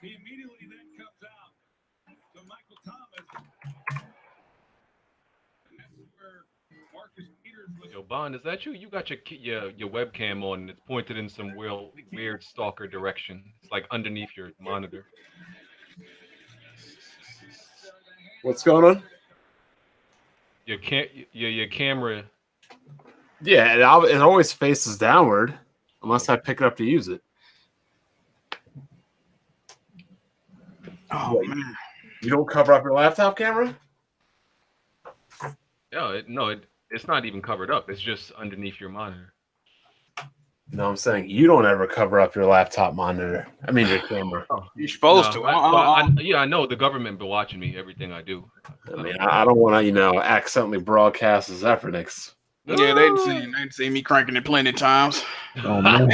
He immediately then comes out to Michael Thomas. And that's where Marcus Peters was. Yo, Bond, is that you? You got your webcam on and it's pointed in some weird stalker direction. It's like underneath your monitor. What's going on? Your camera. Yeah, it always faces downward unless I pick it up to use it. Oh man! You don't cover up your laptop camera? It's not even covered up. It's just underneath your monitor. No, I'm saying you don't ever cover up your laptop monitor. I mean your camera. You're supposed to. I know the government been watching me everything I do. I don't want to, accidentally broadcast as Ephronix. Yeah, they'd seen me cranking it plenty of times. Oh man!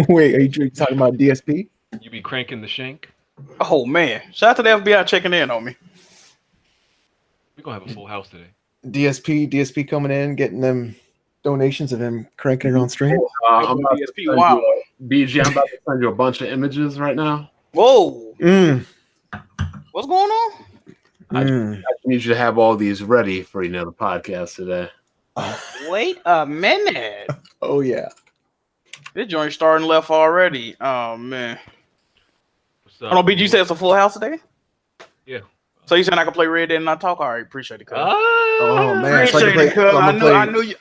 Wait, are you talking about DSP? You be cranking the shank. Oh man! Shout out to the FBI checking in on me. We're gonna have a full house today. DSP coming in, getting them donations of him cranking it on stream. I'm about to send wow. BG, I'm about to send you a bunch of images right now. Whoa! What's going on? I need you to have all these ready for the podcast today. Wait a minute. Oh yeah. This joint starting left already. Oh man. Hold on, BG, you said it's a full house today? Yeah. So you saying I can play Red Dead and not talk? All right, appreciate it, cuz. Oh man, Appreciate it, cuz.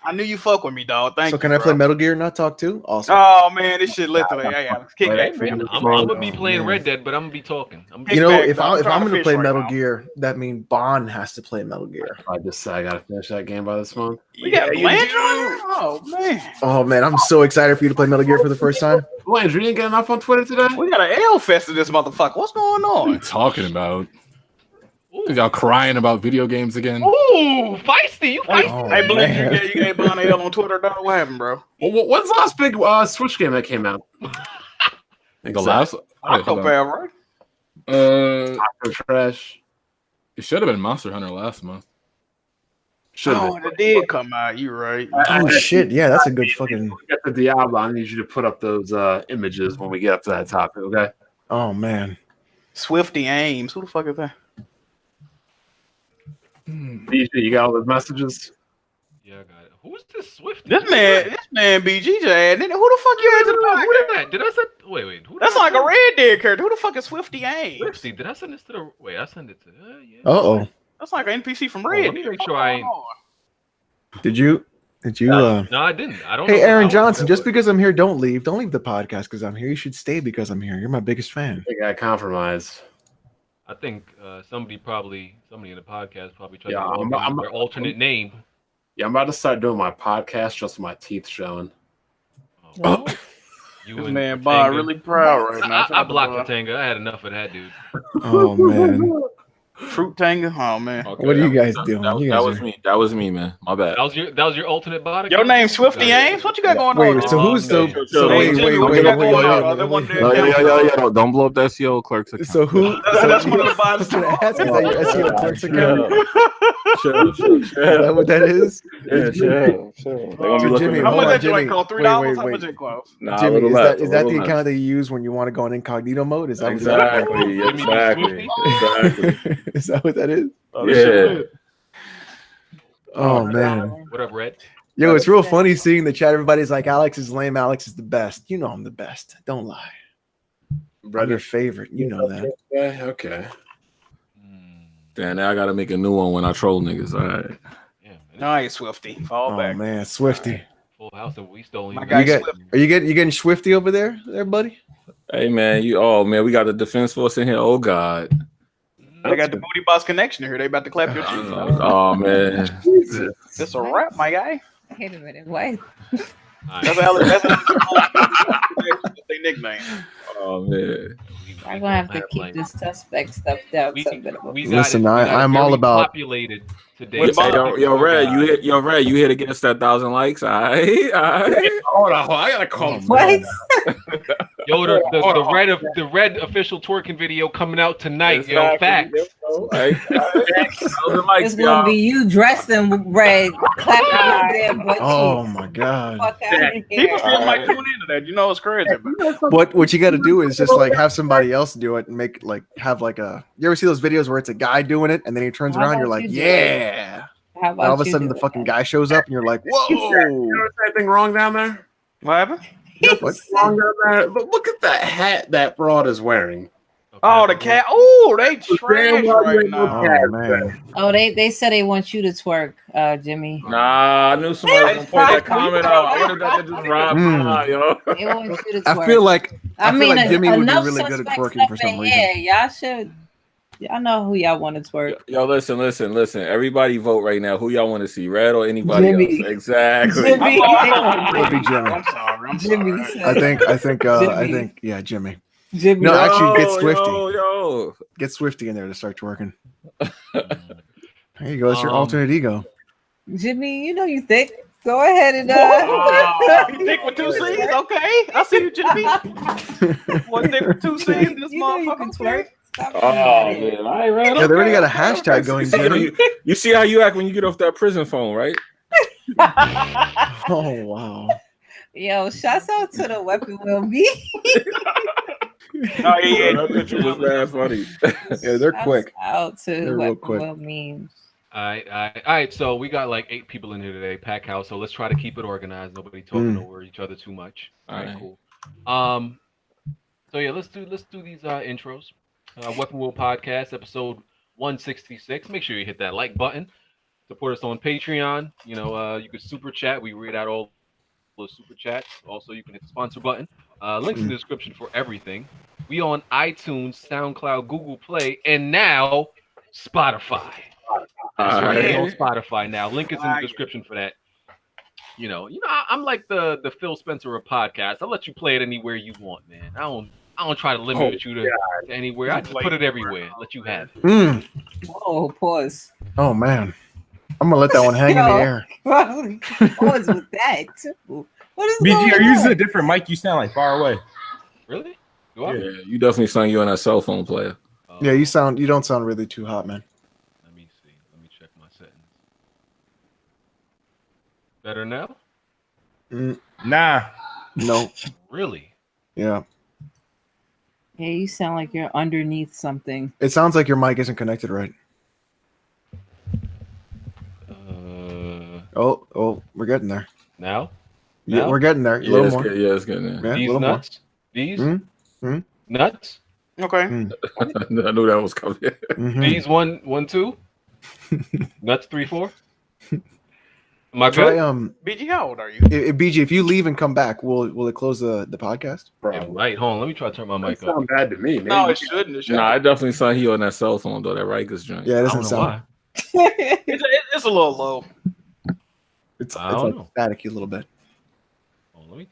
I knew you fuck with me, dog. Thank you. So can I play Metal Gear and not talk too? Awesome. Oh man, this shit lit today. Yeah, kick back, fam. I'm gonna be playing Red Dead, but I'm gonna be talking. If I'm gonna play Metal Gear, that means Bond has to play Metal Gear. I gotta finish that game by this month. We got Blanche on here? Oh man. Oh man, I'm so excited for you to play Metal Gear for the first time. Blanche, you didn't get enough on Twitter today? We got an L fest of this motherfucker. What's going on? What are you talking about? Y'all crying about video games again? Ooh, feisty! You feisty! Hey, believe you gave Bond L on Twitter, dog. What happened, bro? Well, when's the last big Switch game that came out? The last? Octopath, right? Trash. It should have been Monster Hunter last month. It did come out. You're right. Oh shit! Yeah, that's a good fucking. Get the Diablo. I need you to put up those images when we get up to that topic. Okay. Oh man. Swifty Ames. Who the fuck is that? BG, you got all those messages? Yeah, I got it. Who's this Swifty? This man, BG just added. Who the fuck you added to the podcast? Did I send? Wait. That's like a Red Dead character. Who the fuck is Swifty Ames? Swifty, did I send this to the? Wait, I sent it to. Yeah. Oh. That's like an NPC from Red. Let me make sure I ain't. Did you? No, I didn't. I don't. Hey, know Aaron Johnson, just because I'm here, don't leave. Don't leave the podcast because I'm here. You should stay because I'm here. You're my biggest fan. I think I compromised. I think somebody in the podcast probably tried Yeah, to get their alternate name. Yeah, I'm about to start doing my podcast just with my teeth showing. Oh. You this man Bob really proud right now. I blocked the Tanga. I had enough of that, dude. Oh man. Fruit Tanga? Oh man. Okay, what are you guys doing? That was me, man. My bad. That was your alternate body. Your name's Swifty Ames? What you got going on? Wait, so who's the wait. Don't blow up the SEO clerk's account. So who that's one of the bots to ask, is that your SEO clerk's account? Chill. Is that what that is? Yeah, chill. Jimmy, how much that Jimmy, joint cost? $3? How much it cost? Nah, Jimmy, is that the account that you use when you want to go in incognito mode? Is that exactly? Is that what that is? Yeah. Oh man. What up, Red? Yo, it's real funny seeing the chat. Everybody's like, Alex is lame. Alex is the best. You know I'm the best. Don't lie. I'm your favorite. You know that. Okay. Damn, now I gotta make a new one when I troll niggas. All right. Yeah, nice, Swifty. Fall back. Oh man, Swifty. Right. Full house and we stole him. Are you getting Swifty over there, buddy? Hey man, we got the defense force in here. Oh god. They got the booty boss connection here. They about to clap your shoes off. Oh man. That's a wrap, my guy. Wait a minute. What? That's their nickname. Oh man. I'm gonna have to keep this suspect stuff down. Listen, I'm all about populated today. Yo, Red, you here to get us that 1,000 likes? All right. Hold on, I gotta call. What? Yo, the red official twerking video coming out tonight. Yo, facts. It's gonna be you dressed in red, clapping your damn butt cheeks. Oh my god. Fuck out of here. People still might tune into that. You know it's crazy. What you got to do is just like have somebody else do it and make like have like a. You ever see those videos where it's a guy doing it and then he turns How around, you're about like, you do yeah. How And all of about a you sudden do the it? fucking guy shows up and you're like, whoa. You notice anything wrong down there? What happened? What? Wrong down there? Look at that hat that broad is wearing. Oh, the cat. Oh, they trash right now. Oh man. Oh, they said they want you to twerk, Jimmy. Nah, I knew somebody was gonna point that comment out. I would have got to just rob yo. They want you to twerk. I feel like mean, Jimmy would be enough really good at suspect twerking for stuff some in reason. here. Y'all should. Y'all know who y'all want to twerk. Yo, listen. Everybody vote right now. Who y'all want to see, Red or anybody Jimmy. else? Exactly. Jimmy. It'd be Jimmy. I'm sorry. I'm Jimmy. sorry. I Jimmy. think yeah, Jimmy. Jimmy. No, actually get Swifty. Yo. Get Swifty in there to start twerking. There you go. That's your alternate ego. Jimmy, you know you thick. Go ahead and You think with two C's? Okay. I see you, Jimmy. One thing with two C's, this you know you can motherfucker. twerk. Stop Oh playing. man, I ain't read. Yeah, they already got a hashtag going, Jimmy. You see how you act when you get off that prison phone, right? Oh wow. Yo, shouts out to the weapon will be. Oh yeah, That picture was mad funny. Yeah, they're quick. Out to They're real weapon quick. will memes. All right. So we got like 8 people in here today, pack house. So let's try to keep it organized. Nobody talking over each other too much. All right, cool. So yeah, let's do these intros. Weapon Will Podcast, episode 166. Make sure you hit that like button. Support us on Patreon. You know, you can super chat. We read out all those super chats. Also, you can hit the sponsor button. Links in the description for everything. We on iTunes, SoundCloud, Google Play, and now Spotify. Alright. On Spotify now. Link is in the description for that. You know, I'm like the Phil Spencer of podcasts. I'll let you play it anywhere you want, man. I don't try to limit you to anywhere. I just put it everywhere. Let you have it. Whoa, pause. Oh man. I'm gonna let that one hang in the air. Pause with that too. What is BG, going are you using on? a different mic? You sound like far away. Really? Do I? Yeah, you definitely sound you on that cell phone player. Yeah, you don't sound really too hot, man. Let me see. Let me check my settings. Better now? Nah. No. Really? Yeah. Yeah, you sound like you're underneath something. It sounds like your mic isn't connected right. Oh, we're getting there. Now? Yeah, Now? we're getting there. A Yeah, little it's more. good. Yeah, it's good. Yeah. Yeah, a These little more. nuts? These Mhm. nuts? Okay. I knew that was coming. Mhm. These 1, 2? Nuts 3, 4? Am I Try good? BG, how old are you? BG, if you leave and come back, will it close the podcast? Yeah, right. Hold on. Let me try to turn my mic That up. sound bad to me. Man. No, it shouldn't. It shouldn't. Nah, I definitely saw he on that cell phone though. That Rikers joint. Yeah, it I doesn't don't know sound. why. It's a little low. It's I don't like know. staticky a little bit. Hold on, let me.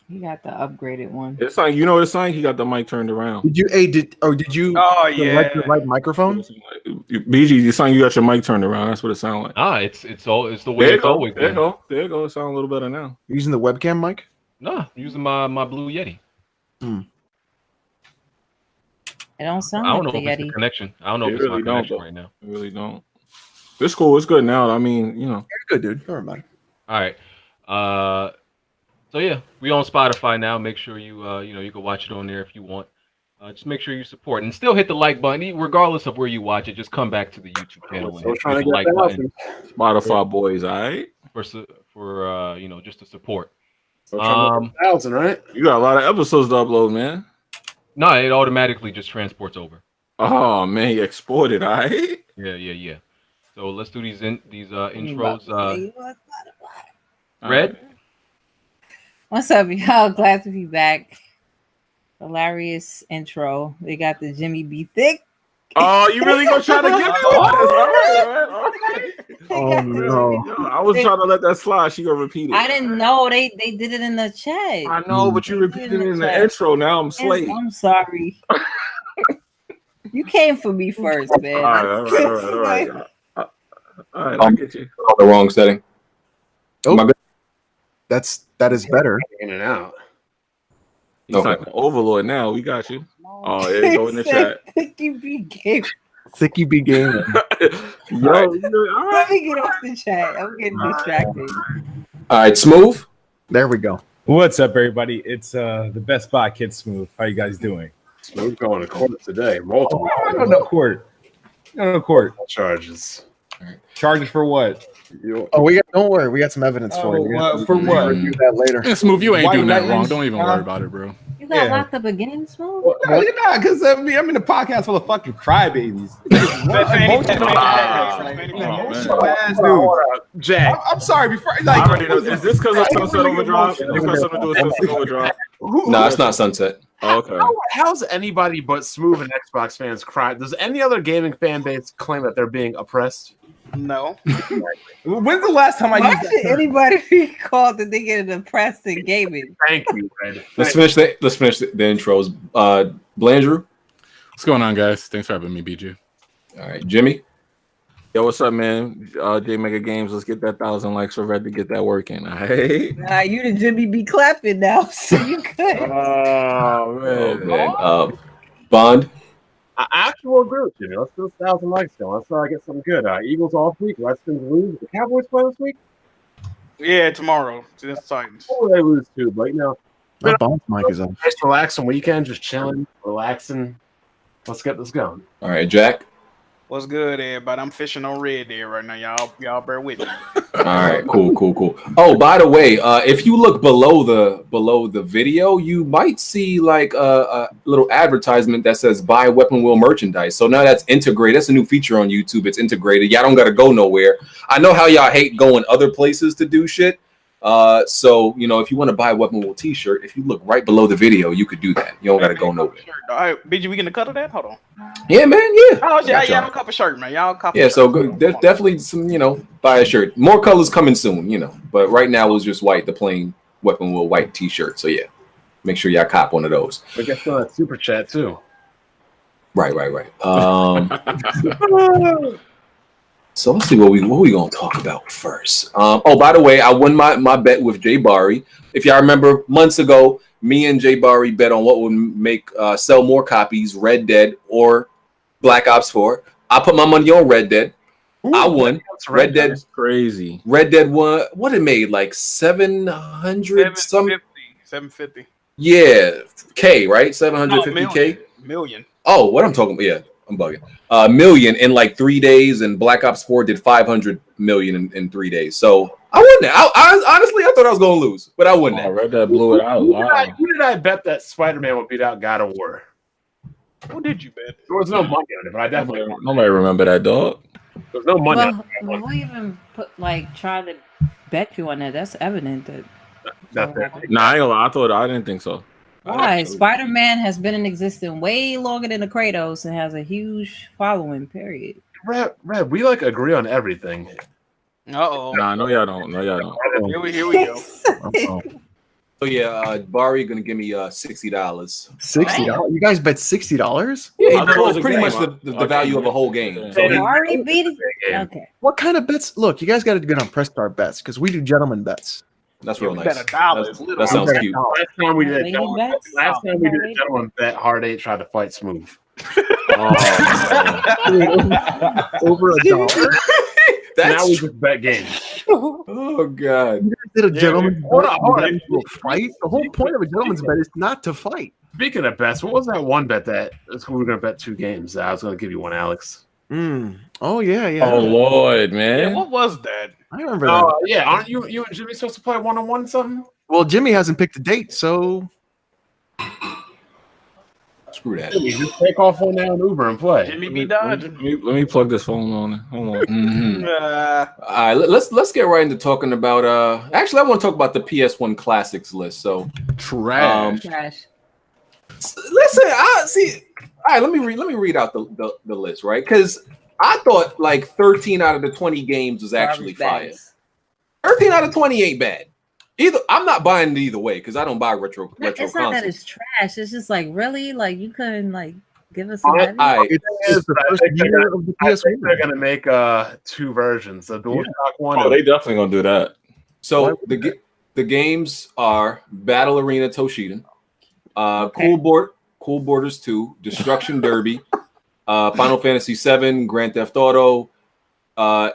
You got the upgraded one. It's like, you know what it's like? He got the mic turned around. Did you Oh select yeah. the right microphone? BG, you sound you got your mic turned around. That's what it sounds like. It's the way There you it's go. always There you been. go. There you go. It sounds a little better now. You're using the webcam mic? No, I'm using my Blue Yeti. It don't sound I don't know like if the it's the Yeti. connection. I don't know It if it's really my don't, connection though. right now. I really don't. It's cool. It's good now. I mean, you know. You're good, dude. Don't worry about it. All right. So yeah, we on Spotify now. Make sure you you can watch it on there if you want. Just make sure you support and still hit the like button, regardless of where you watch it. Just come back to the YouTube channel and Still hit trying the to get like that button awesome. Spotify boys, all right? for just to support. Still trying to get 1,000, right? You got a lot of episodes to upload, man. No, it automatically just transports over. Oh man, he exported, all right? Yeah. So let's do these intros. Red. Red. What's up, y'all? Glad to be back. Hilarious intro. They got the Jimmy B thick. Oh, you really gonna try to give me one? All right. Oh no. Yo, I was trying to let that slide. She gonna repeat it. I didn't know they did it in the chat. I know, but you repeated it in the intro. Now I'm slave. I'm sorry. You came for me first, man. All right. I get you. The wrong setting. Oh, Am I good? that is better. In and out. He's like an overlord now. We got you. Oh, there you go in the chat. Thicky B game. Thicky be game. Yo, all Let right. me get off the chat. I'm getting distracted. All right, Smooth. There we go. What's up, everybody? It's the Best Buy Kid Smooth. How you guys doing? Smooth going to court today. Multiple No court. No court. charges. Charges for what? Oh, don't worry. We got some evidence for you. For what? Review that later. Yeah, Smooth, you ain't Why doing you that not wrong. use- Don't even worry about it, bro. You got Yeah. locked up again, Smooth? No, you're not, because I'm in a podcast full of fucking crybabies. Jack. I'm sorry. Before, I already know. Is this because of Sunset Overdrive? Is this got something to do with Sunset Overdrive? No, it's not Sunset. Oh, okay. How's anybody but Smooth and Xbox fans cry? Does any other gaming fan base claim that they're being oppressed? No. When's the last time I Why used should that? anybody be called that they get depressed in gaming? Thank you, Red. Let's finish the intros. Blandrew. What's going on, guys? Thanks for having me, BG. All right, Jimmy. Yo, what's up, man? J Mega Games. Let's get that 1,000 likes for Red to get that working. All right. Nah, you the Jimmy be clapping now, so you good. Oh Man. Bond. I actually agree with you. Let's do 1,000 likes still. Let's get something good. Eagles off week. Redskins lose. The Cowboys play this week. Yeah, tomorrow. Just Titans. Who they lose to? But My bounce mic is on. nice relaxing weekend, just chilling, relaxing. Let's get this going. All right, Jack. What's good, everybody? I'm fishing on Red Dead right now. Y'all bear with me. All right, cool. Oh, by the way, if you look below the video, you might see like a little advertisement that says "Buy Weapon Wheel merchandise." So now that's integrated. That's a new feature on YouTube. It's integrated. Y'all don't got to go nowhere. I know how y'all hate going other places to do shit. So if you want to buy a Weapon Wheel T-shirt, if you look right below the video, you could do that. You don't got to go nowhere. All right, BG, we getting a cut of that? Hold on. Yeah, man. Yeah. Oh, yeah, Gotcha. y'all cop a shirt, man. Y'all cop a Yeah, shirt. so good. Definitely some, buy a shirt. More colors coming soon, But right now it was just white, the plain Weapon Wheel white T-shirt. So yeah, make sure y'all cop one of those. We get to that super chat too. Right. So let's see what we gonna talk about first. By the way, I won my bet with Jay Bari. If y'all remember, months ago, me and Jay Bari bet on what would make sell more copies, Red Dead or Black Ops 4. I put my money on Red Dead. I won. Red Dead That's crazy. Red Dead won. What it made like 700 something. 750. Yeah, K, right? 750K. Million. Oh, what I'm talking about? Yeah, I'm bugging. Million in like 3 days, and Black Ops 4 did 500 million in 3 days. So I won that. I honestly, I thought I was gonna lose, but I won that. Red Dead blew it out. Wow. Who did I bet that Spider-Man would beat out God of War? Who did you bet? There was no money on it, but I definitely won. Nobody remember that, dog. There was no money on Well, who even try to bet you on that? That's evident that. That's it. Nah, I didn't think so. Why? Spider-Man has been in existence way longer than the Kratos and has a huge following. Period. Red, we agree on everything. Uh-oh. Nah, no, y'all don't. Here we go. So yeah, Bari gonna give me $60. $60. You guys bet $60? Yeah, I he thought it called was a pretty game. much the value of a whole game. So Already beat it. Okay. What kind of bets? Look, you guys got to get on Press Start bets because we do gentleman bets. that's real You nice. bet $1. That sounds cute. Last time we did a Lady gentleman, bets? last time we did a gentleman bet, Hard 8 tried to fight Smooth. Over $1. Now we just bet games. Oh god. You guys did a gentleman's hold bet. on, hold on. You get into a fight. The whole point of a gentleman's bet is not to fight. Speaking of bets, what was that one bet that we were going to bet 2 games? I was going to give you one, Alex. Oh yeah. Oh Lord, Yeah, man. what was that? I remember that. Yeah, aren't you and Jimmy supposed to play 1-on-1 something? Well, Jimmy hasn't picked a date, so Screw that. Jimmy, just take off on now and Uber and play. Jimmy be dodging. Let me plug this phone on. Hold on. Mhm. All right, let's get right into talking about. Actually, I want to talk about the PS1 classics list. So Trash. Trash. listen, I see. All right, let me read out the list, right? Because I thought like 13 out of the 20 games was actually Garbage fire. bags. 13 out of 20 ain't bad. I'm not buying it either way because I don't buy retro It's not that consoles. it's trash. It's just really you couldn't give us a it's the first year of the I think PS1. they're going to make 2 versions, the DualShock 1. Oh, they definitely gonna do that. So the games are Battle Arena Toshinden, Cool Borders 2, Destruction Derby, Final Fantasy 7, Grand Theft Auto,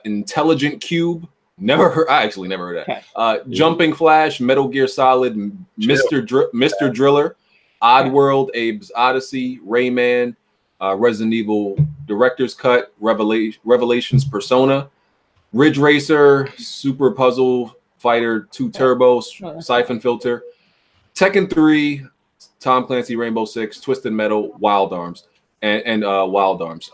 Intelligent Cube. I actually never heard that. Jumping Flash, Metal Gear Solid, Mr. Driller, Oddworld, Abe's Odyssey, Rayman, Resident Evil Director's Cut, Revelations Persona, Ridge Racer, Super Puzzle Fighter 2 Turbo, Siphon Filter, Tekken 3, Tom Clancy Rainbow Six, Twisted Metal, Wild Arms, and Wild Arms.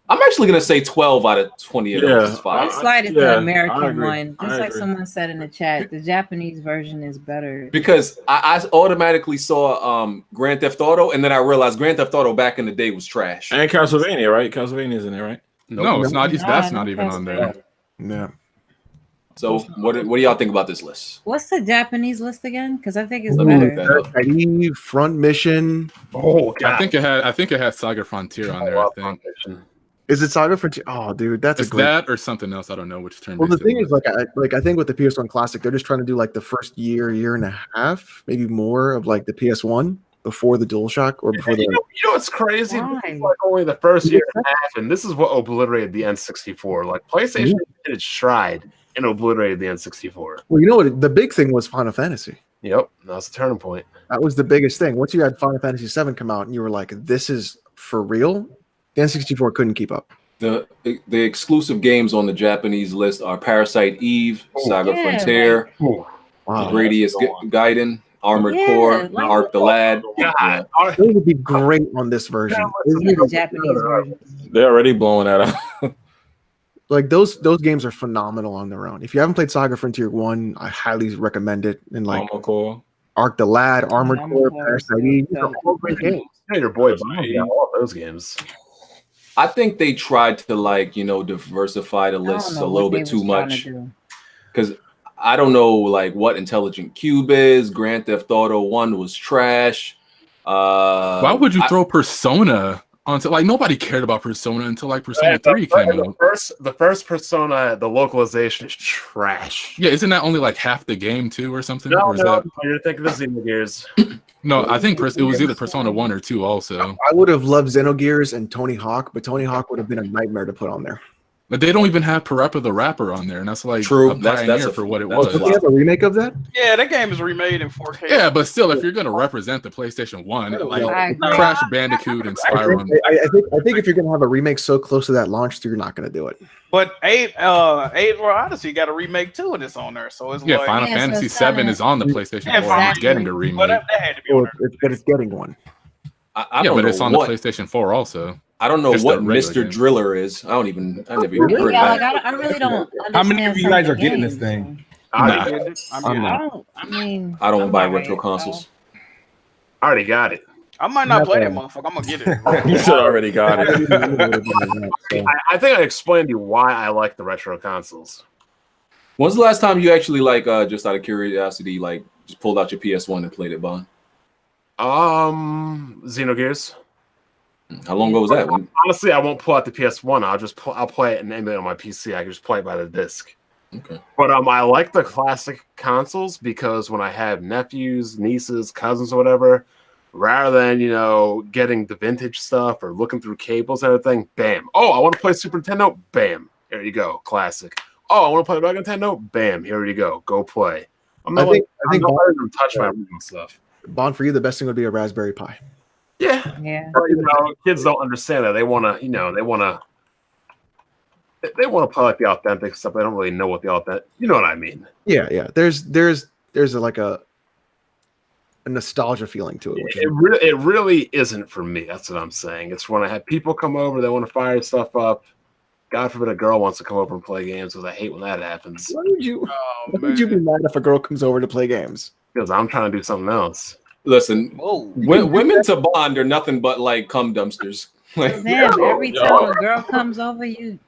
I'm actually gonna say 12 out of 20 of those is fine. I slided the American one, just like someone said in the chat. The Japanese version is better because I automatically saw Grand Theft Auto, and then I realized Grand Theft Auto back in the day was trash. And Castlevania, right? Castlevania's in there, right? No, it's not. That's not even on there. No. So what do y'all think about this list? What's the Japanese list again? Because I think it's better. Front Mission. Oh God. I think it had Saga Frontier on there. I think. Is it Saga Frontier? Oh, dude, that's it's a great... that or something else. I don't know which term. Well, the thing is, I think with the PS1 Classic, they're just trying to do like the first year and a half, maybe more of like the PS1 before the DualShock or before the. You know what's crazy? It's like only the first year and a half, and this is what obliterated the N64. Like PlayStation did its stride and obliterated the N64. Well, you know what? The big thing was Final Fantasy. Yep, that was the turning point. That was the biggest thing. Once you had Final Fantasy VII come out, and you were like, "This is for real." The N64 couldn't keep up. The exclusive games on the Japanese list are Parasite Eve, Saga Frontier, Gradius Gaiden, Armored Core, Arc the Lad. Those would be great on this version. The Japanese version. They're already blowing that up. Like those games are phenomenal on their own. If you haven't played Saga Frontier 1, I highly recommend it. And like Armored Core, Arc the Lad, Armored Core, Parasite Eve, these are all great games. Yeah, your boy Bobby got all those games. I think they tried to diversify the list a little bit too much. Because I don't know what Intelligent Cube is. Grand Theft Auto 1 was trash. Why would you throw Persona onto nobody cared about Persona until Persona 3 came out. The first Persona, the localization is trash. Yeah, isn't that only half the game too or something? No, or is that... you're thinking of Xenogears. No, I think it was either Persona 1 or 2 also. I would have loved Xenogears and Tony Hawk, but Tony Hawk would have been a nightmare to put on there. But they don't even have Parappa the Rapper on there, and that's true. A pioneer for what it was. Do you have a remake of that? Yeah, that game is remade in 4K. Yeah, but still, if you're gonna represent the PlayStation 1, Crash Bandicoot and Spyro. I think if you're gonna have a remake so close to that launch, you're not gonna do it. But Age Odyssey got a remake too, and it's on there. So it's Final Fantasy 7 is on the PlayStation 4. It's getting a remake. But had to be on there. But it's getting one. I don't know it's on the PlayStation 4 also. I don't know what Mr. Driller is. I never even heard of that. I really don't understand. How many of you guys are getting this thing? I don't buy retro consoles. I already got it. I might not play that motherfucker. I'm gonna get it. You should already got it. I think I explained to you why I like the retro consoles. When's the last time you actually just out of curiosity, just pulled out your PS1 and played it, Bond? Xenogears. How long ago was that? Honestly, I won't pull out the PS1. I'll play it and emulate it on my PC. I can just play it by the disc. Okay. But I like the classic consoles because when I have nephews, nieces, cousins, or whatever, rather than getting the vintage stuff or looking through cables and everything, bam. Oh, I want to play Super Nintendo. Bam. Here you go. Classic. Oh, I want to play Mega Nintendo. Bam. Here you go. Go play. I think Bond, touch my original stuff. Bond, for you, the best thing would be a Raspberry Pi. Yeah. But, kids don't understand that. They want to, they want to play the authentic stuff. They don't really know what the authentic. You know what I mean? Yeah. There's a nostalgia feeling to it. It really isn't for me. That's what I'm saying. It's when I have people come over, they want to fire stuff up. God forbid a girl wants to come over and play games, because I hate when that happens. Why would you be mad if a girl comes over to play games? Because I'm trying to do something else. Listen, women to Bond are nothing but cum dumpsters. Every time a girl comes over, you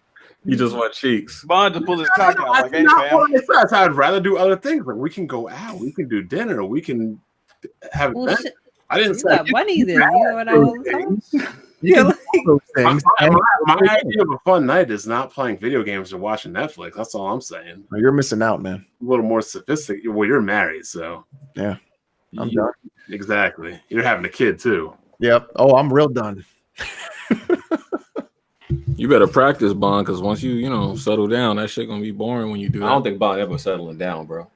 just want cheeks. Bond to pull his cock out. I'd rather do other things. We can go out, we can do dinner, we can have. I didn't say got money then. You know what I was my idea of a fun night is not playing video games or watching Netflix. That's all I'm saying. You're missing out, man. A little more sophisticated. Well, you're married, so yeah. I'm done. Exactly. You're having a kid too. Yep. Oh, I'm real done. You better practice, Bond, because once you settle down, that shit gonna be boring when you do that. I don't think Bond ever settling down, bro.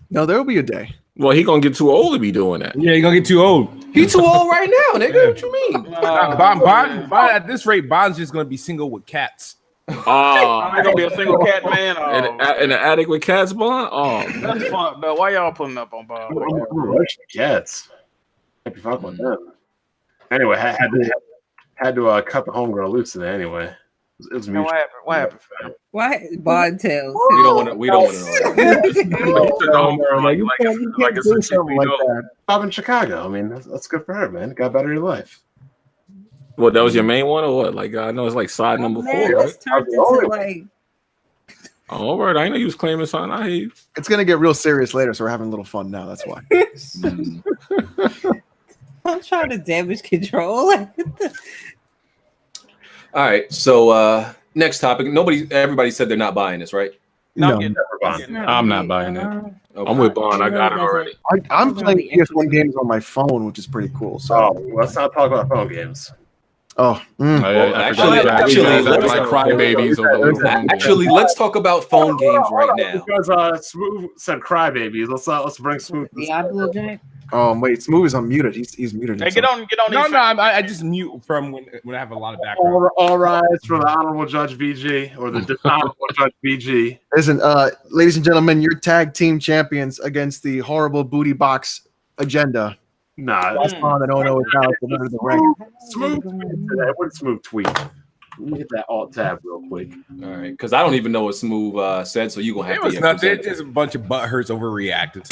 No, there'll be a day. Well, he gonna get too old to be doing that. Yeah, he gonna get too old. He too old right now, nigga. What you mean? Bond, at this rate, Bond's just gonna be single with cats. I'm gonna be a single cat man. In the attic with cats, Bond. Oh, That's fun. But why y'all putting up on Bob? Cats. Can't be fucking with them. Anyway, had to cut the homegirl loose today. Anyway, it was mutual. What happened? Why Bod tails? We don't want to know. You can't do something like that. I'm in Chicago. I mean, that's good for her, man. Got better in your life. Well, that was your main one, or what? Like, I know it's like side number 4, right? It's turned into like. Oh, all right. I know you was claiming something. I hear you. It's gonna get real serious later, so we're having a little fun now. That's why. I'm trying to damage control. All right. So next topic. Everybody said they're not buying this, right? No, I'm not buying it. Okay. I'm with Bond. I got it already. I'm playing PS1 games on my phone, which is pretty cool. So let's not talk about phone games. Actually, let's talk about phone games right now. Because Smooth said crybabies. Let's bring Smooth. Diablo Jack. Oh wait, Smooth is unmuted. He's muted. Hey, get on. No, I just mute from when I have a lot of background. All rise for the Honorable Judge BG or the Dishonorable Judge BG. Listen, ladies and gentlemen, your tag team champions against the horrible booty box agenda. Nah, that's on and Ono is out under the ring. Smooth. What did Smooth tweet? Let me hit that alt tab real quick. All right, because I don't even know what Smooth said, so you gonna have it to. Was nothing. It's just a bunch of butt hurts overreacted.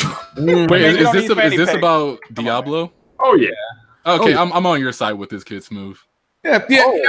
Wait, is this about Diablo? Oh yeah. Okay, I'm on your side with this kid, Smooth. Yeah,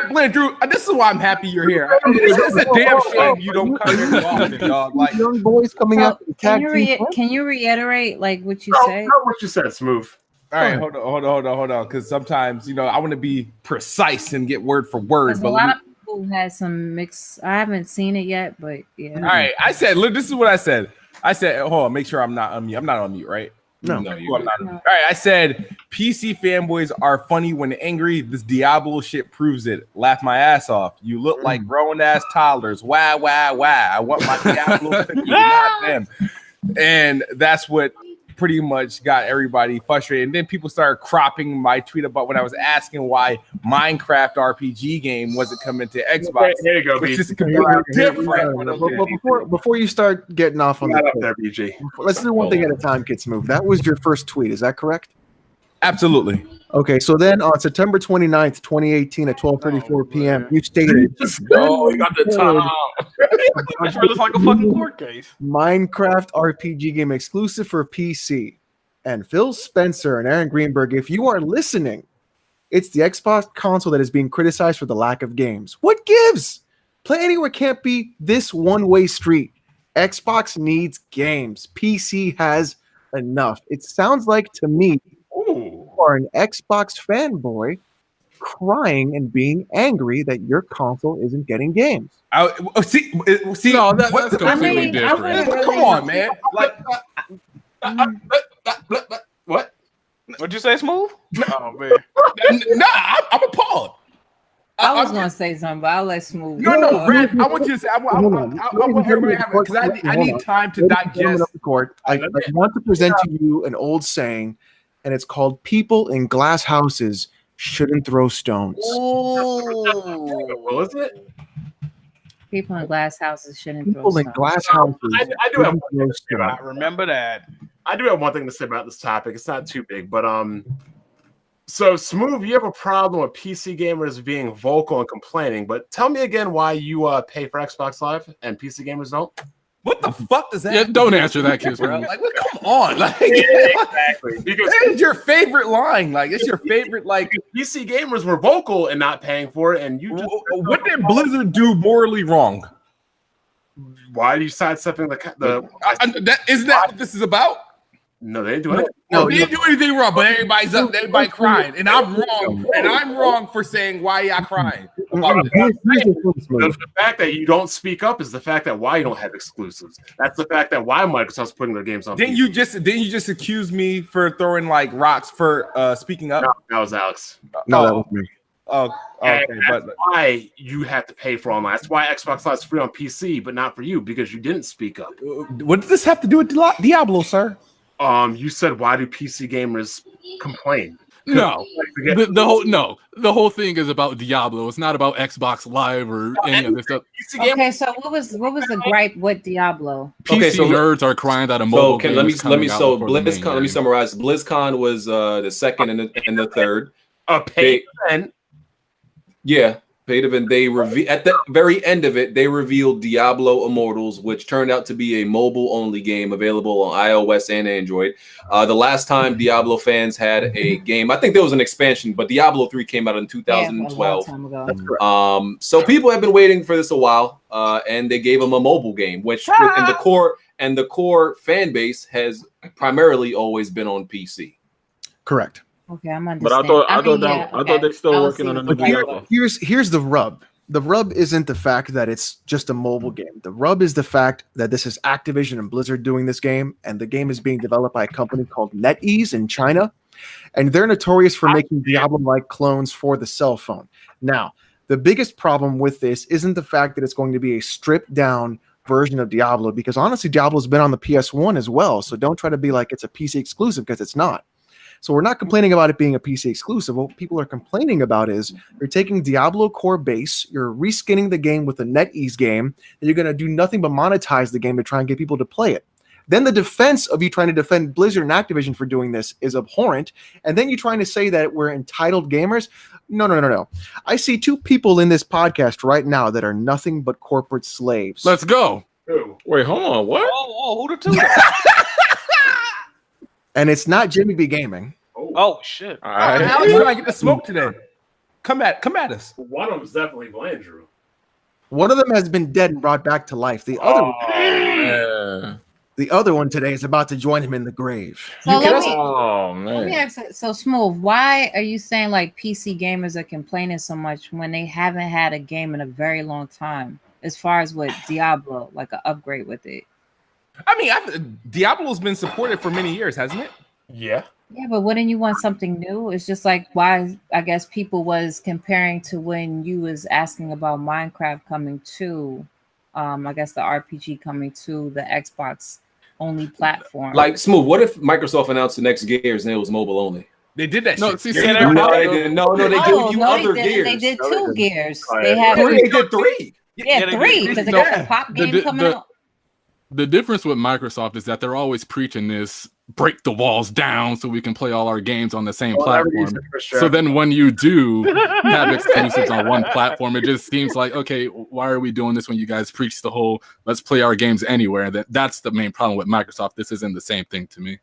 Blaine Drew. This is why I'm happy you're here. It's a damn shame you don't come here too often, dog. Like young boys coming up. Can you reiterate like what you said? What you said, Smooth. All right, hold on, because sometimes I want to be precise and get word for word. But a lot of people had some mix. I haven't seen it yet, but yeah. All right, I said, look, this is what I said. I said, hold on, make sure I'm not on mute. I'm not on mute, right? No, I'm not. All right, I said PC fanboys are funny when angry. This Diablo shit proves it. Laugh my ass off. You look like grown ass toddlers. Wow, wow, wow. I want my Diablo cookie, not them. And that's what pretty much got everybody frustrated. And then people started cropping my tweet about when I was asking why Minecraft RPG game wasn't coming to Xbox. There you go, which is completely different. Before you start getting off on there, BG. Let's do one thing at a time, Kid Smooth. That was your first tweet, is that correct? Absolutely. Okay, so then on September 29th, 2018 at 12:34 p.m., you stated, "Oh, you got the time." It looks like a fucking court case. Minecraft RPG game exclusive for PC. And Phil Spencer and Aaron Greenberg, if you are listening, it's the Xbox console that is being criticized for the lack of games. What gives? Play Anywhere can't be this one-way street. Xbox needs games. PC has enough. It sounds like to me you are an Xbox fanboy crying and being angry that your console isn't getting games. See, no, that's completely different. Come on, man. Like, what? What'd you say, Smooth? Oh man, nah, I'm appalled. I was gonna say something, but I'll let Smooth. No, Red. I want you to say. I want everybody to have it because I need time to digest. I want to present to you an old saying, and it's called "People in glass houses shouldn't throw stones." What was it? People in glass houses shouldn't throw People in stones. glass houses. I do have one thing to say I remember that. I do have one thing to say about this topic. It's not too big, but so Smooth, you have a problem with PC gamers being vocal and complaining, but tell me again why you pay for Xbox Live and PC gamers don't. What the fuck does that? Yeah, don't answer that, kids. Bro. Like, come on, like, exactly. Because that is your favorite line. Like, it's your favorite. Like, PC gamers were vocal and not paying for it, and you just what did Blizzard do morally wrong? Why are you sidestepping the isn't that what this is about? No, they didn't do anything. No, they didn't do anything wrong, but everybody crying, and I'm wrong. And I'm wrong for saying why y'all crying. The fact that you don't speak up is the fact that why you don't have exclusives. That's the fact that why Microsoft's putting their games on. Didn't you just accuse me for throwing like rocks for speaking up? No, that was Alex. No, that was me. Oh, okay, that's why you have to pay for online. That's why Xbox Live is free on PC, but not for you because you didn't speak up. What does this have to do with Diablo, sir? You said why do PC gamers complain? No, the whole thing is about Diablo. It's not about Xbox Live or any of this stuff. Okay, so what was the gripe with Diablo? PC nerds are crying that a mobile game let me BlizzCon. Let me summarize. BlizzCon was the second and the third. Paid event. Yeah, paid event. They at the very end of it, they revealed Diablo Immortals, which turned out to be a mobile-only game available on iOS and Android. The last time Diablo fans had a game, I think there was an expansion, but Diablo 3 came out in 2012. So people have been waiting for this a while, and they gave them a mobile game, which and the core fan base has primarily always been on PC. Correct. Okay, I'm understanding. But I thought they're still working on a new Diablo. Here's the rub. The rub isn't the fact that it's just a mobile game. The rub is the fact that this is Activision and Blizzard doing this game, and the game is being developed by a company called NetEase in China, and they're notorious for making Diablo-like clones for the cell phone. Now, the biggest problem with this isn't the fact that it's going to be a stripped-down version of Diablo, because honestly, Diablo's been on the PS1 as well, so don't try to be like it's a PC exclusive, because it's not. So we're not complaining about it being a PC exclusive. What people are complaining about is you're taking Diablo core base, you're reskinning the game with a NetEase game, and you're going to do nothing but monetize the game to try and get people to play it. Then the defense of you trying to defend Blizzard and Activision for doing this is abhorrent. And then you're trying to say that we're entitled gamers. No. I see two people in this podcast right now that are nothing but corporate slaves. Let's go. Wait, hold on. What? Oh, who the two? And it's not Jimmy B Gaming. Oh shit! All right. How did I get the smoke today? Come at us. One of them is definitely Blandrew. One of them has been dead and brought back to life. The other one today is about to join him in the grave. So let me ask. So Smooth, why are you saying like PC gamers are complaining so much when they haven't had a game in a very long time? As far as with Diablo, like an upgrade with it. I mean, Diablo's been supported for many years, hasn't it? Yeah. Yeah, but wouldn't you want something new? It's just like why I guess people was comparing to when you was asking about Minecraft coming to, I guess the RPG coming to the Xbox only platform. Like Smooth, what if Microsoft announced the next Gears and it was mobile only? They did that. No, shit. they didn't. No, they gave you other Gears. They did 2 Gears. They did 3. Yeah, 3 because they got the pop game coming out. The difference with Microsoft is that they're always preaching this break the walls down so we can play all our games on the same platform. So then when you do have exclusives on one platform, it just seems like, okay, why are we doing this when you guys preach the whole let's play our games anywhere? That's the main problem with Microsoft. This isn't the same thing to me.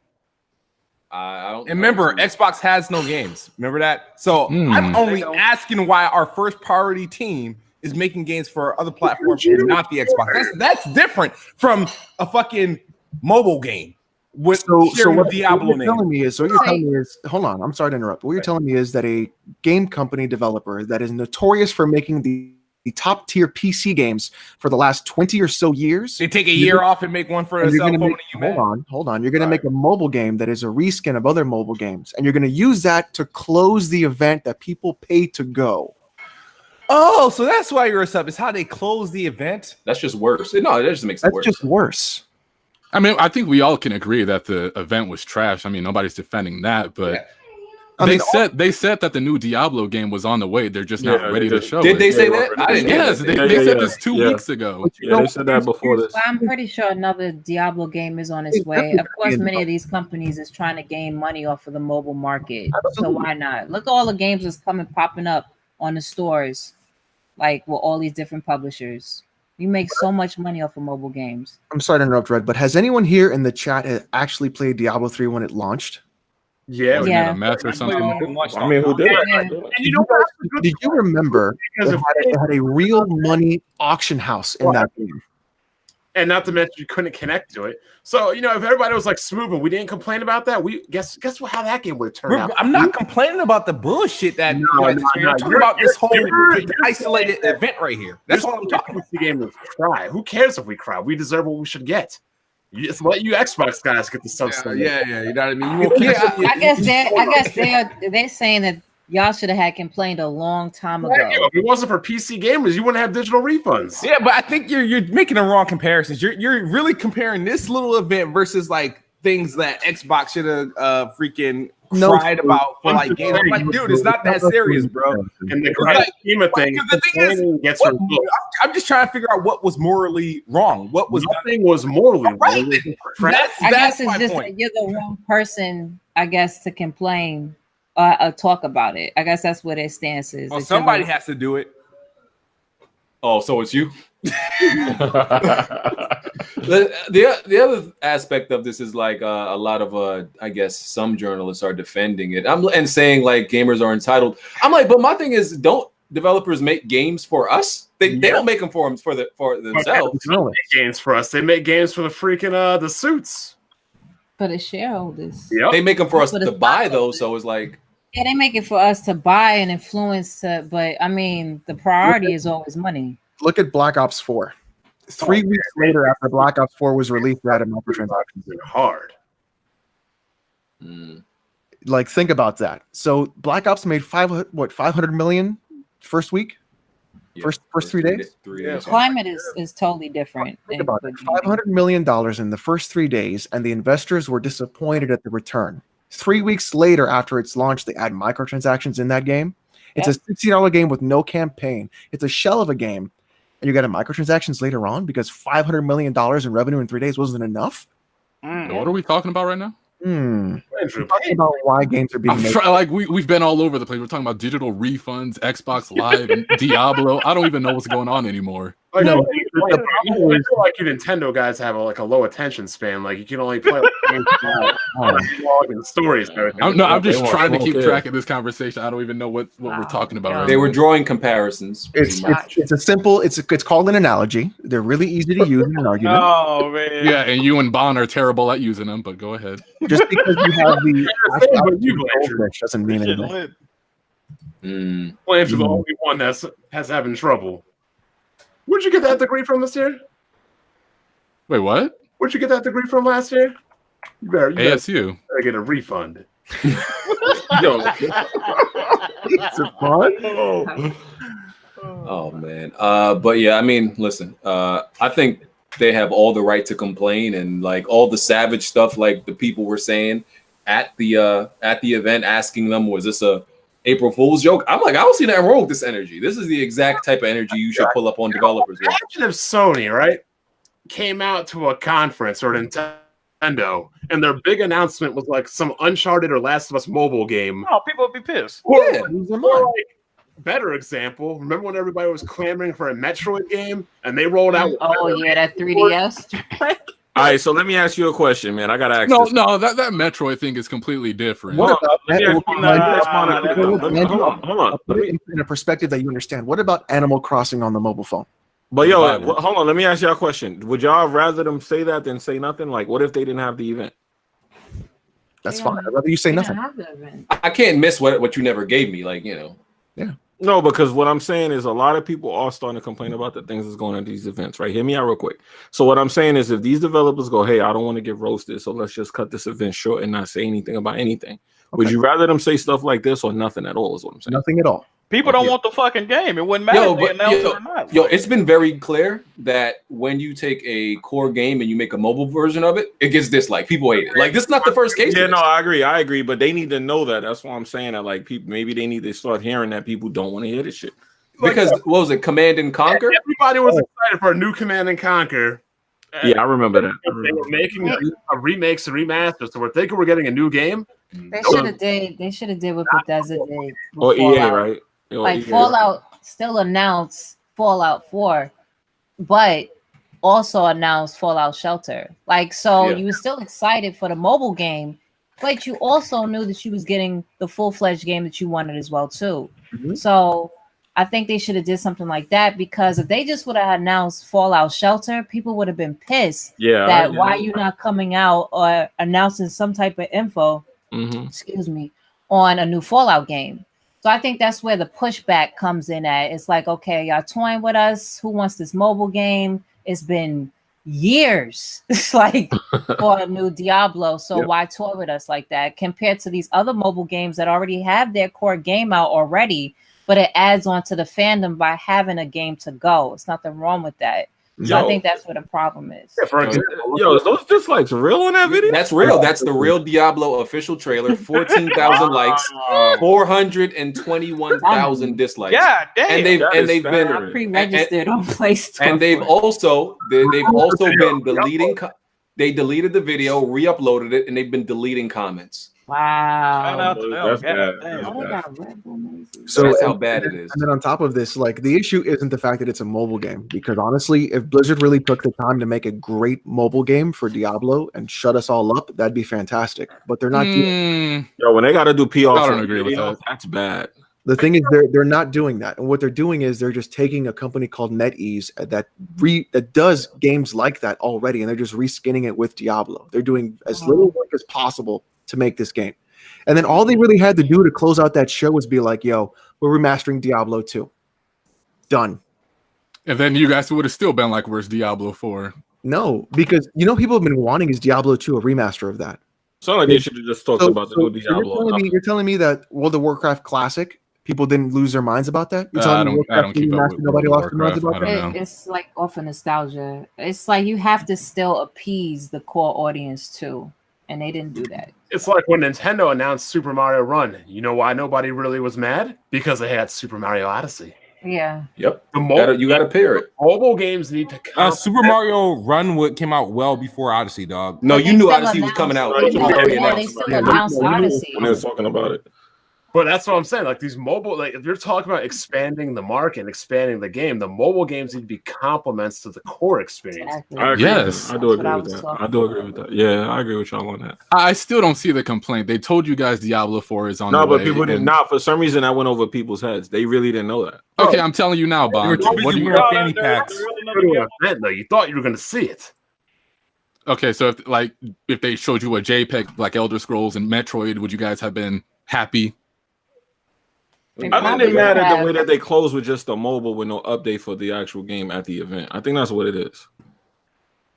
And remember, Xbox has no games. Remember that? So I'm only asking why our first priority team is making games for other platforms and not the Xbox. That's different from a fucking mobile game with what Diablo you're telling me is, hold on, I'm sorry to interrupt. What you're telling me is that a game company developer that is notorious for making the top tier PC games for the last 20 or so years, they take a year off and make one for a cell phone. Hold on. You're going to make a mobile game that is a reskin of other mobile games, and you're going to use that to close the event that people pay to go. Oh, so that's why you're a sub. Is how they close the event. That's just worse. No, that just makes it worse. That's just worse. I mean, I think we all can agree that the event was trash. I mean, nobody's defending that, but they said that the new Diablo game was on the way. They're just not ready to show it. Did they say that? I didn't. Yes, they said this 2 weeks ago. Yeah, they said that before this. Well, I'm pretty sure another Diablo game is on its way. Of course, many of these companies is trying to gain money off of the mobile market. So why not? Look at all the games that's popping up on the stores, like with all these different publishers. You make so much money off of mobile games. I'm sorry to interrupt, Red, but has anyone here in the chat actually played Diablo 3 when it launched? Yeah. A match or something. I mean, who did? And you know what? Did you remember it had a real money auction house in that game? And not to mention you couldn't connect to it. So, if everybody was like smooth and we didn't complain about that, we guess how that game would have turned out. I'm not complaining about the bullshit that I'm talking about this whole isolated event right here. That's all I'm talking about. The game was cry. Who cares if we cry? We deserve what we should get. Just let you Xbox guys get the stuff. Yeah. You know what I mean? I guess they're saying that y'all should have had complained a long time ago. If it wasn't for PC gamers, you wouldn't have digital refunds. Yeah, but I think you're making the wrong comparisons. You're really comparing this little event versus like things that Xbox should have freaking cried about for like games. I'm like, dude, it's not that serious, bro. And the grand scheme of things, the thing is, I'm just trying to figure out what was morally wrong. What was nothing was morally wrong. I guess it's just that you're the wrong person, I guess, to complain. Talk about it. I guess that's what their stance is. Well, somebody has to do it. Oh, so it's you. The other aspect of this is like a lot of I guess some journalists are defending it. And saying like gamers are entitled. I'm like, but my thing is, don't developers make games for us? They don't make them for themselves. They don't make games for us. They make games for the freaking the suits. For the shareholders. Yep. They make them for us to buy though. So it's like. Yeah, they make it for us to buy and influence, but I mean, the priority is always money. Look at Black Ops 4. 3 weeks later, after Black Ops 4 was released, they added microtransactions. Hard. Like, think about that. So Black Ops made 500 million first week, first 3 days. The climate is totally different. Think about it. $500 million in the first 3 days, and the investors were disappointed at the return. 3 weeks later, after its launch, they add microtransactions in that game. It's a $60 game with no campaign. It's a shell of a game, and you got microtransactions later on because $500 million in revenue in 3 days wasn't enough. What are we talking about right now? We're talking about why games are being made. Like we've been all over the place. We're talking about digital refunds, Xbox Live, and Diablo. I don't even know what's going on anymore. I feel like you Nintendo guys have a low attention span. Like you can only play stories. I'm just trying to keep track of this conversation. I don't even know what we're talking about. They were drawing comparisons. It's a simple. It's called an analogy. They're really easy to use in an argument. Oh man. Yeah, and you and Bon are terrible at using them. But go ahead. Just because you have the doesn't mean anything. Blanche is the only one that's having trouble. Where'd you get that degree from this year? Wait, what? Where'd you get that degree from last year? You better ASU. Better get a refund. Yo. Is it fun? Oh man. But yeah, I mean, listen, I think they have all the right to complain, and like all the savage stuff like the people were saying at the event, asking them, was this a April Fool's joke? I'm like, I don't see nothing wrong with this energy. This is the exact type of energy you should pull up on developers. Imagine if Sony, right, came out to a conference or Nintendo, and their big announcement was like some Uncharted or Last of Us mobile game. Oh, people would be pissed. Yeah. Or like, better example, remember when everybody was clamoring for a Metroid game, and they rolled out? That 3DS. All right, so let me ask you a question, man. I gotta ask. No, that Metroid thing is completely different. Hold on. Put it in a perspective that you understand. What about Animal Crossing on the mobile phone? But hold on. Let me ask y'all a question. Would y'all rather them say that than say nothing? Like, what if they didn't have the event? That's fine. I'd rather you say nothing. I can't miss what you never gave me. Like, Yeah. No, because what I'm saying is a lot of people are starting to complain about the things that's going on at these events, right? Hear me out real quick. So what I'm saying is if these developers go, hey, I don't want to get roasted, so let's just cut this event short and not say anything about anything. Okay. Would you rather them say stuff like this or nothing at all is what I'm saying? Nothing at all. People don't want the fucking game. It wouldn't matter if they announced it or not. It's been very clear that when you take a core game and you make a mobile version of it, it gets disliked. People hate it. Like, this is not the first case. Yeah, no, I agree. But they need to know that. That's why I'm saying that. Like, people, maybe they need to start hearing that people don't want to hear this shit. Because, what was it, Command and Conquer? Everybody was excited for a new Command and Conquer. Yeah, I remember that. They were making remakes and remasters, so we're thinking we're getting a new game. They should have did. They should have did what Bethesda did. Or EA, right? Like Fallout still announced Fallout 4, but also announced Fallout Shelter. Like, so you were still excited for the mobile game, but you also knew that you was getting the full-fledged game that you wanted as well too. Mm-hmm. So I think they should have did something like that, because if they just would have announced Fallout Shelter, people would have been pissed. Yeah, why you not coming out or announcing some type of info, excuse me, on a new Fallout game. So I think that's where the pushback comes in at. It's like, okay, y'all toying with us. Who wants this mobile game? It's been years like for a new Diablo. So why toy with us like that compared to these other mobile games that already have their core game out already, but it adds on to the fandom by having a game to go. It's nothing wrong with that. So I think that's what the problem is. Yeah, for example, is those dislikes real in that video? That's real. That's the real Diablo official trailer. 14,000 likes, 421,000 dislikes. Yeah, damn. And they've been pre-registered on Play Store. And they've also been deleting. They deleted the video, re-uploaded it, and they've been deleting comments. Wow. That's bad. So that's how bad it is. And then on top of this, like, the issue isn't the fact that it's a mobile game, because honestly, if Blizzard really took the time to make a great mobile game for Diablo and shut us all up, that'd be fantastic. But they're not doing. Yo, when they got to do PR, I don't agree with that. That's bad. The thing is, they're not doing that, and what they're doing is they're just taking a company called NetEase that does games like that already, and they're just reskinning it with Diablo. They're doing as little work as possible to make this game, and then all they really had to do to close out that show was be like, "Yo, we're remastering Diablo 2." Done. And then you guys would have still been like, "Where's Diablo 4?" No, because people have been wanting is Diablo 2 a remaster of that. So like they should have just talked about the new Diablo. You're telling me that World of Warcraft Classic people didn't lose their minds about that? I don't keep up with nobody lost their minds Warcraft. about that. It's like off of nostalgia. It's like you have to still appease the core audience too, and they didn't do that. It's like when Nintendo announced Super Mario Run. You know why nobody really was mad? Because they had Super Mario Odyssey. Yeah. Yep. You got to pair it. Mobile games need to come. Super Mario Run came out well before Odyssey, dog. No, you knew Odyssey was coming out. They still announced Odyssey. When they were talking about it. But that's what I'm saying. Like these mobile, like if you're talking about expanding the market and expanding the game, the mobile games need to be complements to the core experience. Exactly. Yes. I do agree with that. I do agree with that. Yeah, I agree with y'all on that. I still don't see the complaint. They told you guys Diablo 4 is on the way. No, but people didn't. Nah, for some reason that went over people's heads. They really didn't know that. Okay, I'm telling you now, Bond. What do you got? Fanny packs. You thought you were going to see it. Okay, so if they showed you a JPEG like Elder Scrolls and Metroid, would you guys have been happy? I think they're mad at the way that they closed with just the mobile with no update for the actual game at the event. I think that's what it is.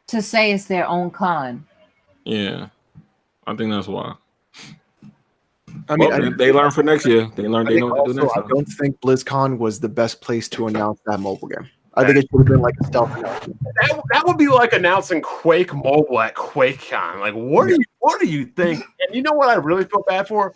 To say it's their own con. Yeah, I think that's why. I mean, they learn for next year. They learn. They know what to do next time. I don't think BlizzCon was the best place to announce that mobile game. I think it should have been like a stealth announcement. That would be like announcing Quake Mobile at QuakeCon. Like, what do you think? And you know what I really feel bad for?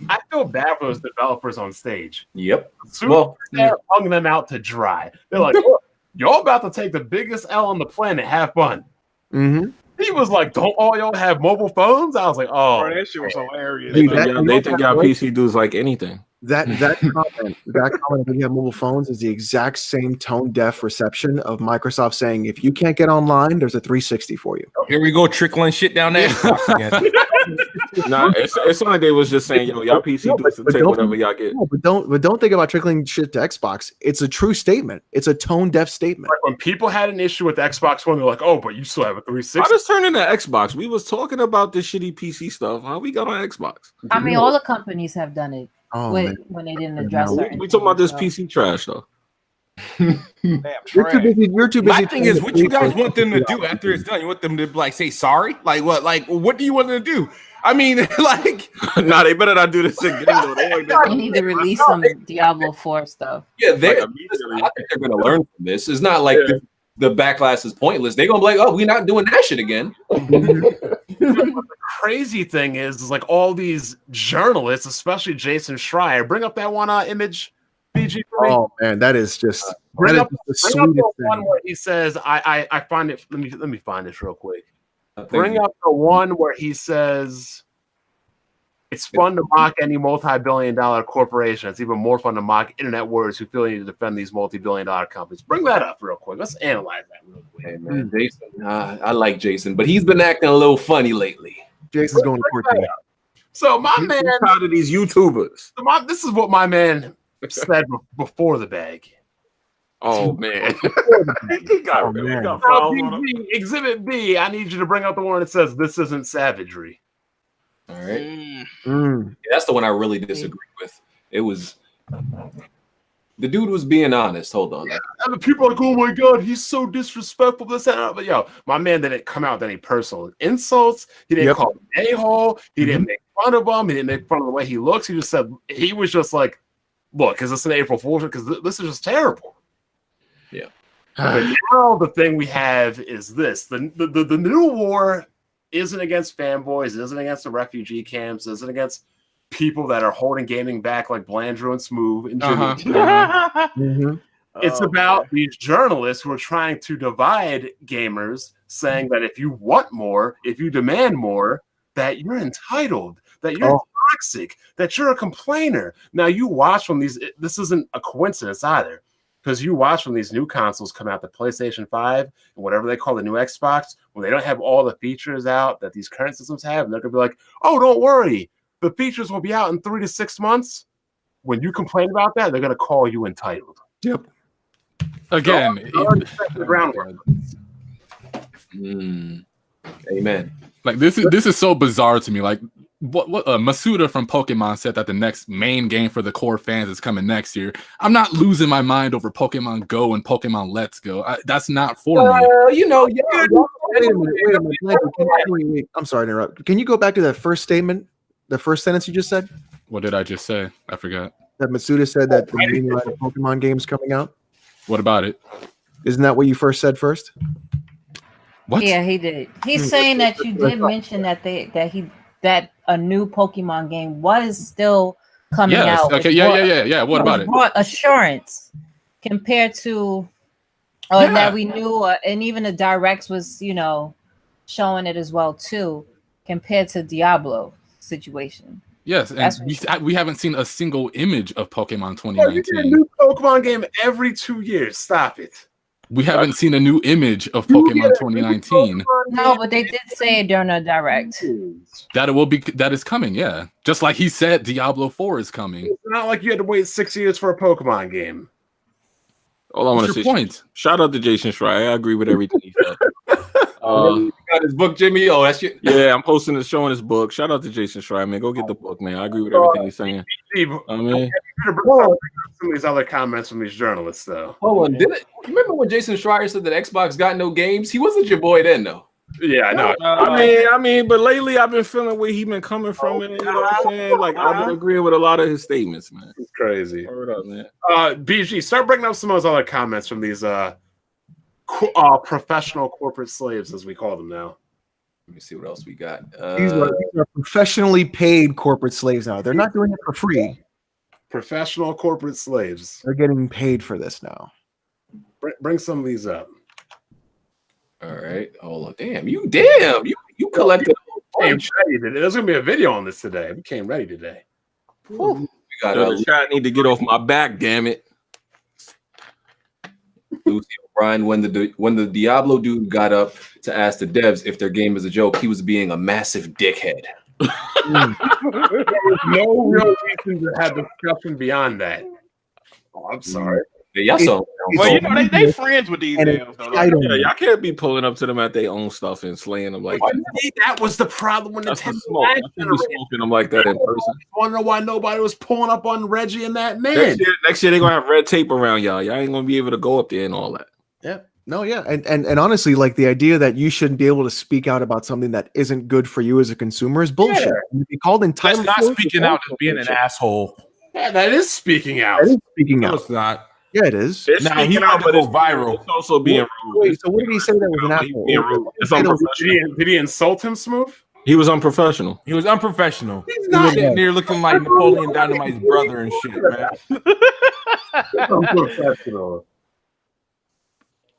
I feel bad for those developers on stage. Yep. Hung them out to dry. They're like, look, y'all about to take the biggest L on the planet. Have fun. Mm-hmm. He was like, don't all y'all have mobile phones? I was like, oh. Bro, that shit was hilarious. They think y'all PC dudes like anything. That comment that you have mobile phones is the exact same tone deaf reception of Microsoft saying, if you can't get online, there's a 360 for you. Here we go, trickling shit down there. Nah, it's like they was just saying, y'all PC dudes to take whatever y'all get. No, but don't think about trickling shit to Xbox. It's a true statement. It's a tone deaf statement. Like when people had an issue with Xbox One, they're like, oh, but you still have a 360. How does turn into Xbox? We was talking about this shitty PC stuff. How we got on Xbox? I mean, all the companies have done it. When they didn't address it. We talking about this PC trash though. You're too busy. My thing is, what you guys want them to do after it's done? You want them to like say sorry? Like what? Like what do you want them to do? I mean, like, nah, they better not do this again. They need to release some Diablo 4 stuff. Yeah, I think they're gonna learn from this. It's not like the backlash is pointless. They're gonna be like, oh, we're not doing that shit again. The crazy thing is like all these journalists, especially Jason Schreier, bring up that one image. BG3. Oh man, that is just bring up the the one where he says, I find it. Let me find this real quick. Bring up the one where he says it's fun to mock any multi-billion-dollar corporation. It's even more fun to mock internet warriors who feel you need to defend these multi-billion-dollar companies. Bring that up real quick. Let's analyze that real quick. Hey, man, Jason, I like Jason, but he's been acting a little funny lately. Jason's going to court today. So my man, proud of these YouTubers. This is what my man said before the bag. Oh man. Exhibit B. I need you to bring out the one that says this isn't savagery. All right. Yeah, that's the one I really disagree with. It was the dude was being honest. Hold on. And the people are like, oh my god, he's so disrespectful. This and but yo, my man didn't come out with any personal insults. He didn't call him a-hole. He didn't make fun of him. He didn't make fun of the way he looks. He just said he was just like, look, is this an April Fool's? Because this is just terrible. Yeah. But now the thing we have is this: the new war isn't against fanboys, isn't against the refugee camps, isn't against people that are holding gaming back like Blandrew and Smooth and Jimmy. It's about these journalists who are trying to divide gamers, saying that if you want more, if you demand more, that you're entitled, that you're toxic, that you're a complainer. Now you watch from these. This isn't a coincidence either. Because you watch when these new consoles come out, the PlayStation 5 and whatever they call the new Xbox, when they don't have all the features out that these current systems have, and they're going to be like, oh, don't worry. The features will be out in 3 to 6 months. When you complain about that, they're going to call you entitled. Yep. Again. The groundwork. Amen. Like this is so bizarre to me. Like what Masuda from Pokemon said that the next main game for the core fans is coming next year. I'm not losing my mind over Pokemon Go and Pokemon Let's Go. That's not for me. You know, wait a minute. I'm sorry to interrupt. Can you go back to that first statement, the first sentence you just said? What did I just say? I forgot. That Masuda said that the new line of Pokemon games coming out. What about it? Isn't that what you first said first? What? Yeah, he did. He's saying that you did mention that a new Pokemon game was still coming out. Okay, yeah. What about it? Brought assurance compared to that we knew, and even the directs was, showing it as well too, compared to Diablo situation. Yes, and we haven't seen a single image of Pokemon 2019. You get a new Pokemon game every 2 years. Stop it. We haven't seen a new image of Pokemon 2019. No, but they did say it during a direct. That is coming, yeah. Just like he said Diablo 4 is coming. It's not like you had to wait 6 years for a Pokemon game. All I want to say, point. Shout out to Jason Schreier. I agree with everything he said. You got his book, Jimmy. Oh, that's your... Yeah, I'm posting the showing his book. Shout out to Jason Schreier, man. Go get the book, man. I agree with everything he's saying. I mean, some of these other comments from these journalists, though. Hold on, you remember when Jason Schreier said that Xbox got no games? He wasn't your boy then, though. Yeah, I know. I mean, but lately I've been feeling where he been coming from, and you know what I'm saying? Like I've been agreeing with a lot of his statements, man. It's crazy. Word up, man. BG, start bringing up some of those other comments from these professional corporate slaves, as we call them now. Let me see what else we got. These are professionally paid corporate slaves now. They're not doing it for free. Professional corporate slaves. They're getting paid for this now. Bring some of these up. All right. Hold on. Damn, you collected. There's gonna be a video on this today. We came ready today. We got the shot need to get off my back, damn it. Lucy O'Brien, when the Diablo dude got up to ask the devs if their game is a joke, he was being a massive dickhead. There's no real reason to have discussion beyond that. Oh, I'm sorry. Yeah, y'all well, they friends with these damn. Y'all can't be pulling up to them at their own stuff and slaying them like that. That was the problem when Nintendo smoking them like that in person. I wonder why nobody was pulling up on Reggie and that man. Next year they're gonna have red tape around y'all. Y'all ain't gonna be able to go up there and all that. Yeah. No, yeah. And honestly, like the idea that you shouldn't be able to speak out about something that isn't good for you as a consumer is bullshit. Yeah. Be called entitled. That's not speaking out as being an asshole. Yeah, that is speaking out. That is speaking out. No, it's not. Yeah, it is. Now he might go viral. It's also being rude. Wait, so what did he say that was an asshole? Being rude. It's unprofessional. Did he insult him, Smooth? He was unprofessional. He was unprofessional. He was sitting there looking like Napoleon Dynamite's brother and shit, man. Unprofessional.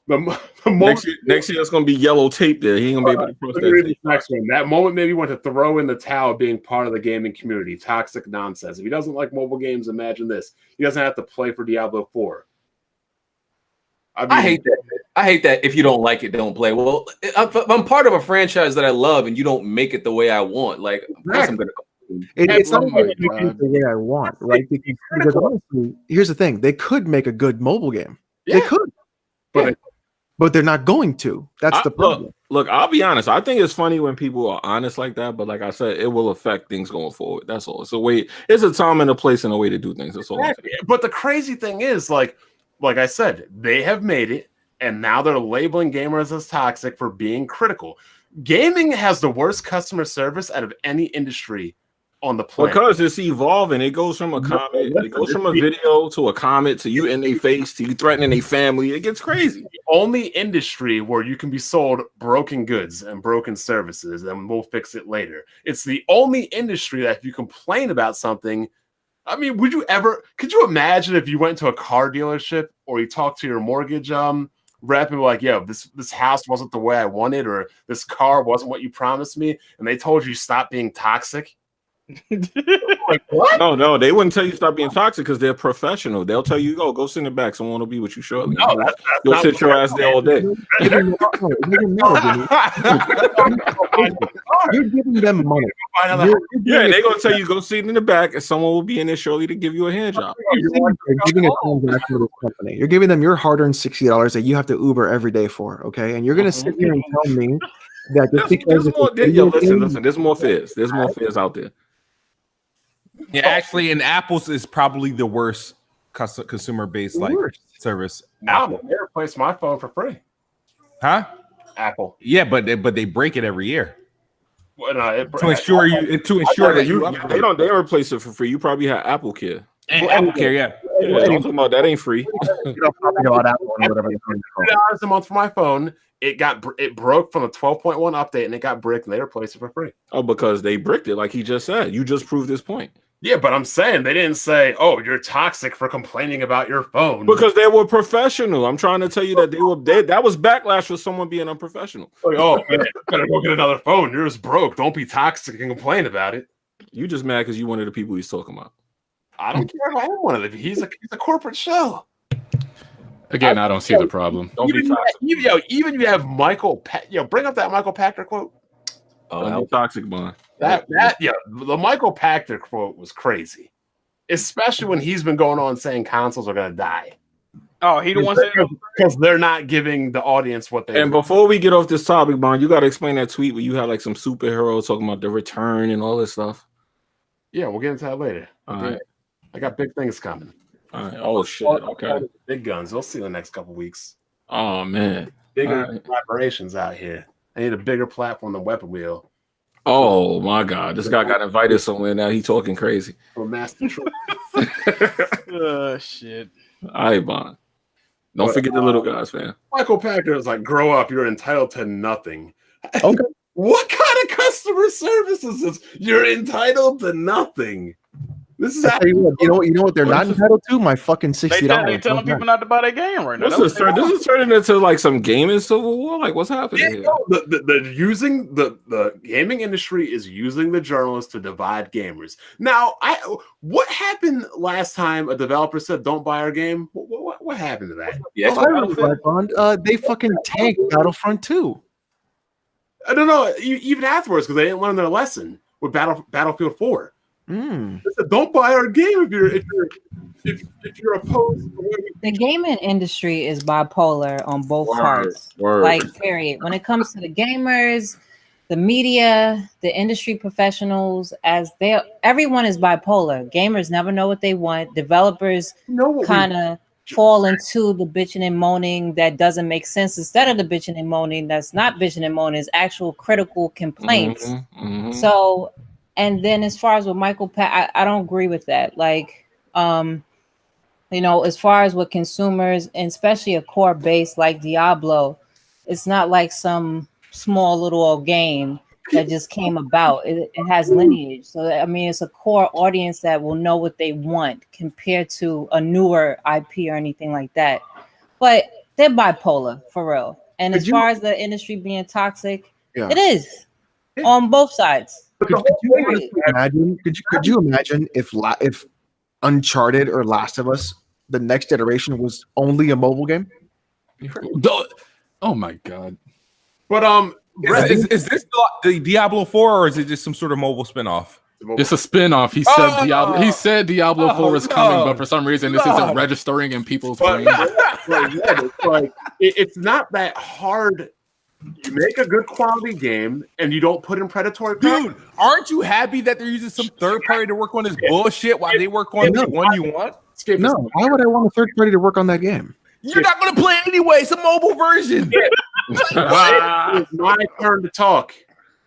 Next year it's gonna be yellow tape there. He ain't gonna be able to cross that tape. Next one. That moment made me want to throw in the towel being part of the gaming community. Toxic nonsense. If he doesn't like mobile games, imagine this. He doesn't have to play for Diablo 4. I hate that. I hate that if you don't like it, don't play. Well, I'm part of a franchise that I love, and you don't make it the way I want. Like, of course I'm gonna It's not going to make it the way I want, right? Because honestly, here's the thing: they could make a good mobile game. They could, but they're not going to. That's the problem. Look, I'll be honest. I think it's funny when people are honest like that, but like I said, it will affect things going forward. That's all. It's a way. It's a time and a place and a way to do things. That's all. Exactly. But the crazy thing is, like I said, they have made it, and now they're labeling gamers as toxic for being critical. Gaming has the worst customer service out of any industry on the planet because it's evolving. It goes from a comment, it goes from a video to a comment to you in their face to you threatening their family. It gets crazy. The only industry where you can be sold broken goods and broken services, and we'll fix it later. It's the only industry that if you complain about something, I mean, could you imagine if you went to a car dealership or you talked to your mortgage rep and like, yo, this house wasn't the way I wanted, or this car wasn't what you promised me, and they told you stop being toxic? Like, what? No, they wouldn't tell you stop being toxic because they're professional. They'll tell you go sit in the back. Someone will be with you shortly. No, you'll sit your ass there all day. You're giving them money. They're gonna tell you go sit in the back, and someone will be in there shortly to give you a hand job. You're giving a transaction to this company. You're giving them your hard-earned $60 that you have to Uber every day for. Okay, and you're gonna sit here and tell me that just because listen, there's more fears. There's more fears out there. Yeah, actually, and Apple's is probably the worst consumer-based service. Apple, they replaced my phone for free. Huh? Apple. Yeah, but they break it every year. Well, to ensure that you they don't replace it for free. You probably have Apple Care. Apple Care, yeah. I'm talking about that ain't free. $2 a month for my phone. It broke from the 12.1 update, and it got bricked, and they replaced it for free. Oh, because they bricked it, like he just said. You just proved this point. Yeah, but I'm saying they didn't say, "Oh, you're toxic for complaining about your phone," because they were professional. I'm trying to tell you that they were dead. That was backlash for someone being unprofessional. Like, oh, man, gotta go get another phone. Yours broke. Don't be toxic and complain about it. You just mad because you one of the people he's talking about. I don't care if I am one of them. He's a corporate shell. Again, I don't see the problem. Don't be toxic. Even you have Michael. Bring up that Michael Pachter quote. Oh, toxic, man. The Michael Pachter quote was crazy, especially when he's been going on saying consoles are going to die. Oh, he the one saying because they're not giving the audience what they. And before we get off this topic, Bond, you got to explain that tweet where you had like some superhero talking about the return and all this stuff. Yeah, we'll get into that later. All right. I got big things coming. All right. Oh shit. Okay. Big guns. We'll see in the next couple weeks. Oh man. Bigger collaborations out here. I need a bigger platform than Weapon Wheel. Oh my God! This guy got invited somewhere. Now he talking crazy. For Master Troy. Shit. All right, Bond. Don't forget the little guys, man. Michael Pachter is like, grow up. You're entitled to nothing. Okay. What kind of customer service is this? You're entitled to nothing. This is you know what they're not entitled to? My fucking $60. They telling people not to buy that game right now. This is turning into like some gaming civil war. Like, what's happening here? The gaming industry is using the journalists to divide gamers. Now, what happened last time a developer said, "Don't buy our game"? What happened to that? Yeah, they fucking tanked Battlefront 2. I don't know. Even afterwards, because they didn't learn their lesson with Battlefield 4. They said, don't buy our game if you're opposed. The gaming industry is bipolar on both parts. Like, period. When it comes to the gamers, the media, the industry professionals, everyone is bipolar. Gamers never know what they want. Developers kind of fall into the bitching and moaning that doesn't make sense. Instead of the bitching and moaning, that's not bitching and moaning, is actual critical complaints. So. And then as far as with Michael Pat, I don't agree with that. Like, as far as with consumers, and especially a core base like Diablo, it's not like some small little old game that just came about. It has lineage. So, I mean, it's a core audience that will know what they want compared to a newer IP or anything like that. But they're bipolar, for real. And as far as the industry being toxic, it is on both sides. Could you imagine if Uncharted or Last of Us, the next iteration, was only a mobile game? Oh my God! But is this the Diablo 4 or is it just some sort of mobile spinoff? It's a spin-off. He said Diablo. He said Diablo 4 is coming, but for some reason this isn't registering in people's brains. It's not that hard. You make a good quality game and you don't put in predatory Dude, aren't you happy that they're using some third party to work on this bullshit while they work on the one you want? No, why would I want a third party to work on that game? You're not going to play it anyway. It's a mobile version. It's my turn to talk.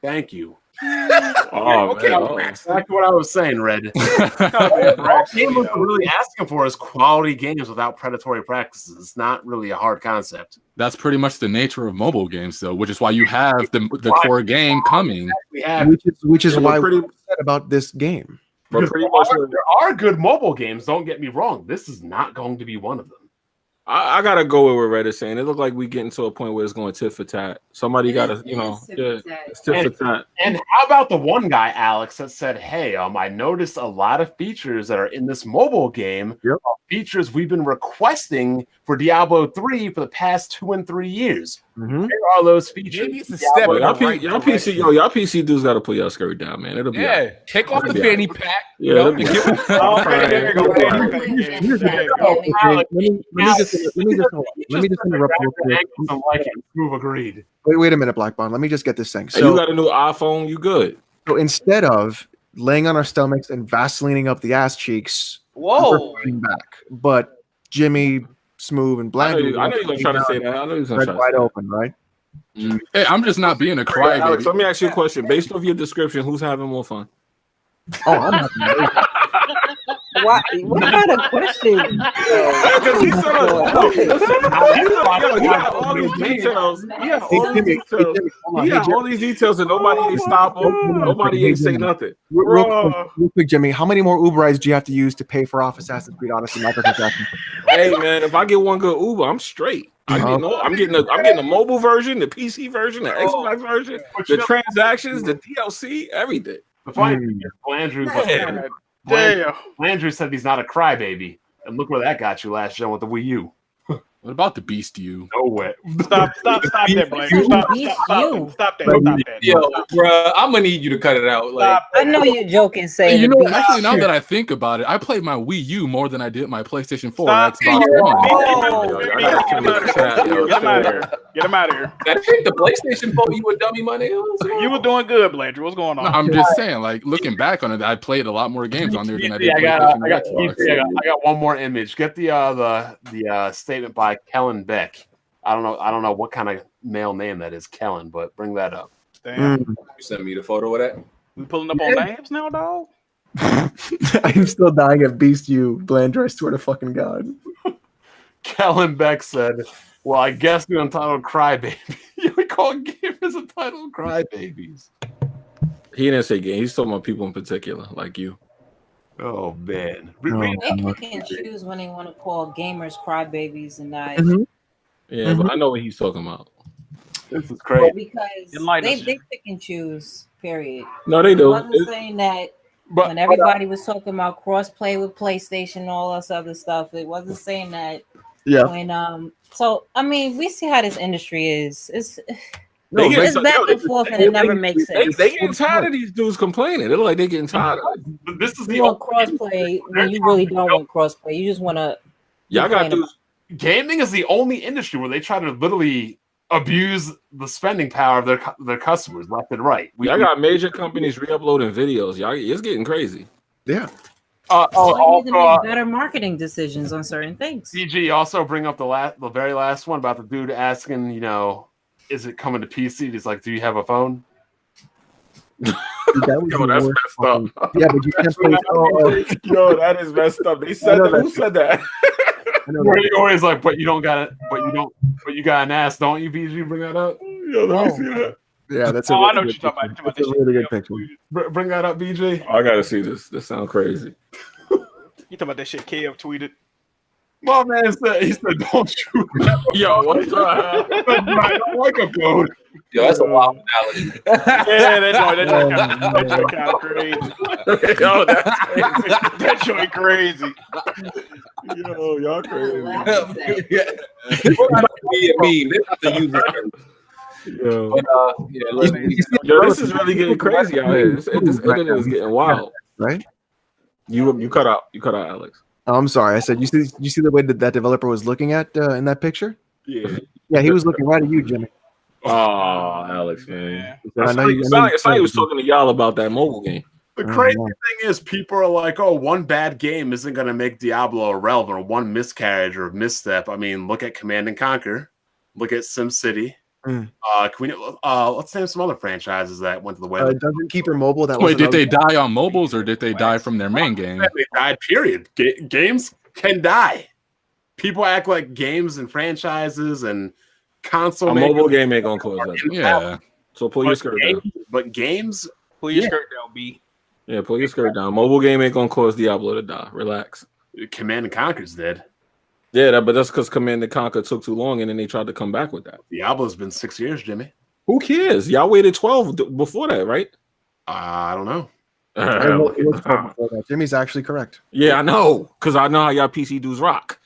Thank you. Okay, back to what I was saying, Red. All gamers are really asking for is quality games without predatory practices. It's not really a hard concept. That's pretty much the nature of mobile games, though, which is why you have the core game coming. Which is why we're upset about this game. There are good mobile games. Don't get me wrong. This is not going to be one of them. I gotta go with what Red is saying. It looked like we getting to a point where it's going tit for tat. Somebody gotta, it's tit for tat. And how about the one guy, Alex, that said, "Hey, I noticed a lot of features that are in this mobile game. Features we've been requesting for Diablo 3 for the past 2 and 3 years. Where are those features?" Maybe it's a step. Y'all PC dudes gotta put y'all scurry down, man. It'll be take off the fanny pack. Yeah, Let me just interrupt real quick. Agreed. Wait a minute, Black Bond. Let me just get this thing. So you got a new iPhone, you good. So instead of laying on our stomachs and vaselining up the ass cheeks, whoa, we're back. But Jimmy, Smooth, and Black. I know you're gonna try to say that. I know you're gonna try wide open, right? Hey, I'm just not being a crybaby. Alex, let me ask you a question. Based off your description, who's having more fun? Oh, I'm not. What kind of question? Because he said, he had all these details. He had all these details, and nobody ain't stop him. Nobody ain't say nothing. Real quick, Jimmy, how many more Uber rides do you have to use to pay for off Assassin's Creed Odyssey? Hey man, if I get one good Uber, I'm straight. I'm getting a mobile version, the PC version, the Xbox version, the transactions, the DLC, everything. The funny thing is, Landry said he's not a crybaby, and look where that got you last gen with the Wii U. What about the Beast U? No way. Stop that, Blake. Stop that. Yo, bro, I'm gonna need you to cut it out. Like, I know you're joking, saying. You know, actually, now that I think about it, I played my Wii U more than I did my PlayStation 4 and Xbox One. Get him out of here. I think the PlayStation 4, you a dummy, my nigga. You were doing good, Blandry. What's going on? No, I'm just saying, like, looking back on it, I played a lot more games on there than I did. I got one more image. Get the statement by Kellen Beck. I don't know what kind of male name that is, Kellen, but bring that up. Damn. You sent me the photo of that. We pulling up on names now, dog. I'm still dying at Beast U, Blandry. I swear to fucking God. Kellen Beck said, "Well, I guess you're entitled crybaby." We call gamers entitled crybabies. He didn't say game. He's talking about people in particular, like you. Oh man, They can choose when they want to call gamers crybabies and not. Yeah, but I know what he's talking about. This is crazy. Because they pick and choose. Period. No, they do. I wasn't saying that when everybody was talking about crossplay with PlayStation and all this other stuff. It wasn't saying that. Yeah. When so I mean, we see how this industry is. It's back and forth, and it never makes sense. They getting tired of these dudes complaining. They look like they getting tired. But this is you want crossplay when you really don't want crossplay. You just want to. Y'all got dudes. Gaming is the only industry where they try to literally abuse the spending power of their customers left and right. Y'all got major companies re-uploading videos. Y'all, it's getting crazy. Yeah. So need to make better marketing decisions on certain things. CG also bring up the very last one about the dude asking, is it coming to PC? He's like, do you have a phone? Yo, that's messed up. Yeah, but you can't play. Yo, that is messed up. They said that. Who said that? He always like, but you got an ass, don't you, BG? Bring that up. Yo, let me see that. Yeah, that's. I know what you're talking about. That's a really good picture. Bring that up, BG. I gotta see this. This sounds crazy. You talking about that shit KF tweeted? My man said, don't shoot. Yo, what's up? I don't like a phone. Yo, that's a wild analogy. Yeah, that joint kind of crazy. Yo, that's crazy. That joint crazy. Yo, y'all crazy. Yo. But This is really getting crazy out here. This internet is getting wild. Right? You cut out. You cut out, Alex. Oh, I'm sorry. I said you see the way that developer was looking at in that picture? Yeah. Yeah, he was looking right at you, Jimmy. Oh, Alex, man. I know It's like he was talking to y'all about that mobile game. The crazy thing is, people are like, "Oh, one bad game isn't going to make Diablo irrelevant, or one miscarriage or misstep." I mean, look at Command and Conquer, look at SimCity. Mm. Let's name some other franchises that went to the way. Dungeon Keeper Mobile. That Wait, did they die on mobiles or did they die from their main game? They died. Period. Games can die. People act like games and franchises and console. A mobile game ain't gonna close that. Yeah. So pull your skirt down. But games, pull your skirt down, B. Yeah, pull your skirt down. Mobile game ain't gonna cause Diablo to die. Relax. Command and Conquer's dead. Yeah, but that's because Command and Conquer took too long, and then they tried to come back with that. Diablo's been 6 years, Jimmy. Who cares? Y'all waited 12 before that, right? I don't know. Jimmy's actually correct. Yeah, I know, because I know how y'all PC dudes rock.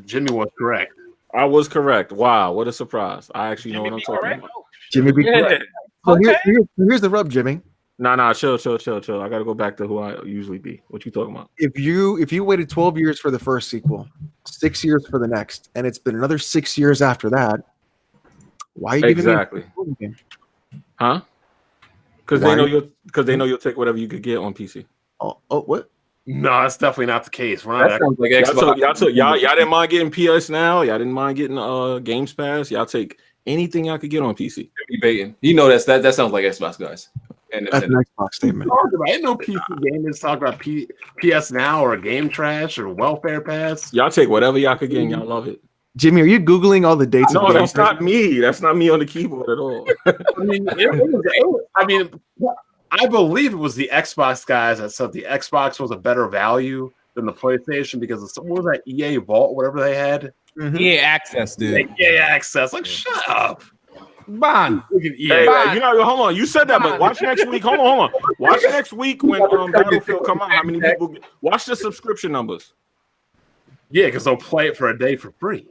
Jimmy was correct. I was correct. Wow, what a surprise. I actually know what I'm talking about. Jimmy be correct. So here's the rub, Jimmy. Nah, chill. I gotta go back to who I usually be. What you talking about? If you waited 12 years for the first sequel, 6 years for the next, and it's been another 6 years after that, why are you exactly? Huh? Because they know you'll take whatever you could get on PC. Oh, what? No, that's definitely not the case. We're not like y'all didn't mind getting PS Now. Y'all didn't mind getting Games Pass. Y'all take anything y'all could get on PC. Debating. You know that sounds like Xbox guys. And that's an Xbox statement. I didn't know PC gamers talk about PS Now or Game Trash or Welfare Pass. Y'all take whatever y'all could get and y'all love it. Jimmy, are you Googling all the dates? No, that's not me. That's not me on the keyboard at all. I believe it was the Xbox guys that said the Xbox was a better value than the PlayStation because of what was that EA Vault, whatever they had. Mm-hmm. EA Access, dude. EA Access. Like, shut up. Bond. Hey, hold on. You said that, but watch next week. Hold on. Watch next week when Battlefield come out. How many people watch the subscription numbers? Yeah, because they'll play it for a day for free.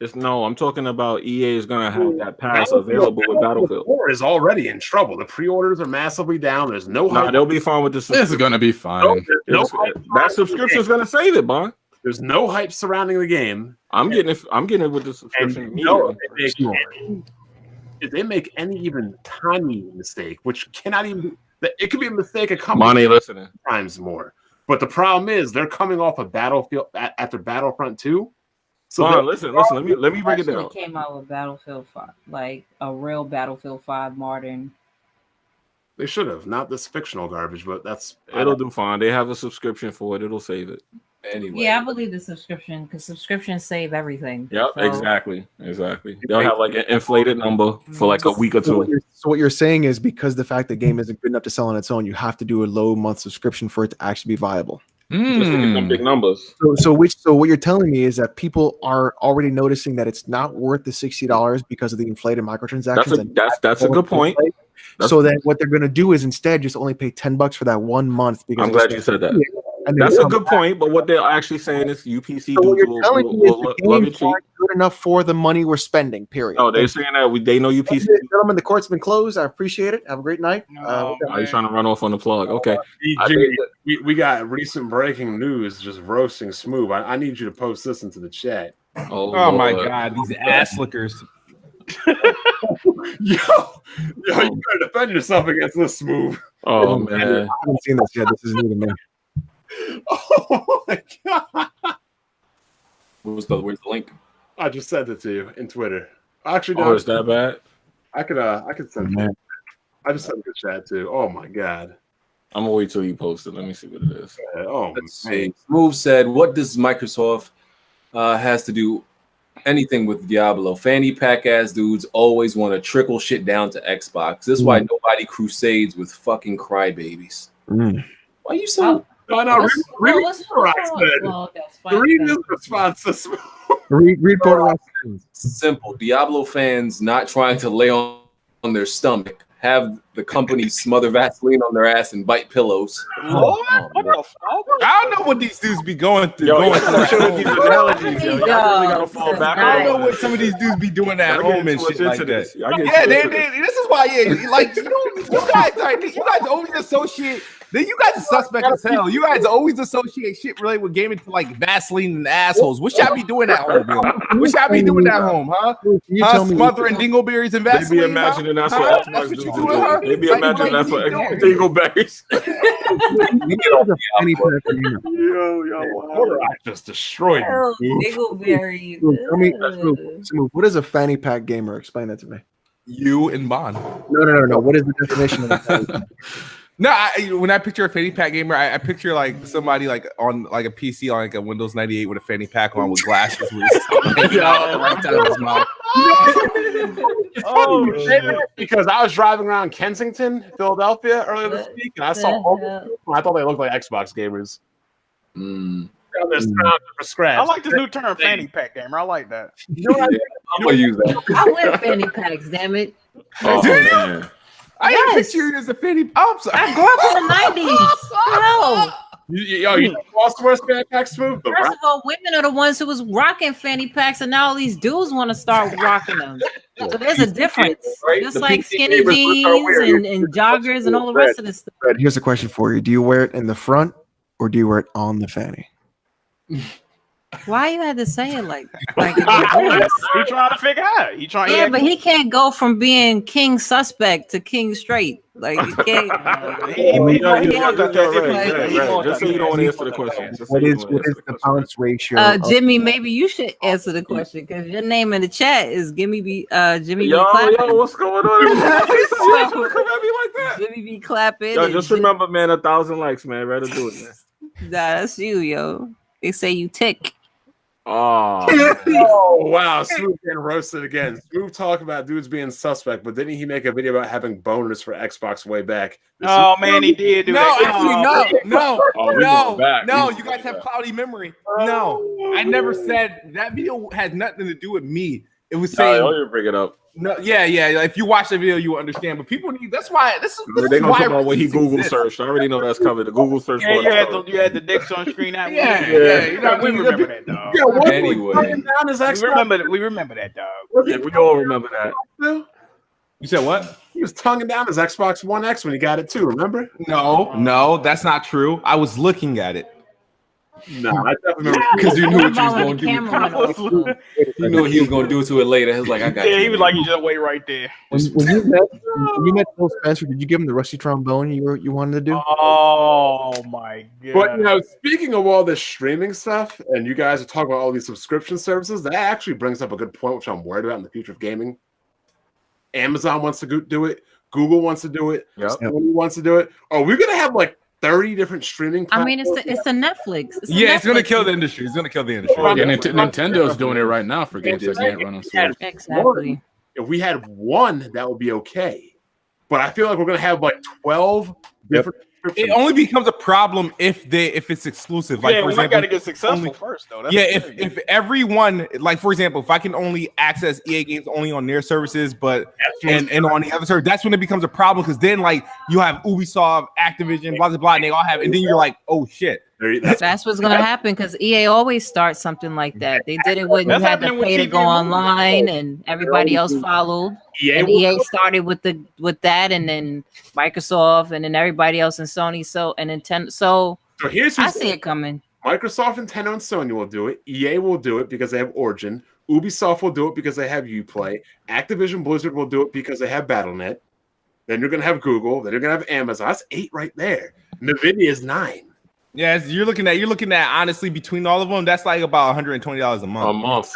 I'm talking about EA is gonna have that pass available with Battlefield. 4 is already in trouble. The pre-orders are massively down. There's no hype. They'll be fine with this. This is gonna be fine. That subscription is gonna save it, Bond. There's no hype surrounding the game. I'm getting it with the subscription. If they make any even tiny mistake, which cannot even it could be a mistake a couple Money listening times more. But the problem is they're coming off a Battlefield after Battlefront 2. So listen. Let me break it down. Came out with Battlefield 5, like a real Battlefield 5 modern. They should have, not this fictional garbage, but it'll do fine. They have a subscription for it. It'll save it. Anyway. Yeah, I believe the subscription because subscriptions save everything. Yep, so. Exactly. They'll have like an inflated number for like a week or two. So what you're saying is because the fact the game isn't good enough to sell on its own, you have to do a low month subscription for it to actually be viable. Just to get them big numbers. So what you're telling me is that people are already noticing that it's not worth the $60 because of the inflated microtransactions. That's a good point. So then what they're going to do is instead just only pay $10 for that 1 month. Because I'm glad you said that. That's a good point. But what they're actually saying is UPC so dudes will love it cheap. Good enough for the money we're spending. Period. No, they're saying that they know UPC. Gentlemen, the court's been closed. I appreciate it. Have a great night. Are you trying to run off on the plug? Okay. We got recent breaking news just roasting Smooth. I need you to post this into the chat. Oh my God, these ass lickers. Yo, you gotta defend yourself against this Smooth. Oh man, I haven't seen this yet. This is new to me. Oh my God. Where's the link? I just sent it to you in Twitter. Actually, no, is that bad? I could send it. I just sent it to chat too. Oh my God. I'm gonna wait till you post it. Let me see what it is. Let's see. Smooth said, "What does Microsoft has to do anything with Diablo? Fanny pack ass dudes always want to trickle shit down to Xbox. This is why nobody crusades with fucking crybabies. Why you so?" Read his response to Smooth. Read Porter. Simple. Diablo fans not trying to lay on their stomach have the company smother Vaseline on their ass and bite pillows. Lord, what the fuck? I don't know what these dudes be going through. Yo, Going through show these analogies, yo. Y'all really gotta fall back. I don't know what some of these dudes be doing at home and shit like that. This is why, like you guys always associate. Then you guys are suspect as hell. You guys always associate shit related with gaming to like Vaseline and assholes. What y'all be doing at home, yo? What y'all be doing at home, huh? Smothering dingleberries and Vaseline. They be imagining that's what Xbox dudes do. They be imagining that's what dingleberries. I just destroyed you. Dingleberries. What is a fanny pack gamer? Explain that to me. You and Bond. No. What is the definition of a fanny pack? No, when I picture a fanny pack gamer, I picture like somebody like on like a PC on like a Windows 98 with a fanny pack on with glasses with his right out of his mouth. Oh shit! Because I was driving around Kensington, Philadelphia earlier this week, and I saw I thought they looked like Xbox gamers. For scratch. I like this new term, fanny pack gamer. I like that. You know what I'm gonna use that. I wear fanny packs, damn it. Oh man. I didn't picture you as a fanny. Oh, I'm sorry. I grew up in the 90s. No. You also wear fanny packs, Smooth? First of all, women are the ones who was rocking fanny packs, and now all these dudes want to start rocking them. So there's a difference. Right? Just The like PC skinny gamers jeans and joggers and all the rest of this stuff. Fred, here's a question for you. Do you wear it in the front or do you wear it on the fanny? Why you had to say it like he trying to figure out. Yeah, but he can't go from being king suspect to king straight. Like he can't. Just so you don't answer the question. What is the bounce ratio? Jimmy, maybe you should answer the question because your name in the chat is Jimmy B. Jimmy B. Yo, Clapping. what's going on? Come at me like that. Jimmy B. Clapping. Yo, just remember, man, 1,000 likes, man. Rather do it, man. Nah, that's you, yo. They say you tick. Oh wow, Smooth getting roasted again. Smooth talking about dudes being suspect, but didn't he make a video about having boners for Xbox way back? Oh man, he did do that. No. You guys have cloudy memory. No, I never said that video had nothing to do with me. It was saying. Oh, you bring it up. No, yeah. If you watch the video, you will understand. But people need. That's why. This they is gonna why talk about what he Google searched. I already know that's covered. The Google search. Yeah, you had the dicks on screen. Yeah. We remember that, dog. Anyway, we remember that, dog. Yeah, we all remember that. You said what? He was tonguing down his Xbox One X when he got it too. Remember? No, that's not true. I was looking at it. No, I definitely remember because you knew what you was going to do. You knew what he was going to do to it later. He was like, I got you. Yeah, he was like, you just wait right there. When you met Phil Spencer, did you give him the rusty trombone you wanted to do? Oh my god! But speaking of all this streaming stuff, and you guys are talking about all these subscription services, that actually brings up a good point, which I'm worried about in the future of gaming. Amazon wants to do it. Google wants to do it. Sony wants to do it. Are we gonna have like 30 different streaming platforms? I mean, it's a Netflix. It's going to kill the industry. It's going to kill the industry. Yeah, Nintendo's doing it right now for games that can't run on Switch. Exactly. If we had one, that would be okay. But I feel like we're going to have like 12 different. It only becomes a problem if it's exclusive. Like, yeah, for we example, got to get successful first, though. That's if everyone, like for example, if I can only access EA games only on their services, but and on the other service, that's when it becomes a problem because then like you have Ubisoft, Activision, blah blah blah, and they all have, and then you're like, oh shit. That's what's gonna happen because EA always starts something like that. They did it when you had to pay to go online, and everybody else followed. And EA started with that, and then Microsoft, and then everybody else, and Sony, and Nintendo. So here's I see it coming. Microsoft, Nintendo, and Sony will do it. EA will do it because they have Origin. Ubisoft will do it because they have Uplay. Activision Blizzard will do it because they have Battle.net. Then you're gonna have Google. Then you're gonna have Amazon. That's 8 right there. NVIDIA is 9. Yeah, you're looking at honestly between all of them, that's like about $120 a month. A month.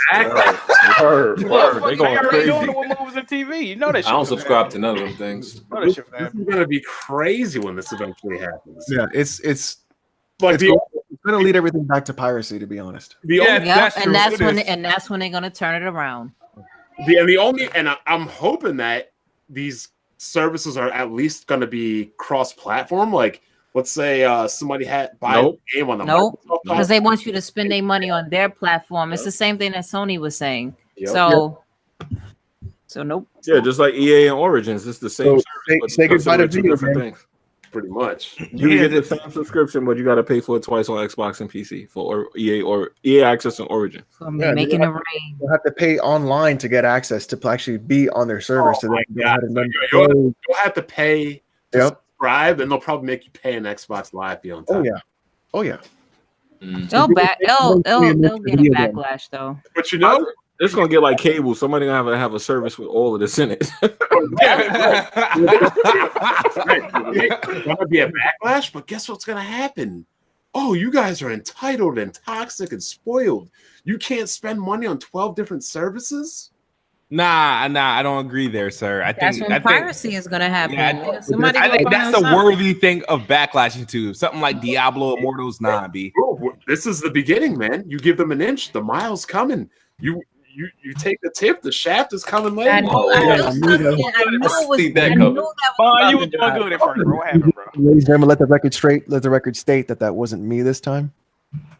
Word. They going crazy. What movies and TV? You know that shit. I don't subscribe to none of them things. This is gonna be crazy when this eventually happens. Yeah, it's like it's going to lead everything back to piracy, to be honest. That's when they're gonna turn it around. I'm hoping that these services are at least going to be cross-platform. Like, let's say somebody buy a game on the Microsoft because they want you to spend their money on their platform. It's the same thing that Sony was saying. So So nope. Yeah, just like EA and Origins, it's the same. Say goodbye to video different games. things. Pretty much. You can get the same subscription, but you got to pay for it twice on Xbox and PC for EA access and Origin. So I'm making it rain. You'll have to pay online to get access to actually be on their server. So they can go ahead and you'll have to pay to subscribe, and they'll probably make you pay an Xbox Live fee on top. Oh yeah. They'll get a backlash though. But you know, it's gonna get like cable. Somebody gonna have a service with all of this in it. It's gonna be a backlash, but guess what's gonna happen? Oh, you guys are entitled and toxic and spoiled. You can't spend money on 12 different services. Nah, I don't agree there, sir. I think piracy is gonna happen. Yeah, Somebody I think that's a something. worthy thing of backlashing to. Something like Diablo, Immortals, nah, B. Bro, this is the beginning, man. You give them an inch, the mile's coming. You take the tip, the shaft is coming later. I know it was See that I coming. knew that Fine, you was was doing good at first, bro. What happened, bro? Ladies and gentlemen, let the record state that wasn't me this time.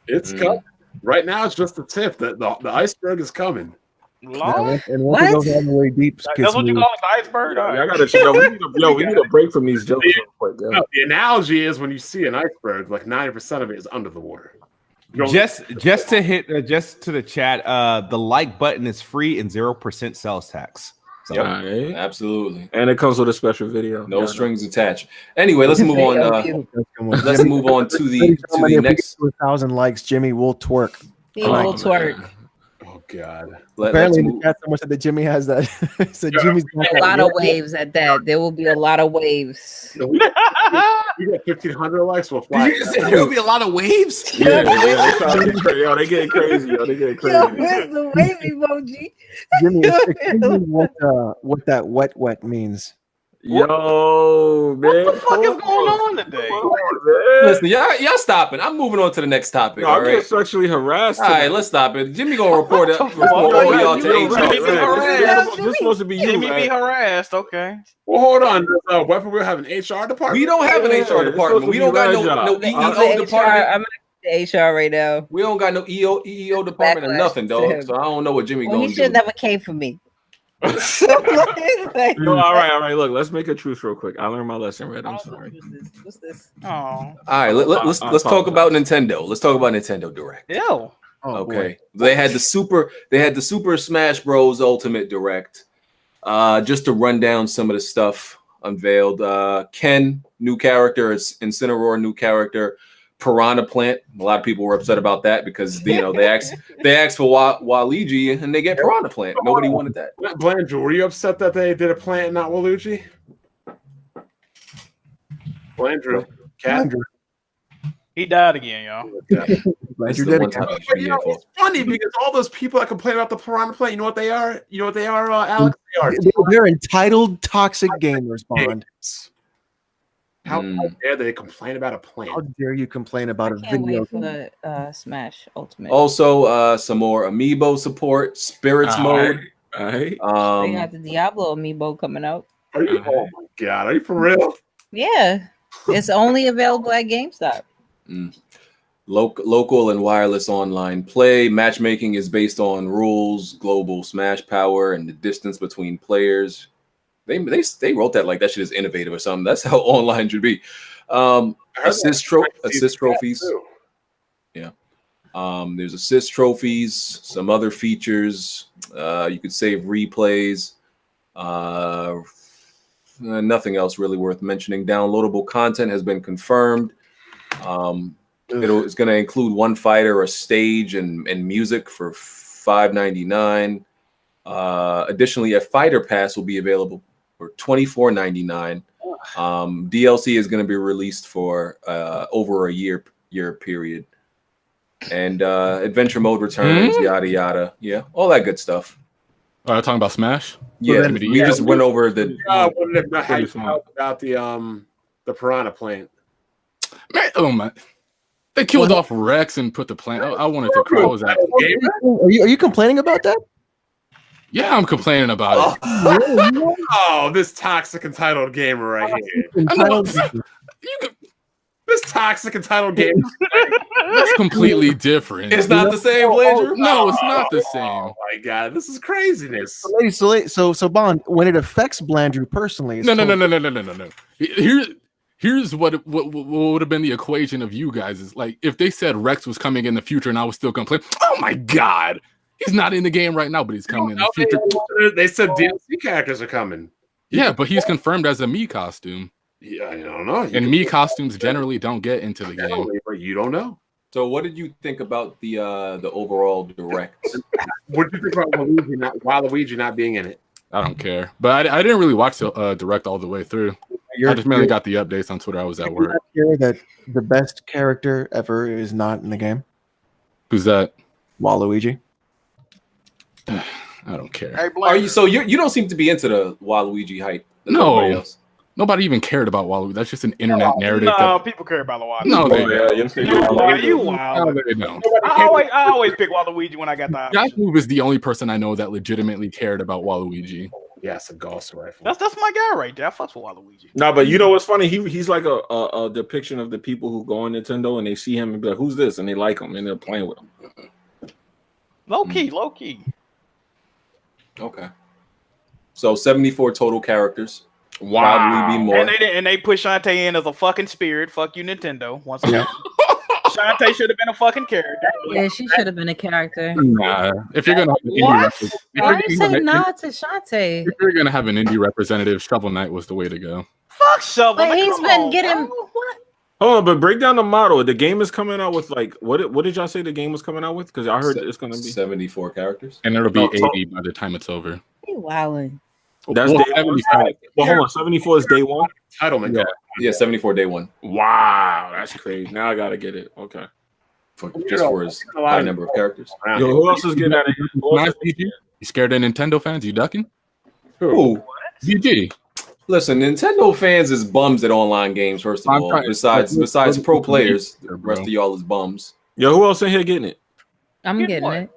It's coming. Right now, it's just the tip. The iceberg is coming. Lord. And once it goes all the way deep, That's what you call an iceberg? All I right. gotta chill. We need a break from these jokes. Real quick, yo. No, the analogy is when you see an iceberg, like 90% of it is under the water. Just to the chat, the like button is free and 0% sales tax. So Yep, absolutely. And it comes with a special video. No strings attached. Anyway, let's move on. Let's move on to the next. 1,000 likes, Jimmy will twerk. He will twerk. Oh God! Apparently, in the chat, someone said that Jimmy has that. So Jimmy's A lot of waves at that. There will be a lot of waves. You got 1,500 likes. We'll fly. there will be a lot of waves. Yeah, they getting crazy. They getting crazy. Yo, where's the wave emoji? Jimmy, explain to me what that wet means. Yo, man, What the fuck is going on today? Listen, y'all stop it. I'm moving on to the next topic. No, all I'm getting right. sexually harassed. All right, let's stop it. Jimmy gonna report it. What the Report fuck? all y'all to Jimmy HR. be harassed. This is supposed to be you. Jimmy be man. harassed. Okay. Well, hold on. Weapon will have an HR department. We don't have an HR department. We don't got no EEO department. I'm the HR right now. We don't got no EEO department or Backlash nothing, to dog. him. So I don't know what Jimmy Well, gonna he do. should never came for me. Yo, all right. Look, let's make a truce real quick. I learned my lesson, Red. I'm sorry. What's this? Oh. All right, let's talk about Nintendo. Let's talk about Nintendo Direct. Ew. Okay, they had the Super Smash Bros. Ultimate Direct. Just to run down some of the stuff unveiled. Ken, new character. It's Incineroar, new character. Piranha Plant. A lot of people were upset about that because they asked for Waluigi and they get Piranha Plant. Nobody wanted that. Blandrew, were you upset that they did a plant and not Waluigi? Blandrew, cat. He died again, y'all. This is the one time But, you know, it's funny because all those people that complain about the Piranha Plant, you know what they are? You know what they are, Alex? They're entitled toxic gamers, Bond. How dare they complain about a plant? How dare you complain about a Can't video wait for game? the Smash Ultimate. Also, some more Amiibo support, Spirits mode. All right. They got the Diablo Amiibo coming out. Oh my God, are you for real? Yeah, it's only available at GameStop. Local and wireless online play. Matchmaking is based on rules, global smash power, and the distance between players. They wrote that like that shit is innovative or something. That's how online should be. Assist trophies. Yeah. There's assist trophies, some other features. You could save replays. Nothing else really worth mentioning. Downloadable content has been confirmed. It's going to include one fighter, a stage, and music for $5.99. Additionally, a fighter pass will be available for $24.99. DLC is going to be released for over a year period, and adventure mode returns, yada yada. Yeah, all that good stuff. Talking about Smash. Yeah, we just went over the. About the Piranha Plant. Man, oh my! They killed off Rex and put the plant. I wanted to cry. Are you complaining about that? Yeah, I'm complaining about it. Oh, this toxic entitled gamer right here. This toxic entitled game. That's completely different. It's not the same, Blandrew? No, it's not the same. Oh my god, this is craziness. So Bond, when it affects Blandrew personally, it's No. totally- Here's what would have been the equation of you guys is like if they said Rex was coming in the future and I was still complaining. Oh my god, he's not in the game right now, but he's coming in the future. They said DLC characters are coming. Yeah, but he's confirmed as a me costume. Yeah, I don't know. And me costumes generally don't get into the game. But you don't know. So, what did you think about the overall direct? What did you think about Waluigi not being in it? I don't care, but I didn't really watch the direct all the way through. I just mainly got the updates on Twitter. I was at work. Hear that the best character ever is not in the game. Who's that? Waluigi. I don't care. Hey, Are you? So you don't seem to be into the Waluigi hype. No. Nobody even cared about Waluigi. That's just an internet narrative. No, people care about Waluigi. No, they You wild. No, they don't. I always pick Waluigi when I got the option. Yaku is the only person I know that legitimately cared about Waluigi. Yes, a Gauss rifle. That's my guy right there. I fucks with Waluigi. No, but you know what's funny? He's like a depiction of the people who go on Nintendo and they see him and be like, "Who's this?" and they like him and they're playing with him. Low key. Okay. So 74 total characters. Wow. Probably be more. And they put Shantae in as a fucking spirit. Fuck you, Nintendo. Once again. Shantae should have been a fucking character. Yeah, she should have been a character. Nah, if you're gonna have an indie Why are you saying nah to Shantae? if you're gonna have an indie representative, Shovel Knight was the way to go. Fuck Shovel. But he's been getting what? Hold on, but break down the model. The game is coming out with like what did y'all say the game was coming out with? Because I heard it's gonna be 74 characters, and it'll be 80 by the time it's over. He wilding. That's Well, day 75. Well, hold on, 74 is day one. Entitlement. Yeah, 74 day one. Wow, that's crazy. Now I gotta get it. Okay. Just for his high number of characters. Yo, who else is getting that? You scared of Nintendo fans? You ducking? Who? BG. Listen, Nintendo fans is bums at online games. First of all, besides pro players, the rest of y'all is bums. Yo, who else in here getting it? I'm getting it.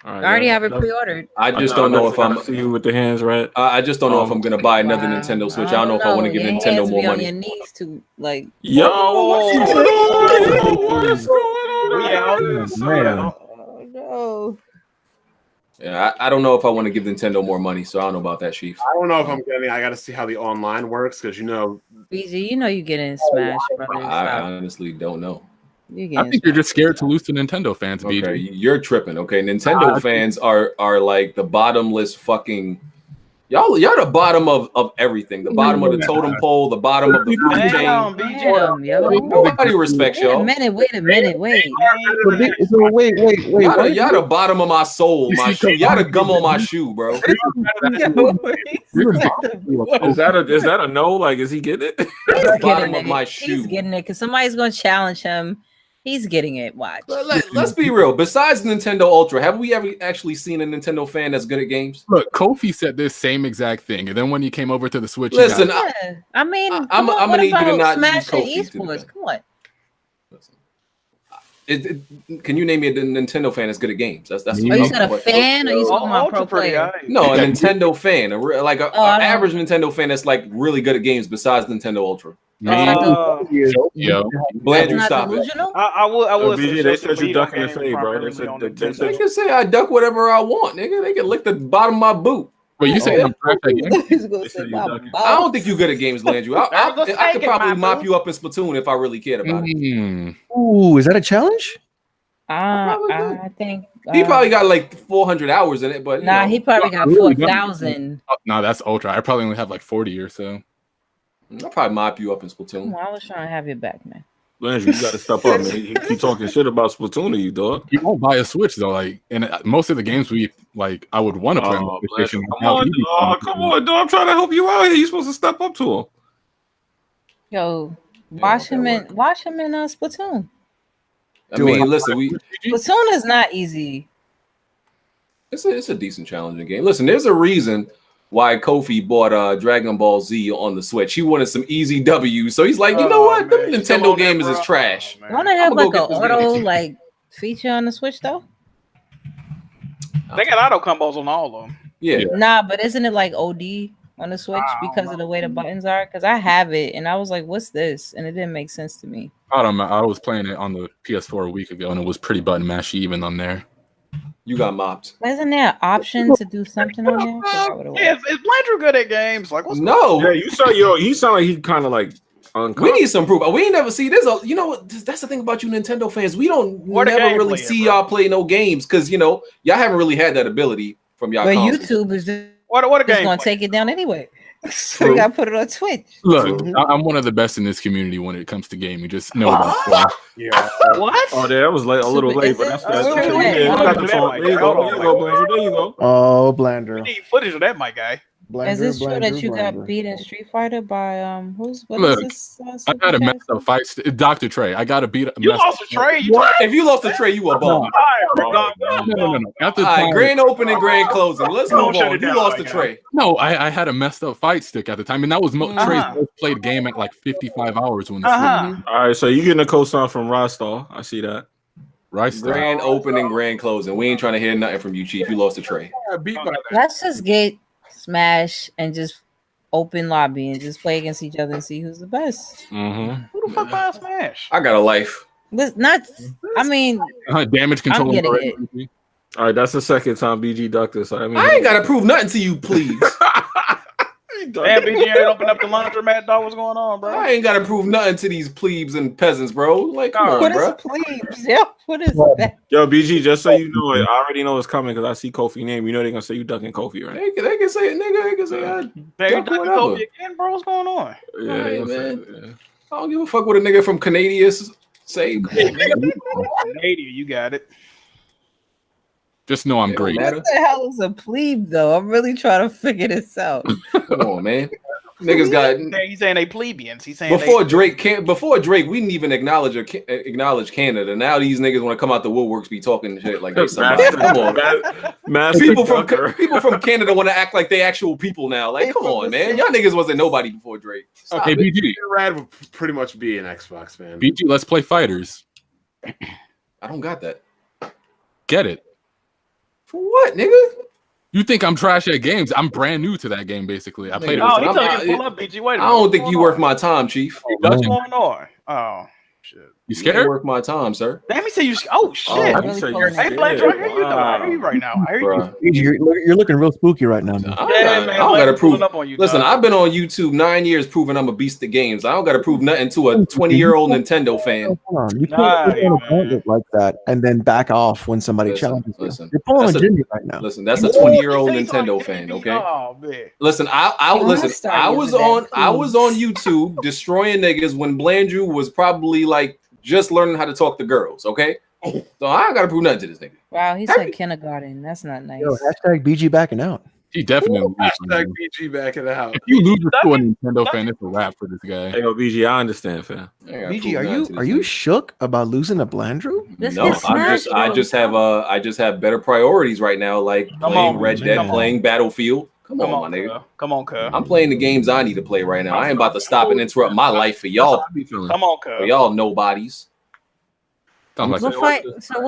All I already have it pre-ordered. I just don't know if I'm. See you with the hands, right? I just don't know if I'm gonna buy another Nintendo Switch. I don't know if I want to give Nintendo more money. On your knees to like. Yo, what's going on? No. Yeah, I don't know if I want to give Nintendo more money, so I don't know about that, Chief. I don't know if I'm getting. I got to see how the online works because BG, you know you get in Smash Brothers. I honestly don't know. I think you're just scared to lose to Nintendo fans, BG. Okay, you're tripping. Okay, Nintendo fans are like the bottomless fucking. Y'all the bottom of everything. The bottom of the totem pole. The bottom of the food chain. Nobody respects y'all. Wait a minute. Wait. Y'all the bottom of my soul, my shoe. Y'all the gum on my shoe, bro. Is that a no? Like, is he getting it? He's Bottom of my shoe. He's getting it because somebody's gonna challenge him. He's getting it. Watch. Let's be real. Besides Nintendo Ultra, have we ever actually seen a Nintendo fan that's good at games? Look, Kofi said this same exact thing, and then when he came over to the Switch, listen, I mean, I'm gonna need you to not Smash and use Kofi esports. Come on. Can you name me a Nintendo fan that's good at games? That's. Are you said a fan, or you talking about pro player? No, a Nintendo fan, like an average Nintendo fan that's like really good at games besides Nintendo Ultra. Yo, Blandrew, stop it. I will. They said you ducking the fade, bro. They can say I duck whatever I want, nigga. They can lick the bottom of my boot. But you say I'm trash at games? I don't think you're good at games, Landry. I could probably mop you up in Splatoon if I really cared about it. Ooh, is that a challenge? I think he probably got like 400 hours in it, but nah, he probably got 4,000. No, that's Ultra. I probably only have like 40 or so. I'll probably mop you up in Splatoon. Well, I was trying to have your back, man. Landry, you got to step up, man. He keep talking shit about Splatoon to you, dog. You won't buy a Switch though, like, and most of the games I would want to play on the PlayStation. Come on, dog. I'm trying to help you out here. You're supposed to step up to him. Yo, watch him in Splatoon. I mean, listen, Splatoon is not easy. It's a decent challenging game. Listen, there's a reason why Kofi bought Dragon Ball Z on the Switch. He wanted some easy W, so he's like, you know what? The Nintendo game is trash. Want to have like an auto feature on the Switch though? They got auto combos on all of them. Yeah. Nah, but isn't it like OD? on the Switch because of the way the buttons are? Because I have it, and I was like, "What's this?" And it didn't make sense to me. I don't know. I was playing it on the PS4 a week ago, and it was pretty button mashy even on there. You got mopped. Isn't there an option to do something on there? I forgot what it was. Yeah, is Blandrew good at games? Like, what's No. Yeah, you sound like he kind of like. We need some proof. We ain't never see this. You know what? That's the thing about you Nintendo fans. We don't Where the never really gameplay see is, y'all play no games because y'all haven't really had that ability from y'all. But consoles. YouTube is just what a game going to take it down anyway. So you got to put it on Twitch. Look, I'm one of the best in this community when it comes to gaming. Just know that. Yeah. What? Oh, that was late, a little late, but that's true. Wait, You hold got on. the phone. There you go. There you go, Blazer. There you go. Oh, We Blander. need footage of that, my guy. Is this true that you got beat in Street Fighter by what Look, is this? I had a messed up fight. Dr. Trey, I got a beat. You lost a trade. If you lost a trade, you a bum. No. At the All right, time, grand opening, grand closing. Let's move on. You lost a tray. no, I had a messed up fight stick at the time, and that was Trey's most played game at like 55 hours when the All right, so you getting a cosign from Rostal. I see that. right. Grand opening, grand closing. We ain't trying to hear nothing from you, Chief. You lost a tray. Let's just get Smash and just open lobby and just play against each other and see who's the best. Mm-hmm. Who the fuck buys Smash? I got a life. I mean, Damage control. I'm getting it. All right, that's the second time BG ducked this. I ain't got to prove nothing to you, please. Damn, BG ain't open up the laundromat, dog. What's going on, bro? I ain't got to prove nothing to these plebes and peasants, bro. Like, come on, What bro. is plebes? Yeah, what is that? Yo, BG, just so you know it, I already know it's coming because I see Kofi name. You know they're gonna say you ducking Kofi, right? They can say it, nigga. They can say Hey, duck Dr. whatever. Kobe again, bro. What's going on? Yeah, All right, they gonna man. say it, I don't give a fuck what a nigga from Canadius say. Come on, nigga. Canadian, you got it. Just know I'm great. What the hell is a plebe, though? I'm really trying to figure this out. Come on, man. Niggas got. He's saying they plebeians. He's saying Before Drake, we didn't even acknowledge Canada. Now these niggas want to come out the woodworks, be talking shit like they somebody. Come on, man. People from Canada want to act like they actual people now. Like, come on, man. Y'all niggas wasn't nobody before Drake. Stop Okay, it. BG. Rad would pretty much be an Xbox fan. BG, let's play fighters. I don't got that. Get it. For what, nigga? You think I'm trash at games? I'm brand new to that game, basically. I played it. Oh, he told you to pull up, BG. Wait a minute. I don't think you worth my time, Chief. What's going on? Oh, shit. You You scared? ain't worth my time, sir. Damn, he said you. Oh, shit. Oh, he said you're Hey, Blanche, I hear you, though. I hear you right now. I hear you. Bruh. You're looking real spooky right now. Man. I man, don't gotta Blanche prove. pulling up on you, Listen, dog. I've been on YouTube 9 years proving I'm a beast at games. I don't gotta prove nothing to a 20-year-old Nintendo fan. Hold on. You Nah, can't man. go on it like that and then back off when somebody Listen, challenges you. listen. You're pulling That's on a- Jimmy right now. Listen, that's a 20-year-old He said he's Nintendo on fan. TV. Okay. Oh, man. Listen, I Don't listen. start I was using that, on. I was on please. YouTube destroying niggas when Blandrew was probably like just learning how to talk to girls. Okay. So I ain't gotta prove nothing to this nigga. Wow, he said kindergarten. That's not nice. Yo, hashtag BG backing out. He definitely. Hashtag BG back in the house. If you lose to a Nintendo fan, it's a wrap for this guy. Hey, yo, BG, I understand, fam. I ain't gotta BG, prove are nothing you to this are you nigga. shook about losing to Blandrew? This No, is Smash, I though. just have better priorities right now, like Come playing on, Red BG, Dead, come on. playing Battlefield. Come Come on, on, my nigga. cuz. Come on, cuz. I'm playing the games I need to play right now. I ain't about to stop and interrupt my life for y'all, Come on, for cuz. y'all nobodies. Sounds like What fight? So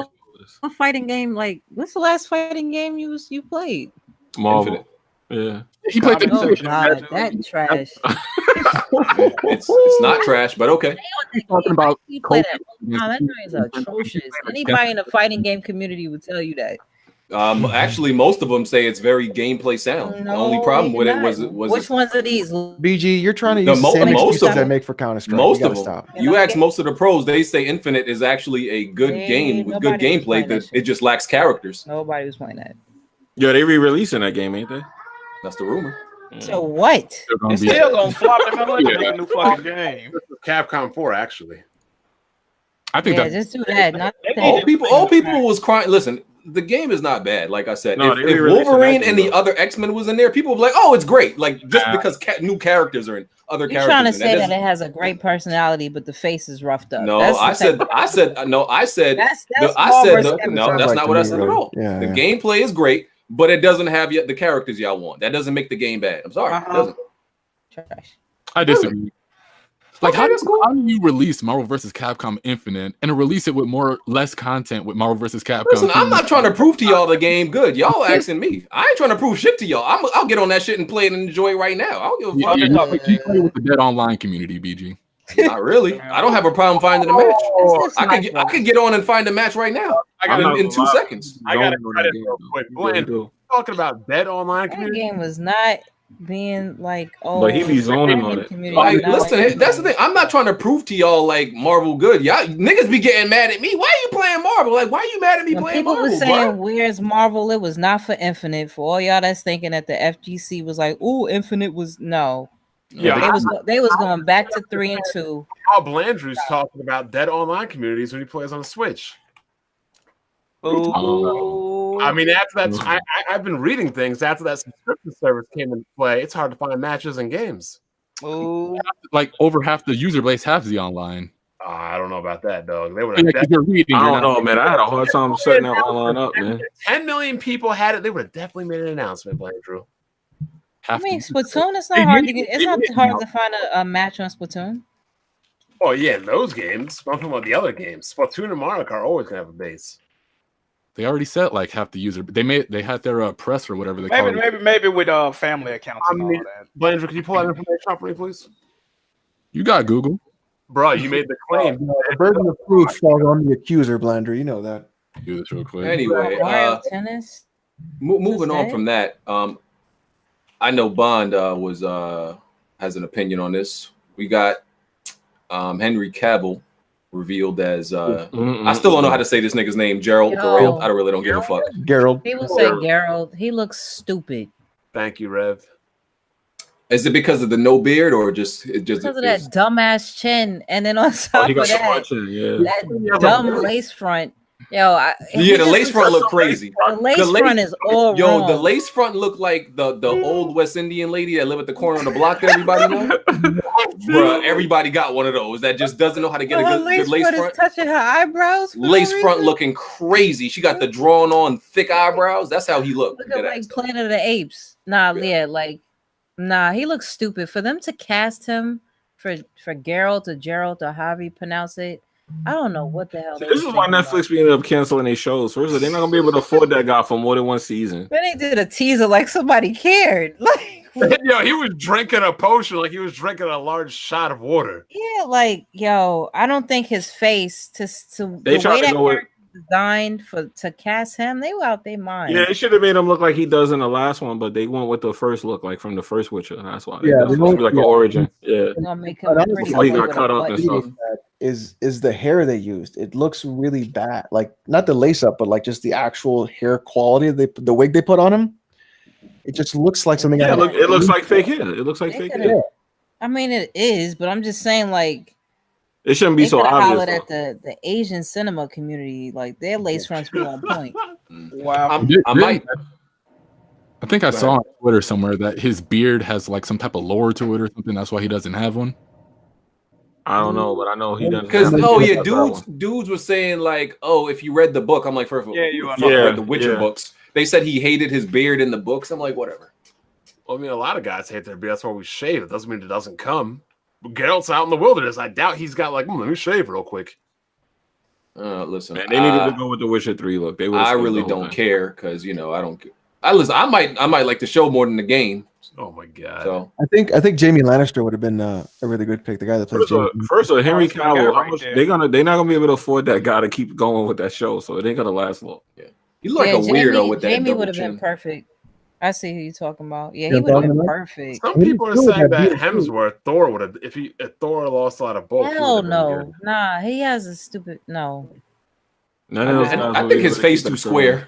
what fighting game? Like, what's the last fighting game you played? Marvel. Infinite. Yeah. he played the Oh God, that trash. It's not trash, but okay. talking about You play that? Kofi. Nah, that game is atrocious. Anybody in the fighting game community would tell you that. Actually, most of them say it's very gameplay sound. The only problem with it was which ones are these? BG, you're trying to The use the mo- same most excuses of I them. make for Counter Strike. most You of gotta them. stop. You ask most of the pros, they say Infinite is actually a good game with good nobody was gameplay. playing That that it just lacks characters. Nobody was playing that. Yo, they re-releasing that game, ain't they? That's the rumor. So what? They're gonna It's be- still gonna flop them out like a new fucking game. Capcom 4, actually. I think Yeah, that just do that. Not All people was crying. Listen, the game is not bad. Like I said, No, if they re-releasing Wolverine that and game, the though. other X-Men was in there, people would be like, "Oh, it's great!" Like just because new characters are in other You're characters. trying to in. say that doesn't- it has a great personality, but the face is roughed up. No, That's the I said type- I said That's I Marvel said skepticism. no. Sounds That's like not to what I me, said really. at all. Yeah, The yeah. gameplay is great, but it doesn't have yet the characters y'all want. That doesn't make the game bad. I'm sorry. It doesn't. Trash. I disagree. Like, how do you release Marvel vs. Capcom Infinite and release it with less content with Marvel vs. Capcom? Listen, I'm not trying to prove to y'all the game good. Y'all asking me. I ain't trying to prove shit to y'all. I'll get on that shit and play it and enjoy it right now. I don't give a fuck. You play with the dead online community, BG. Not really. I don't have a problem finding a match. I can get on and find a match right now. In 2 seconds. I got to credit real quick. Glenn, talking about dead online community. That game was not being like, oh, but he be zoning on it. Like, listen, that's the thing. I'm not trying to prove to y'all like Marvel good. Y'all niggas be getting mad at me. Why are you playing Marvel? Like, why are you mad at me playing Marvel? People were saying, bro? "Where's Marvel?" It was not for Infinite. For all y'all that's thinking that the FGC was like, "Ooh, Infinite was no." Yeah, they was going back to 3 and 2. How Blandrew's talking about dead online communities when he plays on the Switch. Ooh. I mean, after that, I've been reading things. After that subscription service came into play, it's hard to find matches and games. Ooh. Like over half the user base has the online. I don't know about that, dog. They would. Like, I don't know, man. I had a hard time setting that online up, man. 10 million people had it. They would have definitely made an announcement, Blandrew. I mean, Splatoon. It's not hard to get. It's not hard to find a match on Splatoon. Oh yeah, in those games. I'm talking about the other games. Splatoon and Mario Kart are always gonna have a base. They already said like half the user. They had their press or whatever they call it. Maybe with family accounts and all that. Blandrew, can you pull that information up for me, please? You got Google, bro. You made the claim. The burden of proof falls on the accuser, Blandrew. You know that. Do this real quick. Anyway, tennis. Moving on from that, I know Bond has an opinion on this. We got Henry Cavill revealed as I still don't know how to say this nigga's name. Gerald. I really don't give a fuck. Gerald. People say Gerald. He looks stupid. Thank you, Rev. Is it because of the no beard or just because of that dumbass chin, and then on top of that, that dumb lace front? Yo, the lace front look crazy. The lace front is all wrong. The lace front look like the old West Indian lady that live at the corner of the block that everybody knows. Bruh, everybody got one of those that just doesn't know how to get a good lace front. Is touching her eyebrows. Lace front looking crazy. She got the drawn on thick eyebrows. That's how he looked. Look at like Planet of the Apes. Nah, he looks stupid. For them to cast him for Geralt or Gerald or however you pronounce it, I don't know what the hell. This is why Netflix be ended up canceling their shows. First of all, they're not gonna be able to afford that guy for more than one season. Then they did a teaser like somebody cared. Like, yo, he was drinking a potion like he was drinking a large shot of water. Yeah, like yo, I don't think his face to they the way that character designed to cast him, they were out their mind. Yeah, they should have made him look like he does in the last one, but they went with the first look, like from the first Witcher. That's why. Yeah, it's supposed to be like an origin. Yeah, gonna make him he got cut up and stuff. Is the hair they used? It looks really bad. Like not the lace up, but like just the actual hair quality. The wig they put on him. It just looks like something. Yeah, it looks like fake hair. It looks like fake hair. I mean, it is, but I'm just saying, like. It shouldn't be so obvious. At the Asian cinema community, like their lace fronts be on point. Wow. I think I saw on Twitter somewhere that his beard has like some type of lore to it or something. That's why he doesn't have one. I don't know, but I know he doesn't. Because dudes were saying like, oh, if you read the book, I'm like, first of all, read the Witcher books. They said he hated his beard in the books. I'm like, whatever. Well, I mean, a lot of guys hate their beard. That's why we shave. It doesn't mean it doesn't come. Geralt's out in the wilderness. I doubt he's got like, let me shave real quick. Listen, man, they needed to go with the Witcher 3 look. I really don't care because I don't. I might like the show more than the game. Oh my god! So I think Jamie Lannister would have been a really good pick. The guy that plays first of all, Henry Cavill. They're not gonna be able to afford that guy to keep going with that show, so it ain't gonna last long. Yeah, you look like a weirdo with that. Jamie would have been perfect. I see who you're talking about. Yeah, he would have been perfect. Some people are saying that Hemsworth, Thor would have, if Thor lost a lot of bulk. Hell no, nah, he has a stupid no. I think his face too square.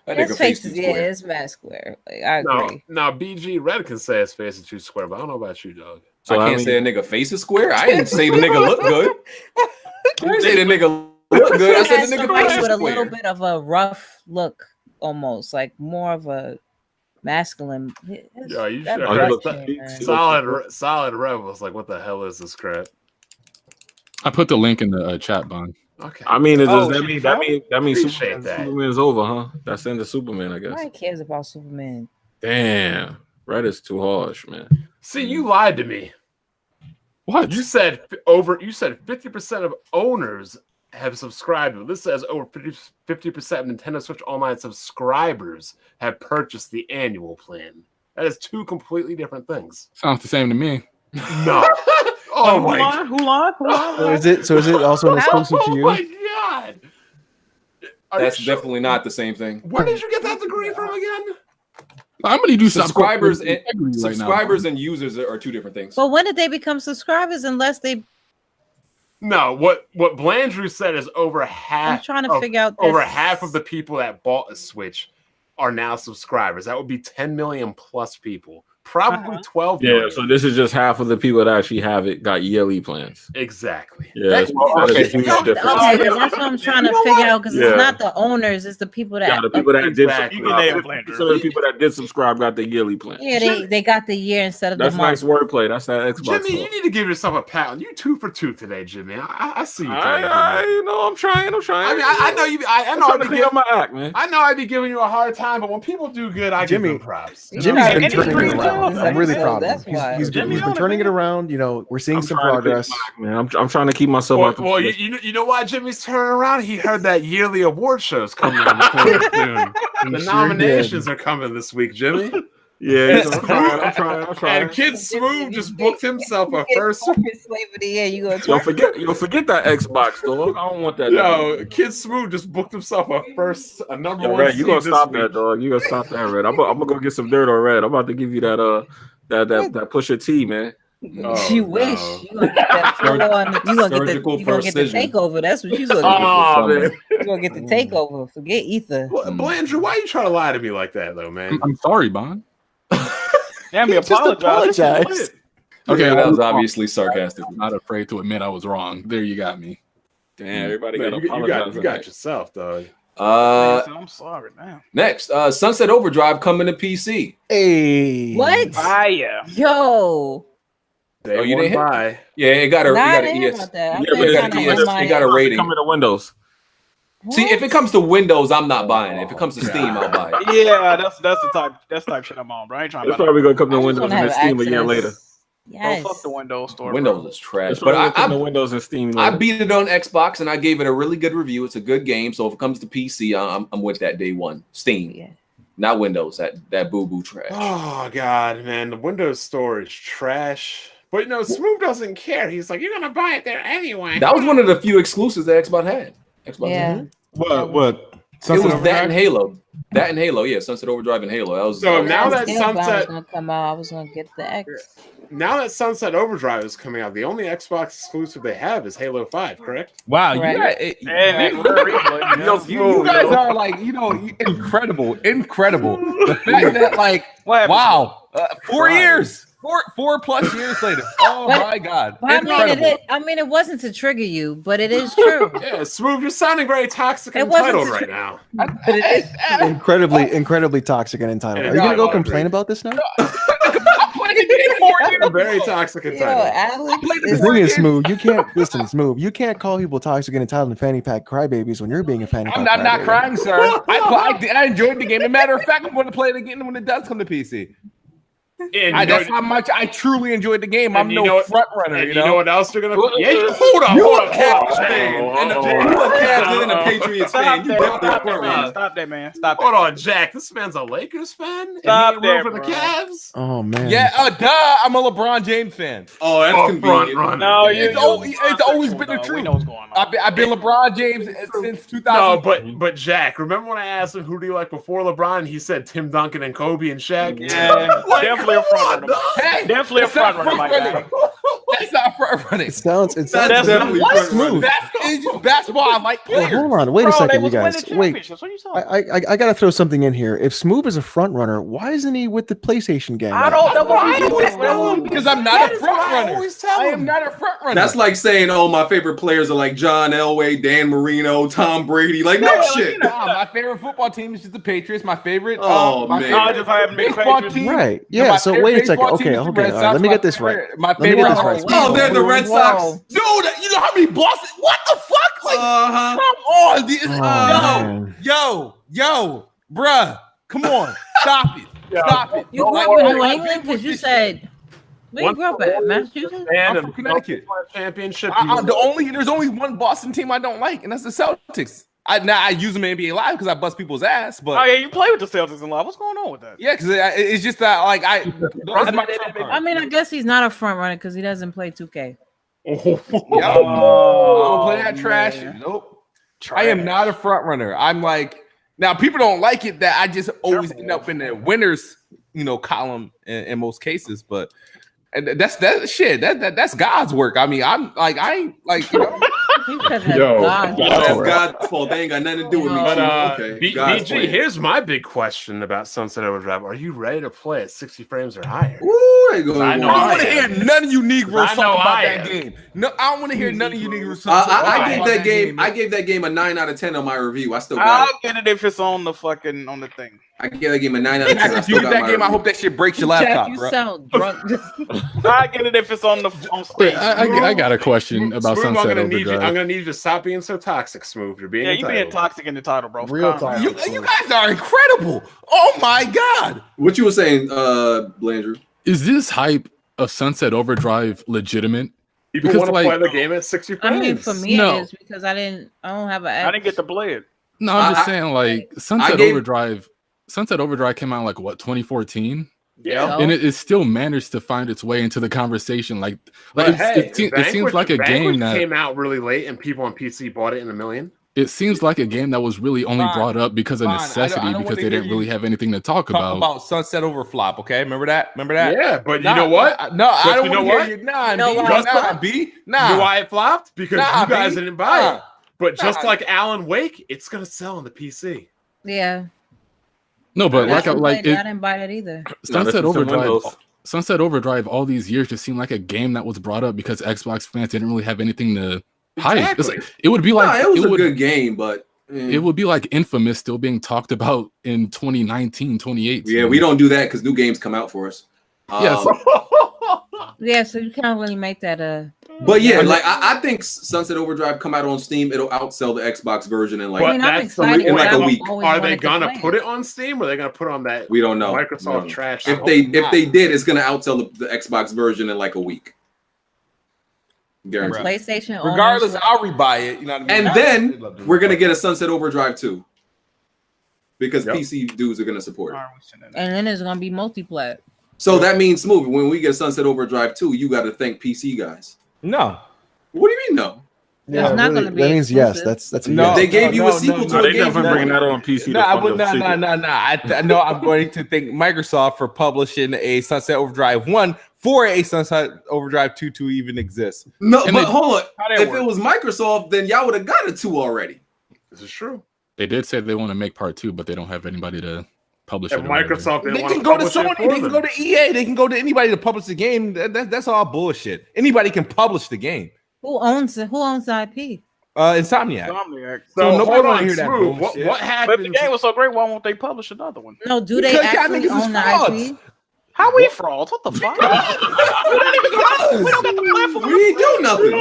His face is it's mad square. Like, I agree. Now BG Red can say his face is too square, but I don't know about you, dog. So I can't say a nigga face is square. I didn't say the nigga look good. I didn't say the nigga look good. I said the nigga face is with square. A little bit of a rough look, almost like more of a masculine. Yeah, you should. Solid Rebels. Like, what the hell is this crap? I put the link in the chat, Bond. Okay. I mean, that means Superman's over, huh? That's the end of Superman, I guess. Nobody cares about Superman. Damn, Reddit's too harsh, man. See, you lied to me. What? You said 50% of owners have subscribed. This says over 50% of Nintendo Switch Online subscribers have purchased the annual plan. That is two completely different things. Sounds the same to me. No. Oh my God. Who lied? So is it also an exclusive to you? Oh my God. That's definitely not the same thing. Where did you get that degree from again? How many do subscribers and users are two different things. But when did they become subscribers unless they... No, what Blandrew said is over half. I'm trying to figure out over this. half of the people that bought a Switch are now subscribers. That would be 10 million plus people. Probably 12 million. Yeah, so this is just half of the people that actually have it got yearly plans. Exactly. Yeah, Okay, that's what I'm trying to figure out because it's not the owners, it's the people that. Yeah, the people that did Exactly. subscribe. So the people that did subscribe got the yearly plan. Yeah, they got the year instead of That's the month. nice wordplay. That's that Xbox. Jimmy, you need to give yourself a pat. You 2 for 2 today, Jimmy. I see you. I'm trying. I mean, I know you. I know. I'm trying to clean up my act, man. I know I'd be giving you a hard time, but when people do good, I give them props. Jimmy's been turning it around. I'm really proud of him. That's why. He's been turning it around. You know, we're seeing some progress. Man, I'm trying to keep myself out. Well, you know why Jimmy's turning around? He heard that yearly award show's coming on the soon. The nominations are coming this week, Jimmy. Yeah, I'm trying. And Kid Smooth just booked himself a first. Slave of the year. You gonna forget that Xbox, dog. I don't want that. Yo, Kid Smooth just booked himself a number one. Red, you gonna stop that, dog? You gonna stop that, Red? I'm gonna go get some dirt on Red. I'm about to give you that that Pusha T, man. You wish you gonna get that full on. You gonna get the takeover. That's what you gonna get. You gonna get the takeover. Forget Ether. Blandrew, why are you trying to lie to me like that, though, man? I'm sorry, Bond. Damn, me apologize. Okay, that was obviously sarcastic. I'm not afraid to admit I was wrong. There, you got me. Damn, everybody Man, got you apologize. got yourself, dog. I'm sorry now. Next, Sunset Overdrive coming to PC. Hey, What? Fire. Yo. They you didn't buy. hit? Yeah, it got a it got a rating. Coming to Windows. See, if it comes to Windows, I'm not buying it. If it comes to Steam, I'll buy it. Yeah, that's the type shit I'm on, bro. I ain't trying to. It's probably gonna come to Windows and Steam a year later. Yes. Don't fuck the Windows store. Windows is trash, But but I Windows and Steam. I beat it on Xbox and I gave it a really good review. It's a good game. So if it comes to PC, I'm with that day one. Steam, not Windows. That boo boo trash. Oh God, man, the Windows store is trash. But you know, Smooth doesn't care. He's like, you're gonna buy it there anyway. That was one of the few exclusives that Xbox had. Yeah. What? It was that and Halo. That and Halo, yeah. Sunset Overdrive and Halo. That was now that Sunset gonna come out, I was gonna get the X. Now that Sunset Overdrive is coming out, the only Xbox exclusive they have is Halo 5, correct? Wow, Correct. you guys are like, incredible. The fact that, like, wow, 4 years. 4+ years later. Oh my God! But I mean, it wasn't to trigger you, but it is true. Yeah, Smooth, you're sounding very toxic and entitled right now. incredibly toxic and entitled. Are you gonna go complain about this now? Very toxic and entitled. The thing is, Smooth, you can't listen. Smooth, you can't call people toxic and entitled and fanny pack crybabies when you're being a fanny pack. I'm not crying, sir. I enjoyed the game. As a matter of fact, I'm going to play it again when it does come to PC. That's how much I truly enjoyed the game. I'm no front runner. You know what else you're gonna? Hold on. Cavs fan and a Patriots fan. Stop that, man. Stop. Hold on, Jack. This man's a Lakers fan. Stop there, for the Cavs. Oh man. Yeah. I'm a LeBron James fan. Oh, that's convenient. No, it's always been the truth. We know what's going on. I've been LeBron James since 2000. No, but Jack, remember when I asked him who do you like before LeBron? And he said Tim Duncan and Kobe and Shaq. Yeah, definitely a front runner. Hey, definitely a front runner, my guy. That's not front running. It sounds definitely Smooth. It's just basketball. I like players. Hold on, wait a second, you guys. Wait, What are you talking? I gotta throw something in here. If Smooth is a front runner, why isn't he with the PlayStation gang? I don't know because I'm not a front runner. I am not a front runner. That's like saying, "Oh, my favorite players are like John Elway, Dan Marino, Tom Brady." Like no shit. My favorite football team is just the Patriots. My favorite. baseball team. Right. Yeah. So wait a second. Okay. All right. Let me get this right. My favorite. Oh, they're the Red Sox. Dude, you know how many Boston? What the fuck? Like, come on, yo, bruh, come on, stop it, stop it. You grew up in New England because you said Where you grew up at? Massachusetts? I'm from Connecticut. Championship. There's only one Boston team I don't like, and that's the Celtics. I use them in NBA Live because I bust people's ass. But oh yeah, you play with the Celtics in Live. What's going on with that? Yeah, because it's just that like I mean, I guess he's not a front runner because he doesn't play 2K. I don't play that trash. Nope. I am not a front runner. I'm like, now people don't like it that I just always end up in the winners, column in most cases, but that's shit. That's God's work. I mean, I'm like, I ain't like, That's God's fault. They ain't got nothing to do with me. But okay. BG, here's my big question about Sunset Overdrive. Are you ready to play at 60 frames or higher? Ooh, I don't want to hear none of you Negroes talk about that game. No, I don't want to hear none of you Negroes talk about that game. I gave that game a 9 out of 10 on my review. I still got I'll get it if it's on the thing. I gave that game a 9 out of 10. If you get that game, I hope that shit breaks your laptop, you bro. sound drunk. I get it if it's on Steam. I got a question about Smooth, Sunset I'm Overdrive. gonna need you to stop being so toxic, Smooth. You're being you being toxic in the title, bro. Real toxic. You guys are incredible. Oh my god. What you were saying, Blandrew? Is this hype of Sunset Overdrive legitimate? People want to play the game at 60 frames. I mean, for me, it is because I don't have an. I didn't get to play it. No, I'm just saying, like Sunset Overdrive came out like what 2014. Yeah, and it still managed to find its way into the conversation. It seems like a game that came out really late, and people on PC bought it in a million. It seems like a game that was really only brought up because of necessity, because they didn't really have anything to talk about Sunset Overflop, okay? Remember that? Yeah, but you know what? No, I don't want to hear you. Nah, B. You know why it flopped? Because you guys didn't buy it. But just like Alan Wake, it's gonna sell on the PC. Yeah. No, but I didn't buy that either. Sunset Overdrive all these years just seemed like a game that was brought up because Xbox fans didn't really have anything to hype. It would be like it was a good game, but it would be like Infamous still being talked about in 2019, 2018. Yeah, we don't do that because new games come out for us. Yes. Yeah, so you can't really make that But yeah, like I think Sunset Overdrive come out on Steam, it'll outsell the Xbox version in like, in like a week. Are they gonna put it on Steam or are they gonna put it on that? We don't know. Microsoft trash. If they did, it's gonna outsell the Xbox version in like a week. Guaranteed. PlayStation. Regardless, I'll rebuy it. You know what I mean? And then we're gonna get a Sunset Overdrive 2 because PC dudes are gonna support it. And then there's gonna be multiplayer. So that means, Smooth, when we get Sunset Overdrive 2, you got to thank PC guys. No. What do you mean no? Yeah, it's not going to be. That means yes. That's a no. yes. They gave you a sequel to a They game. definitely bringing that on PC. No. I'm going to thank Microsoft for publishing a Sunset Overdrive 1 for a Sunset Overdrive 2 to even exist. No, but hold on. If it was Microsoft, then y'all would have got a 2 already. This is true. They did say they want to make part 2, but they don't have anybody to publish it. Microsoft, they can go to Sony, they can go to EA, they can go to anybody to publish the game. That's all bullshit. Anybody can publish the game. Who owns it? Who owns the IP? Insomniac. So nobody want to hear that bullshit. What happened? But if the game was so great, why won't they publish another one? No, do they actually own the IP? How we frauds? What the fuck? We don't got the platform. We ain't do nothing.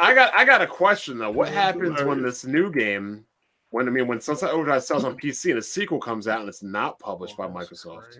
I got a question though. What happens when this new game, when Sunset Overdrive sells on PC and a sequel comes out and it's not published by Microsoft?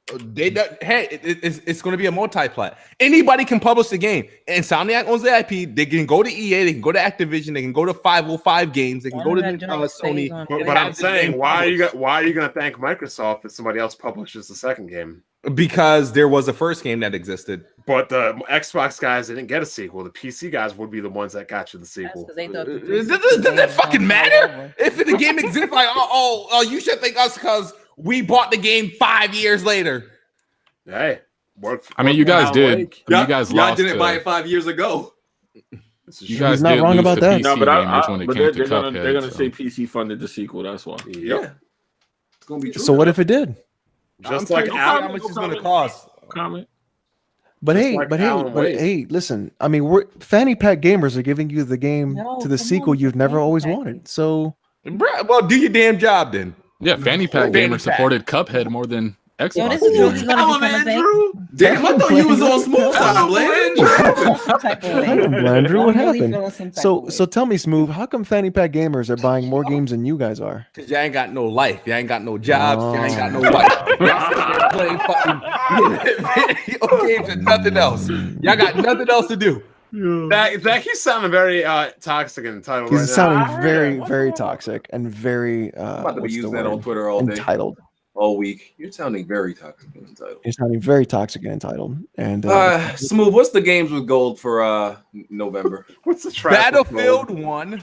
It's going to be a multi-plat. Anybody can publish the game. Insomniac owns the IP. They can go to EA. They can go to Activision. They can go to 505 Games. They can go to Sony. But I'm saying, why are you going to thank Microsoft if somebody else publishes the second game? Because there was a first game that existed. But the Xbox guys didn't get a sequel. The PC guys would be the ones that got you the sequel. Does that fucking matter? If the game exists, like, you should thank us because we bought the game 5 years later. Hey, I mean, you guys did. Y'all, you guys y'all didn't buy it 5 years ago. You guys not did wrong lose about the that. PC No, but gamers when they're gonna so. say PC funded the sequel. That's why. Yeah, it's gonna be true. So what if it did? Just like how much it's going to cost. Comment. But Just hey, listen. I mean, fanny pack gamers are giving you the game to the sequel you've never always wanted. So, well, do your damn job then. Yeah, Fanny Pack Gamer supported Cuphead more than Xbox. Yo, this is really gonna become a thing. Damn, I thought you was on smooth time, Landry. Andrew, what I'm really happened? feeling some type So, of way. so tell me, Smooth, how come Fanny Pack gamers are buying more games than you guys are? Cause y'all ain't got no life. Y'all ain't got no jobs. Y'all ain't got no life. Y'all sitting there playing fucking video games and nothing else. Y'all got nothing else to do. That he's sounding very toxic and entitled. He's right sounding now. very, very toxic and very I'm about to be what's the using that on word? Twitter all day, Entitled. all week. You're sounding very toxic and entitled. He's sounding very toxic and entitled. And Smooth, what's the games with gold for November? What's the track? Battlefield 1,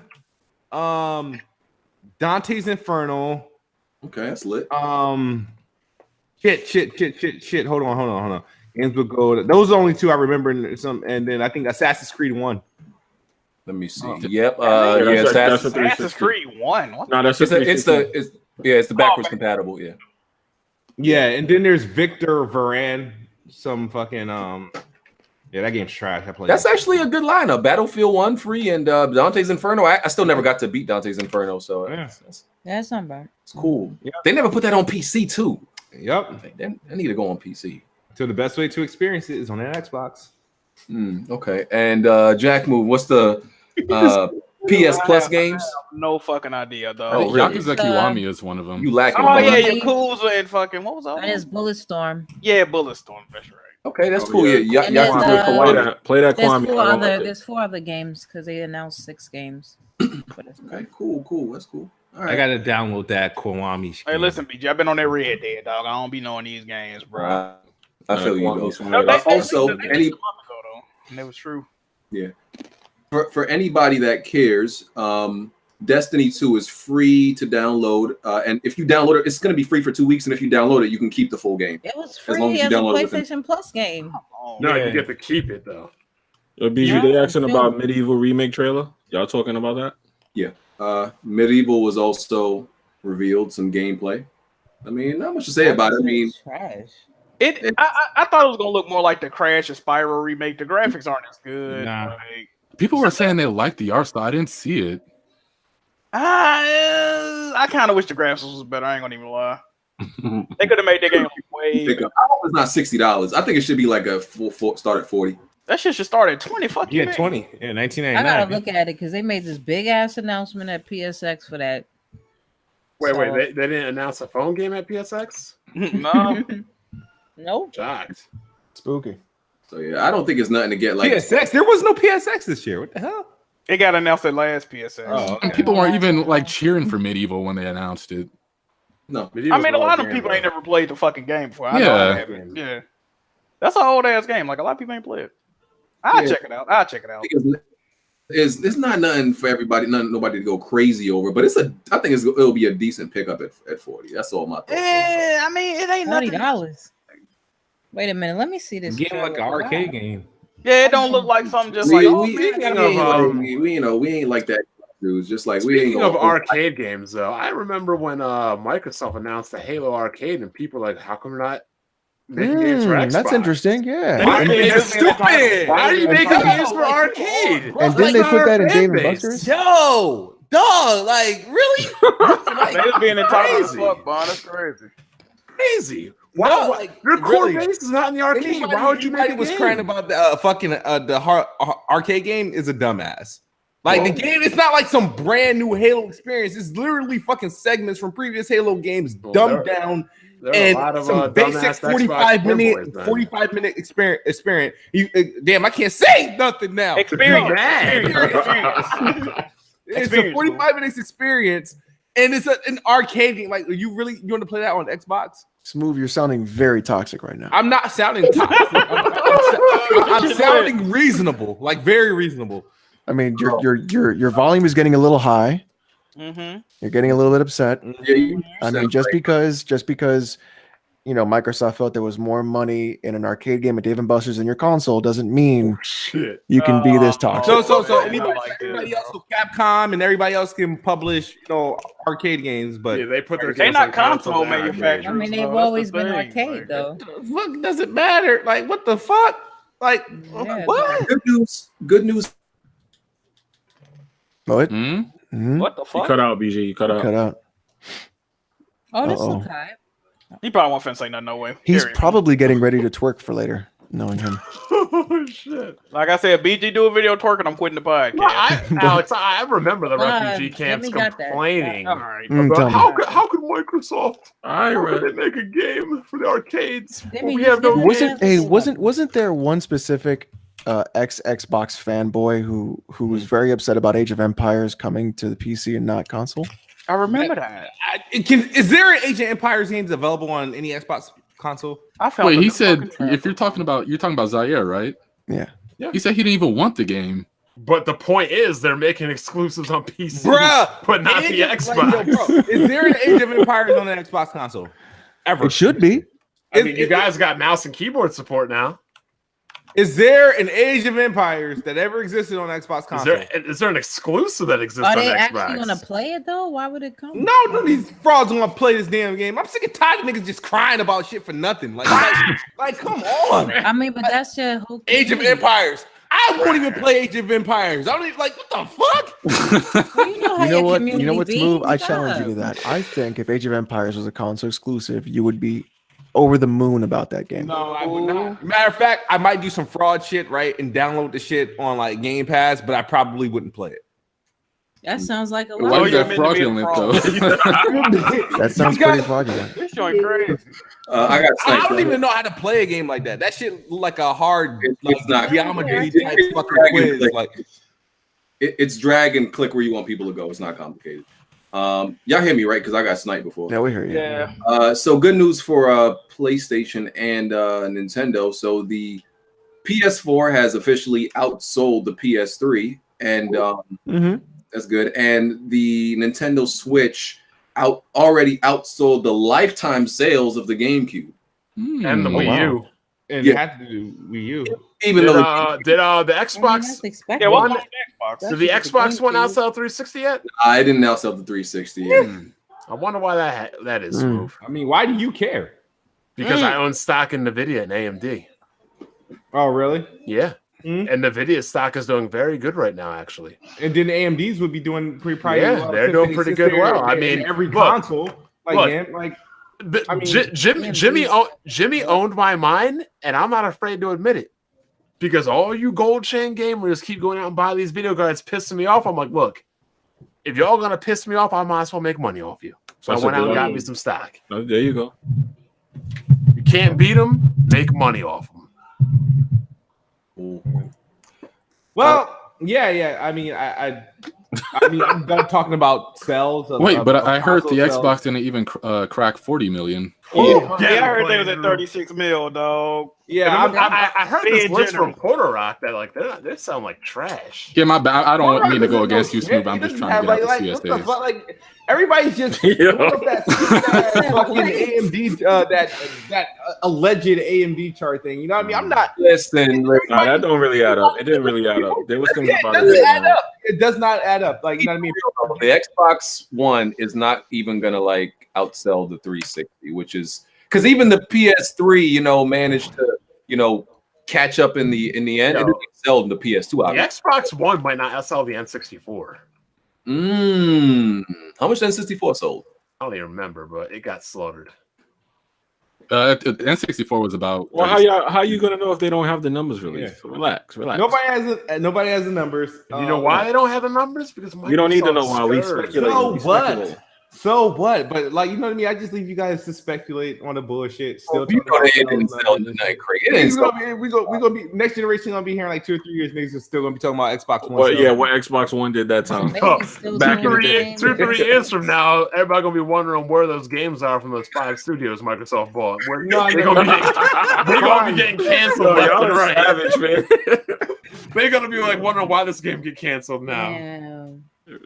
Dante's Inferno. Okay, that's lit. Shit. Hold on. Games with gold. Those are the only two I remember. And then I think Assassin's Creed 1. Let me see. Yep. That's Assassin's Creed 1. What? No, that's it's the backwards compatible. Yeah. Yeah, and then there's Victor Varan. Some fucking yeah, that game's trash. I played. That's actually a good lineup. Battlefield 1 free and Dante's Inferno. I still never got to beat Dante's Inferno, so That's not bad. it's cool. Yeah. They never put that on PC too. Yep. I need to go on PC. So the best way to experience it is on an Xbox. Okay. And Jack Move, what's the PS Plus games? No fucking idea, though. Oh, really? Yakuza Kiwami is one of them. You lacking. Oh yeah, Yakuza and fucking what was that? And it's Bulletstorm. Yeah, Bulletstorm. That's right. Okay, that's cool. Yeah, And there's, play that There's Kwame. there's 4 other games because they announced 6 games. Okay, cool. That's cool. All right. I gotta download that Kiwami. Hey, listen, BJ, I've been on that Red Dead, dog. I don't be knowing these games, bro. I feel you though. Also, And it was true. Yeah. For anybody that cares, Destiny 2 is free to download, and if you download it, it's going to be free for 2 weeks. And if you download it, you can keep the full game. It was as free long as you as a download it PlayStation Plus game. No, you get to keep it though. BG, they asking about Medieval remake trailer. Y'all talking about that? Yeah. Medieval was also revealed some gameplay. I mean, not much to say about it. I mean, trash. I thought it was gonna look more like the Crash or Spyro remake. The graphics aren't as good. Nah. Like, People were saying they liked the art style. I didn't see it. I kind of wish the graphics was better. I ain't gonna even lie. They could have made that game way. I hope it's not $60. I think it should be like a full start at 40. That shit should start at 20. Fuck you, man. 20. Yeah, 1999. I gotta look at it because they made this big ass announcement at PSX for that. Wait, they didn't announce a phone game at PSX? No. Nope. Shocked. Spooky. So yeah, I don't think it's nothing to get like PSX. There was no PSX this year. What the hell? It got announced at last PSX. Oh, And people weren't even like cheering for Medieval when they announced it. No. I mean, a lot of people ain't never played the fucking game before. I know I haven't. Yeah. That's an old ass game. Like, a lot of people ain't played it. I'll check it out. It's not nothing for everybody, nobody to go crazy over, but I think it'll be a decent pickup at 40. That's all my thoughts. I mean, it ain't $40. Wait a minute, let me see this. Game like an arcade game. Yeah, it don't look like something just we ain't like that, dudes. Just like we ain't. Speaking of arcade games, though, I remember when Microsoft announced the Halo Arcade, and people were like, "How come we're not making games for Xbox?" That's interesting. Yeah. Why are you making games for arcade? And didn't they put that in Dave and Buster's? Yo, dog, like really? They was being entitled as fuck, Bon. That's crazy. Crazy. Why? Your core base is not in the arcade. Why would you make it? Was crying about the fucking arcade game is a dumbass. Like the game, it's not like some brand new Halo experience. It's literally fucking segments from previous Halo games dumbed down and some basic 45 minute experience. Damn, I can't say nothing now. Experience. It's a 45 minutes experience, and it's an arcade game. Like, you want to play that on Xbox? Smooth, you're sounding very toxic right now. I'm not sounding toxic. I'm sounding reasonable, like very reasonable. I mean, your volume is getting a little high. Mm-hmm. You're getting a little bit upset. Yeah, I mean, just because Microsoft felt there was more money in an arcade game at Dave and Buster's in your console doesn't mean you can be this toxic. So anybody else, Capcom and everybody else can publish, arcade games, but yeah, they put their they're not console manufacturers. I mean, they've always been arcade though. Fuck doesn't matter. Like, what the fuck? Like, what? Good news. What? What the fuck? You cut out, BG. You cut out. Cut out. Oh, this look high. He probably won't finna say nothing. No way. He's Period. probably getting ready to twerk for later, knowing him. Oh shit! Like I said, BG do a video twerking. I'm quitting the podcast. No, Alex, I remember the refugee camps Jimmy got that. complaining. All right. About how could Microsoft? I How read. could they make a game for the arcades? Jimmy, We you have no said- games. Wasn't there one specific Xbox fanboy who was very upset about Age of Empires coming to the PC and not console? I remember that. Is there an Age of Empires games available on any Xbox console? I found Wait, the he said fucking if you're talking about Zaire, right? Yeah. He said he didn't even want the game. But the point is, they're making exclusives on PC, Bruh, but not the Xbox. Bro, is there an Age of Empires on the Xbox console? Ever? It should be. I mean, you guys got mouse and keyboard support now. Is there an Age of Empires that ever existed on Xbox console? Is there an exclusive that exists Are on they Xbox? actually gonna play it though? Why would it come? No, none of these frauds want to play this damn game. I'm sick and tired of niggas just crying about shit for nothing. Like come on. I mean, but that's your whole Age of Empires. I won't even play Age of Empires. I don't even what the fuck? Well, you know how You know your what? community You know what's be. move? I Shut challenge you up. to that. I think if Age of Empires was a console exclusive, you would be over the moon about that game. No, I would not. Matter of fact, I might do some fraud shit, right, and download the shit on like Game Pass, but I probably wouldn't play it. That sounds like a Why lot. is that fraudulent though? That sounds pretty fraudulent. This joint crazy. I got. I don't even know how to play a game like that. That shit look like a hard, It's not. geometry type It's fucking drag and quiz. click. Like, It's drag and click where you want people to go. It's not complicated. Y'all hear me right? Because I got sniped before. Yeah, we hear you. Yeah. So good news for PlayStation and Nintendo. So the PS4 has officially outsold the PS3, and that's good. And the Nintendo Switch already outsold the lifetime sales of the GameCube and the Wii U. and it had to do Wii U. Even Did, though did the I mean, Xbox? that's expected. Yeah, One- what's on the Xbox? Did the Xbox One outsell 360 yet? I didn't outsell the 360 yet. I wonder why that is Mm. smooth. I mean, why do you care? Because I own stock in Nvidia and AMD. Oh, really? Yeah. Mm. And Nvidia's stock is doing very good right now, actually. And then the AMDs would be doing pretty probably Yeah, well, they're since doing they- pretty since good they're well. I in mean, every look, console, like look. man, like I mean, Jimmy owned my mine, and I'm not afraid to admit it. Because all you gold chain gamers keep going out and buy these video cards, pissing me off. I'm like, look, if y'all gonna piss me off, I might as well make money off you. So That's I went a out good and got idea. me some stock. Oh, there you go. You can't beat them, make money off them. well, yeah. I mean, I mean, I'm done talking about sales. Wait, but I heard the console Xbox sales. didn't even crack 40 million. Yeah, I heard they was at 36 mil, dog. Yeah, I heard this in list general. from Porter Rock that like they sound like trash. Yeah, my bad. I don't mean to go Doesn't know against you, shit. Smooth. I'm He just doesn't trying to have, get out the what the CS fuck, like everybody's just Yo. put up that stupid-ass fucking AMD that alleged AMD chart thing. You know what I mean? I'm not. Listen, Nah, that don't really add up. It didn't really add up. There was things It about doesn't add it. up. It does not add up. Like you know what I mean? the Xbox One is not even gonna like outsell the 360, which is because even the PS3, managed to, catch up in the end. Yo. It didn't sell in the PS2. The Obviously. Xbox One might not outsell the N64. How much N64 sold? I don't even remember, but it got slaughtered. N64 was about. Well, how you gonna know if they don't have the numbers released? So relax. Nobody has the numbers. You know why they don't have the numbers? Because You don't need to know why. We Microsoft's speculate. So We what? speculate. So what? But like you know what I mean? I just leave you guys to speculate on the bullshit. Still, You know it didn't sell tonight, Craig. It didn't sell. we gonna be next generation gonna be here in like 2 or 3 years. Niggas is still gonna be talking about Xbox One. Well, sales. yeah, what Xbox One did that time. Maybe it's still Back in the doing day. games. 2-3 years from now, everybody gonna be wondering where those games are from those 5 studios Microsoft bought. No, They're gonna be getting canceled left Y'all and are right. savage, man. They're gonna be like wondering why this game get canceled now. Yeah.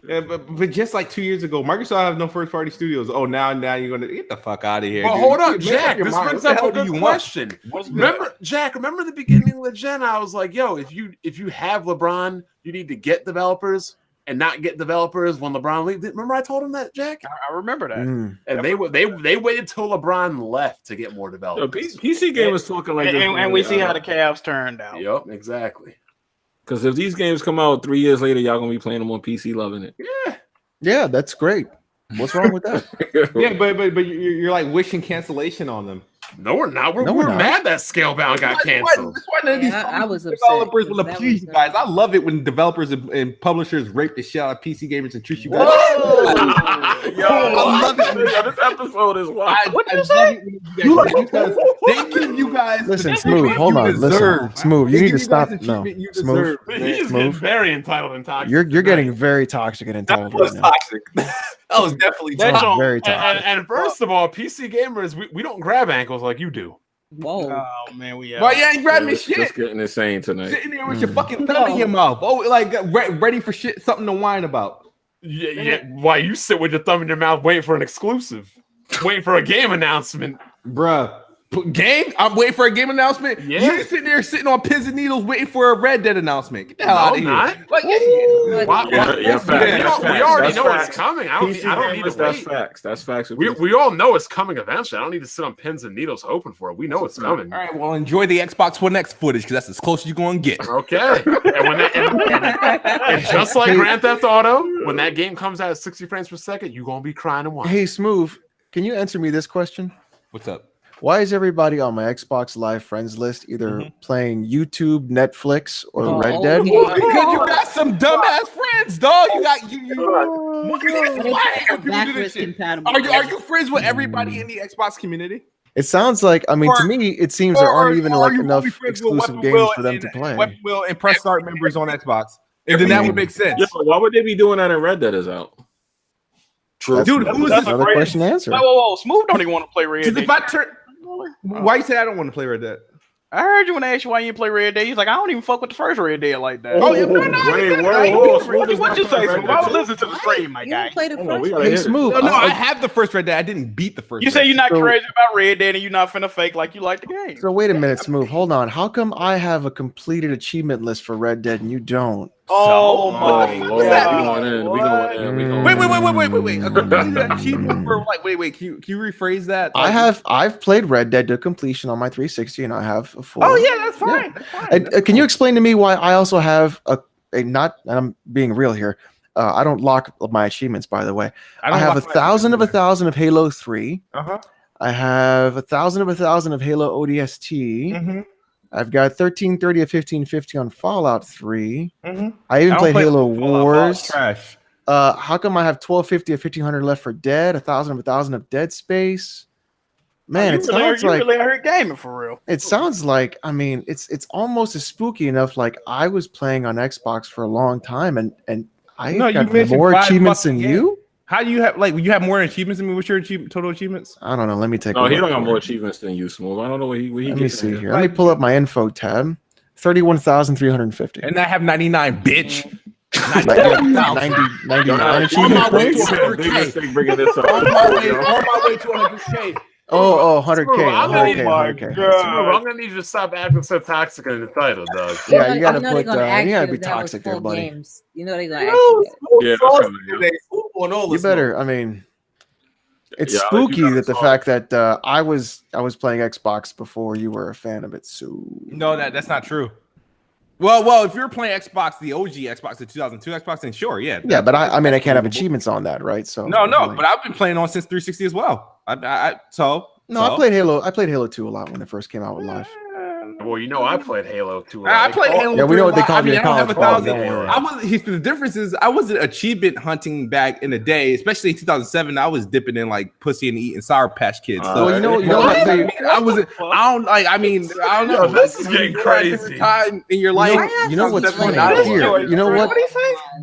Yeah, but just like 2 years ago, Microsoft have no first party studios. Oh, now you're gonna get the fuck out of here. Well, dude. hold up, Make Jack. your This mind. brings What the up a hell do good you want? question. Remember the beginning of the gen? I was like, yo, if you have LeBron, you need to get developers and not get developers when LeBron leaves. Remember I told him that, Jack? I remember that. And they waited till LeBron left to get more Yo, developers. PC gamers talking like this. And we see how the Cavs turned out. Yep, exactly. Because if these games come out 3 years later, y'all gonna be playing them on PC, loving it. Yeah. Yeah, that's great. What's wrong with that? Yeah, but you're like wishing cancellation on them. No, we're not. We're not. mad that Scalebound got canceled. That's why none of these I was upset, developers want to 'cause that please was, you guys. I love it when developers and publishers rape the shit out of PC gamers and treat you guys. Yo, I love it. This episode is wild. What did you say? They give you guys. Listen, the Smooth. treatment Hold you on. deserve. Listen, Smooth. You They need give to you guys stop. the No, treatment you Smooth. deserve. He's getting Smooth. very entitled and toxic. You're tonight. getting very toxic and That entitled was right now. toxic. That was definitely That toxic. don't- Very toxic. And first of all, PC gamers, we don't grab ankles like you do. Whoa. Oh man, we But you ain't grabbing It's shit. getting insane tonight. Sitting there with your fucking thumb in your mouth. Oh, like ready for shit, something to whine about. Yeah. Why you sit with your thumb in your mouth waiting for an exclusive, waiting for a game announcement, Bruh. Game? I'm waiting for a game announcement. Yeah. You're sitting on pins and needles waiting for a Red Dead announcement. Get the hell out of here. not. Like, Why- Yeah, facts. we That's facts. already That's know facts. it's coming. I don't need to That's wait. facts. That's facts. We all know it's coming eventually. I don't need to sit on pins and needles hoping for it. We know it's coming. all right, well, enjoy the Xbox One X footage because that's as close as you're going to get. Okay. And just like Grand Theft Auto, when that game comes out at 60 frames per second, you're going to be crying and whining. Hey, Smooth. Can you answer me this question? What's up? Why is everybody on my Xbox Live friends list either playing YouTube, Netflix, or Red Dead? Because you got some dumbass friends, dog. You got Backwards compatible. Are you friends with everybody in the Xbox community? It sounds like, I mean, to me, it seems there aren't even like you enough only friends with exclusive Weapon games Wheel for them and- to play. Weapon Wheel and Press Start members on Xbox. And then that would make sense. Yeah, but why would they be doing that in Red Dead is out? True. Dude, who is That's this? another question to answer. Whoa, Smooth don't even want to play Red Because Dead. if I turn, why you say I don't want to play Red Dead? I heard you when I asked you why you didn't play Red Dead. He's like, I don't even fuck with the first Red Dead like that. Oh, yeah, What you say? Smooth? I was listening to the stream, my You guy. didn't play the Hold on, we first gotta one. Hey, hit it. Smooth. No, I have the first Red Dead. I didn't beat the first. You say Red you're not So- crazy about Red Dead and you're not finna fake like you like the game. So wait a minute, Smooth. Hold on. How come I have a completed achievement list for Red Dead and you don't? Oh my Lord, God. we going in. We going in. We going Wait. A completed achievement for like, wait. Can you rephrase that? I've played Red Dead to completion on my 360, and I have a full. Oh yeah, that's fine. That's fine. And, can you explain to me why I also have a not? And I'm being real here. I don't lock my achievements, by the way. I have 1,000 of 1,000 of Halo 3. I have 1,000 of 1,000 of Halo ODST. I've got 1330 of 1550 on Fallout 3. I even played Halo Wars. Trash. How come I have 1250 of 1500 left for Dead? 1,000 of 1,000 of Dead Space. Man, it sounds like really hurt gaming for real. it sounds like, I mean, it's almost as spooky enough. Like I was playing on Xbox for a long time, and I got more achievements than you. How do you have you have more achievements than me? What's your total achievements? I don't know. Let me take. No, a he look don't got here. more achievements than you, Smooth. I don't know what he Let me gets see at. here. Let me pull up my info tab. 31,350. And I have 99, bitch. 99 achievement points. Big mistake bringing this up. On my way to 100K. Oh, 100K. I'm gonna need 100K. I'm gonna need you to stop acting so toxic and entitled, dog. Yeah, you gotta know put. they're gonna ask You gotta you be if that was toxic there, full buddy. games. You know they're gonna ask you that. Yeah, that's You better. I mean, it's Yeah, spooky you that the gotta fact that I was playing Xbox before you were a fan of it. So No, that's not true. Well, if you're playing Xbox, the OG Xbox, the 2002 Xbox, then sure, yeah. yeah, but I mean, I can't have achievements on that, right? So No, but I've been playing on since 360 as well. I played Halo. I played Halo 2 a lot when it first came out with Live. Well, you know, I played Halo 2. I played Halo. Yeah, we know what they call I mean, me. I don't have 1,000. Yeah. The difference is I wasn't achievement hunting back in the day, especially in 2007. I was dipping in like pussy and eating Sour Patch Kids. So Well, you know what I mean, I wasn't. I don't like. I mean, I don't know. Yo, this is getting crazy. Time in your life. You know what's funny? $7. Here, you know what?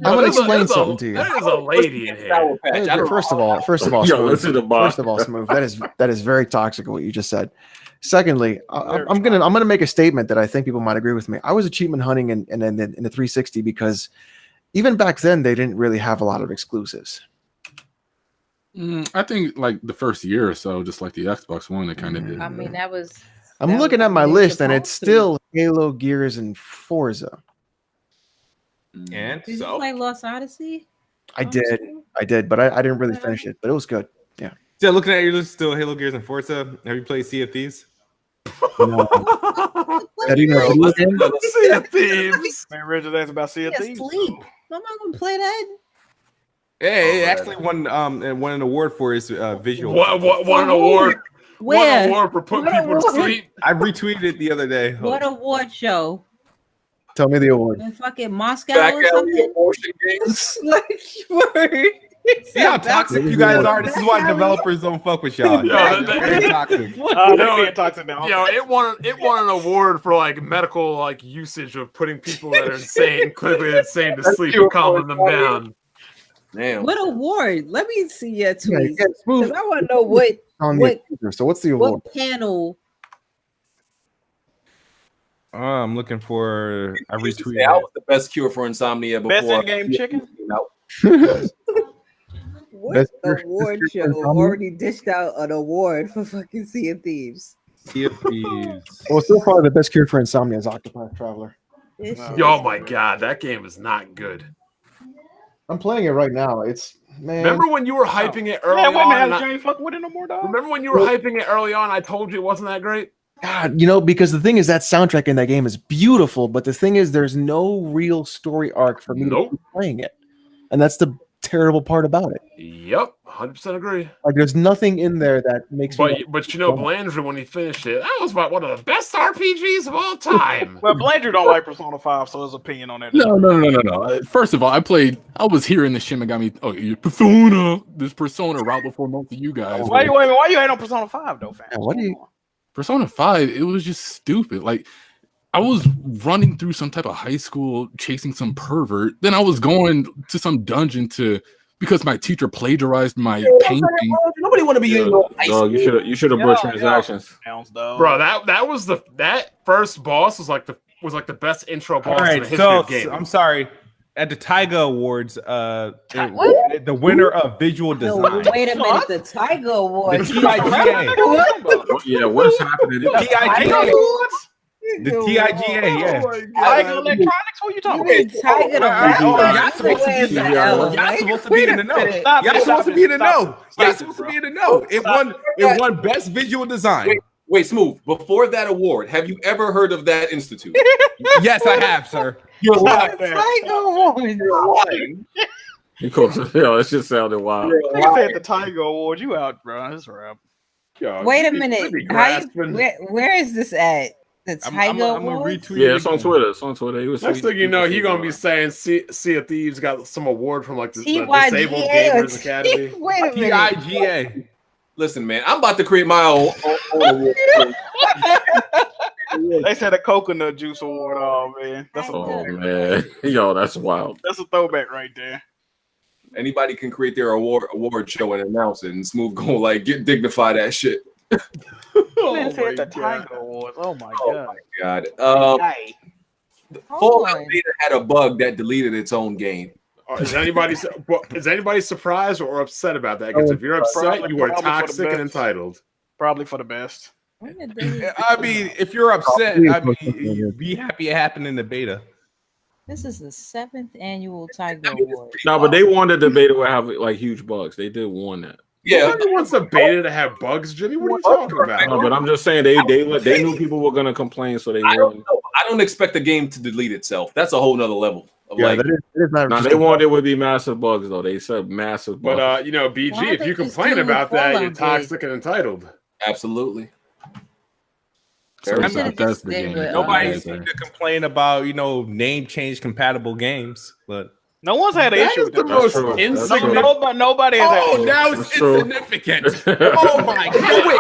I'm gonna explain something to you. There's a lady in here. First of all, Yo, Smooth. listen to Bob. First of all, Smooth. That is very toxic what you just said. Secondly, I'm gonna make a statement that I think people might agree with me. I was achievement hunting in the 360 because even back then they didn't really have a lot of exclusives. I think like the first year or so, just like the Xbox One, they kind of did. I mean, that was. I'm looking at my list and it's still Halo, Gears, and Forza. And Did you play Lost Odyssey? I did, but I didn't really finish it. But it was good. Yeah. Still looking at your list, still Halo, Gears, and Forza. Have you played Sea of Thieves? No. That even a video game? Sea of Thieves. Man, Richard asked about Sea of Yeah, Thieves. sleep. I'm not gonna play that. Hey, it actually won an award for his visual. What won an award? Where? Won an award for putting What people to award? sleep. I retweeted it the other day. What award show? Tell me the award. In fucking Moscow Back or alley something? abortion games. Like, word. See how toxic you guys are. This is why developers don't fuck with y'all. Very toxic. Toxic now. It won an award for like medical like usage of putting people that are insane, clinically insane to sleep and calming them down. Damn. What award? Let me see your tweets. Yeah, Because I want to know what on the accuser. So what's the award? what panel. I'm looking for. I retweeted. That was the best cure for insomnia before. Best in-game chicken? What Best award picture show from- already dished out an award for fucking Sea of Thieves? Sea of Thieves. Well, so far the best cure for insomnia is Octopath Traveler. This shit Oh is my crazy. god, that game is not good. I'm playing it right now. It's Remember when you were hyping it early Yeah, wait a on? minute, and Alex, you ain't fucking with it no more, dog. remember when you were hyping it early on? I told you it wasn't that great. God, because the thing is that soundtrack in that game is beautiful, but the thing is there's no real story arc for me to keep playing it. And that's the terrible part about it. Yep, 100% agree. Like there's nothing in there that makes me But Blandrew, when he finished it, that was about one of the best RPGs of all time. Well, Blandrew don't like Persona 5, so his opinion on that. No. First of all, I was hearing the shit got me. Oh, your this Persona route before most of you guys. Why you ain't on Persona 5 though, fam? what do you Persona 5, it was just stupid. Like, I was running through some type of high school chasing some pervert. Then I was going to some dungeon because my teacher plagiarized my painting. Nobody want to be in no high school. You should have brought transactions. Bro, that first boss was like the best intro boss All in right, the history so of gaming. I'm sorry. At the Tiger Awards, the winner of visual No, design. wait a minute. The Tiger Awards. The TIGA. Yeah, what is happening? The TIGA. The TIGA, yeah. Tiger Electronics? What you talking about? Tiger Y'all supposed to be in the know. Y'all supposed to be in the know. Y'all supposed to be in the know. It won best visual design. Wait, Smooth. Before that award, have you ever heard of that institute? Yes, I have, sir. You're lying. Tiger Awards. You're lying. It just sounded wild. You said the Tiger Award. You out, bro? That's rap. Wait a minute. Where is this at? The Tiger I'm gonna Awards? retweet. Yeah, it's on Twitter. It's on Twitter. Next thing you know, he gonna be saying Sea of Thieves got some award from like the Disabled Gamers Academy. Wait a minute. TIGA. Listen, man, I'm about to create my own award. They said a coconut juice award. Oh man, Man, yo, that's wild. That's a throwback right there. Anybody can create their award show and announce it, and Smooth go like get dignified that shit. They said the Tiger Awards. Oh my god. God. Fallout Beta had a bug that deleted its own game. Is anybody surprised or upset about that? Because if you're upset, you are toxic and entitled. Probably for the best. I mean, if you're upset, be happy it happened in the beta. This is the 7th annual Tiger Award. No, but they wanted the beta to have like huge bugs. They did want that. Yeah, nobody wants a beta to have bugs, Jimmy. What are you talking about? No, but I'm just saying they knew people were gonna complain, so they. I don't expect the game to delete itself. That's a whole nother level. Yeah, that is not. No, they wanted it would be massive bugs though. They said massive bugs. But BG, if you complain about that, you're toxic and entitled. Absolutely. Nobody seemed to complain about name change compatible games, but no one's had an issue with that. Nobody has had. Oh, now it's insignificant. Oh my god! Wait,